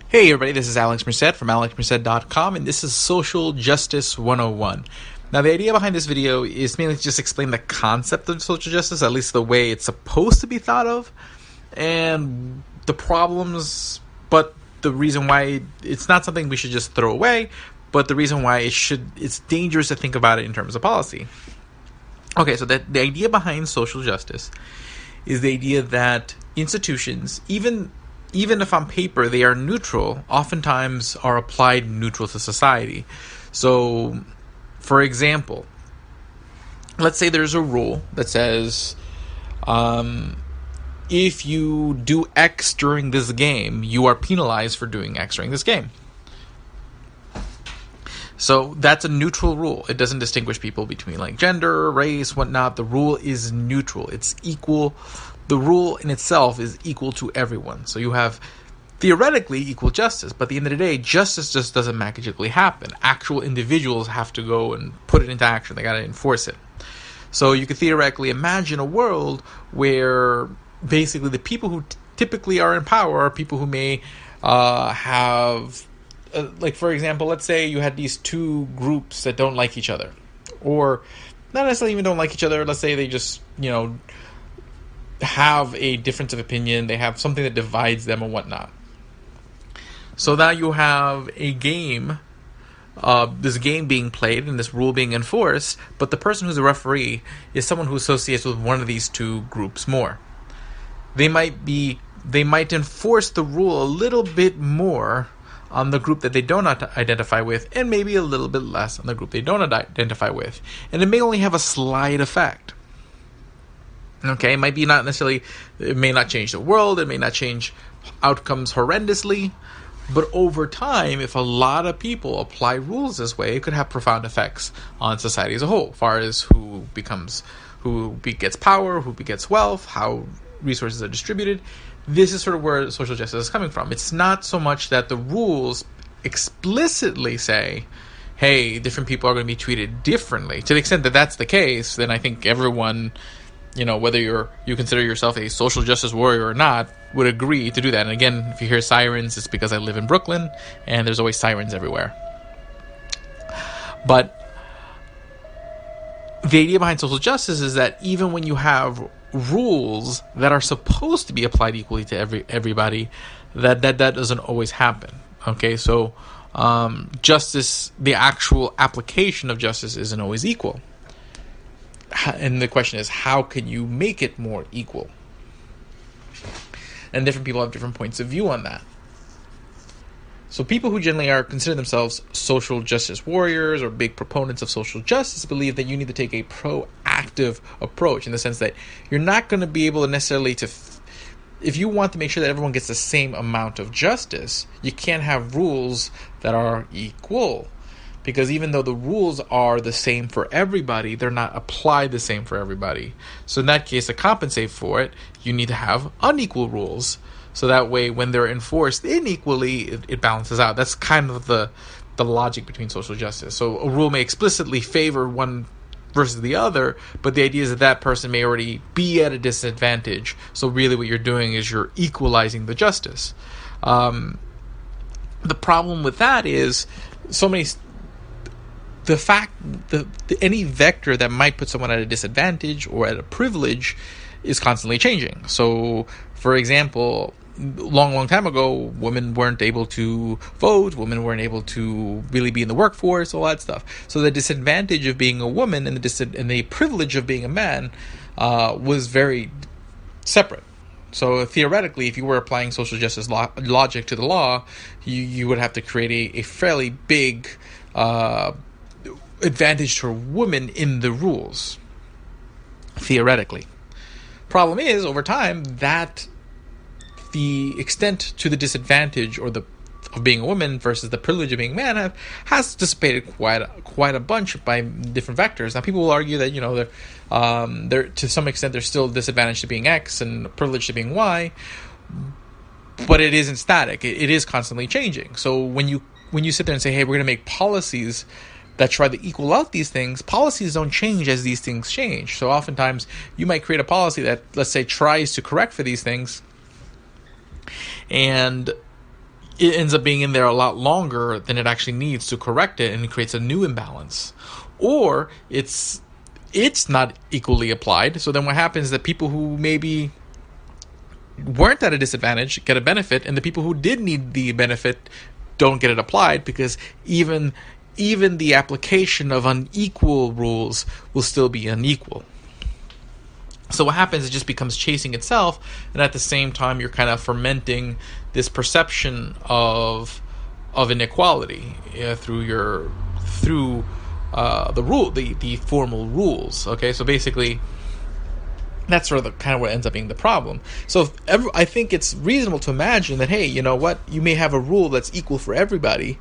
[SPEAKER 12] Hey everybody, this is Alex Merced from alexmerced.com, and this is Social Justice 101. Now, the idea behind this video is mainly to just explain the concept of social justice, at least the way it's supposed to be thought of, and the problems, but the reason why it's not something we should just throw away, but the reason why it's dangerous to think about it in terms of policy. Okay, so the idea behind social justice is the idea that institutions, even if on paper they are neutral, oftentimes are applied neutral to society. So, for example, let's say there's a rule that says if you do X during this game, you are penalized for doing X during this game. So that's a neutral rule. It doesn't distinguish people between like gender, race, whatnot. The rule is neutral. It's equal. The rule in itself is equal to everyone. So you have theoretically equal justice, but at the end of the day, justice just doesn't magically happen. Actual individuals have to go and put it into action. They got to enforce it. So you could theoretically imagine a world where basically the people who typically are in power are people who may have, like for example, let's say you had these two groups that don't like each other, or not necessarily even don't like each other. Let's say they just, have a difference of opinion. They have something that divides them and whatnot. So now you have a game, this game being played and this rule being enforced, but the person who's a referee is someone who associates with one of these two groups more. They might enforce the rule a little bit more on the group that they don't identify with, and maybe a little bit less on the group they don't identify with. And it may only have a slight effect. Okay, it might be not necessarily, it may not change the world, it may not change outcomes horrendously, but over time, if a lot of people apply rules this way, it could have profound effects on society as a whole, as far as who gets power, who gets wealth, how resources are distributed. This is sort of where social justice is coming from. It's not so much that the rules explicitly say, hey, different people are going to be treated differently. To the extent that that's the case, then I think everyone, whether you consider yourself a social justice warrior or not, would agree to do that. And again, if you hear sirens, it's because I live in Brooklyn, and there's always sirens everywhere. But the idea behind social justice is that even when you have rules that are supposed to be applied equally to everybody, that doesn't always happen. Okay, so justice, the actual application of justice, isn't always equal. And the question is, how can you make it more equal? And different people have different points of view on that. So people who generally are consider themselves social justice warriors or big proponents of social justice believe that you need to take a proactive approach, in the sense that you're not going to be able to necessarily if you want to make sure that everyone gets the same amount of justice, you can't have rules that are equal. Because even though the rules are the same for everybody, they're not applied the same for everybody. So in that case, to compensate for it, you need to have unequal rules. So that way, when they're enforced unequally, it balances out. That's kind of the logic between social justice. So a rule may explicitly favor one versus the other, but the idea is that that person may already be at a disadvantage. So really what you're doing is you're equalizing the justice. The problem with that is the fact that any vector that might put someone at a disadvantage or at a privilege is constantly changing. So, for example, long time ago, women weren't able to vote, women weren't able to really be in the workforce, all that stuff. So the disadvantage of being a woman and the privilege of being a man was very separate. So theoretically, if you were applying social justice logic to the law, you would have to create a fairly big advantage for women in the rules, theoretically. Problem is, over time, that the extent to the disadvantage of being a woman versus the privilege of being a man has dissipated quite a bunch by different vectors. Now, people will argue that they're to some extent they're still disadvantaged to being X and privileged to being Y, but it isn't static. It is constantly changing. So when you sit there and say, hey, we're going to make policies that try to equal out these things, policies don't change as these things change. So oftentimes you might create a policy that, let's say, tries to correct for these things, and it ends up being in there a lot longer than it actually needs to correct it, and it creates a new imbalance. Or it's not equally applied. So then what happens is that people who maybe weren't at a disadvantage get a benefit, and the people who did need the benefit don't get it applied, because even the application of unequal rules will still be unequal. So what happens, it just becomes chasing itself, and at the same time you're kind of fermenting this perception of inequality through the formal rules. Okay, so basically that's sort of the kind of what ends up being the problem. So I think it's reasonable to imagine that, hey, you know what, you may have a rule that's equal for everybody,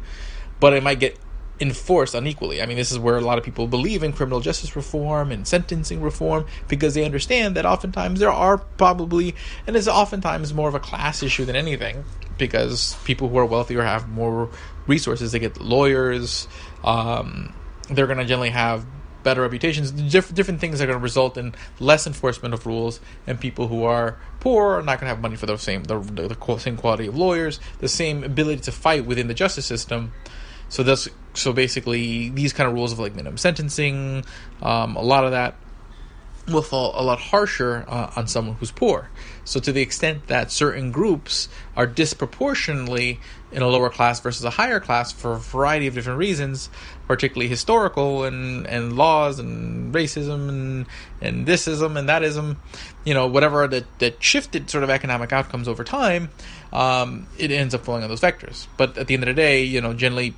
[SPEAKER 12] but it might get enforced unequally. I mean, this is where a lot of people believe in criminal justice reform and sentencing reform, because they understand that oftentimes there are probably, and it's oftentimes more of a class issue than anything, because people who are wealthier have more resources. They get lawyers, they're going to generally have better reputations. Different things are going to result in less enforcement of rules, and people who are poor are not going to have money for the same quality of lawyers, the same ability to fight within the justice system. So basically, these kind of rules of like minimum sentencing, a lot of that will fall a lot harsher on someone who's poor. So to the extent that certain groups are disproportionately in a lower class versus a higher class for a variety of different reasons, particularly historical and laws and racism and thisism and thatism, whatever that shifted sort of economic outcomes over time, it ends up falling on those vectors. But at the end of the day, generally,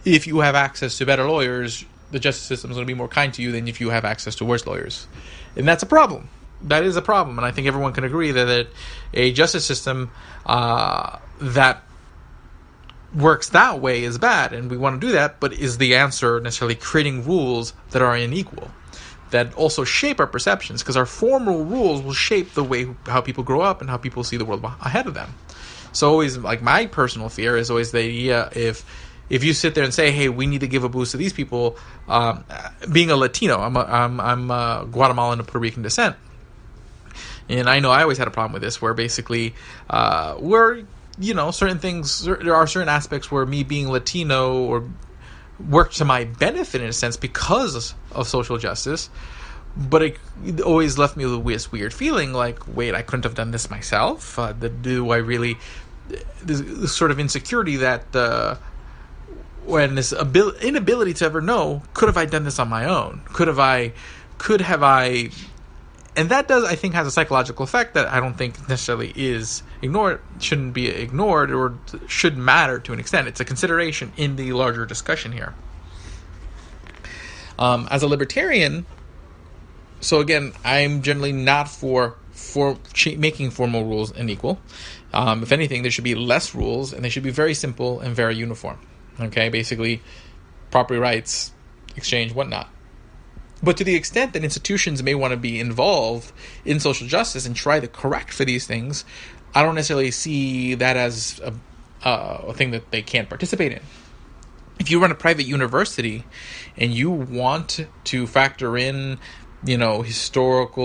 [SPEAKER 12] if you have access to better lawyers, the justice system is going to be more kind to you than if you have access to worse lawyers. And that's a problem. That is a problem. And I think everyone can agree that a justice system that works that way is bad. And we want to do that, but is the answer necessarily creating rules that are unequal, that also shape our perceptions? Because our formal rules will shape the way how people grow up and how people see the world ahead of them. So always, like, my personal fear is always the idea, if you sit there and say, hey, we need to give a boost to these people, being a Latino, I'm Guatemalan of Puerto Rican descent, and I know I always had a problem with this, where basically certain things, there are certain aspects where me being Latino or worked to my benefit in a sense because of social justice, but it always left me with this weird feeling like, wait, I couldn't have done this myself? Do I really, this sort of insecurity that when this inability to ever know, could have I done this on my own? Could have I And that does, I think, has a psychological effect that I don't think necessarily is ignored, shouldn't be ignored, or should matter to an extent. It's a consideration in the larger discussion here. As a libertarian, so again, I'm generally not for making formal rules unequal. If anything, there should be less rules, and they should be very simple and very uniform. Okay, basically, property rights, exchange, whatnot. But to the extent that institutions may want to be involved in social justice and try to correct for these things, I don't necessarily see that as a thing that they can't participate in. If you run a private university and you want to factor in, historical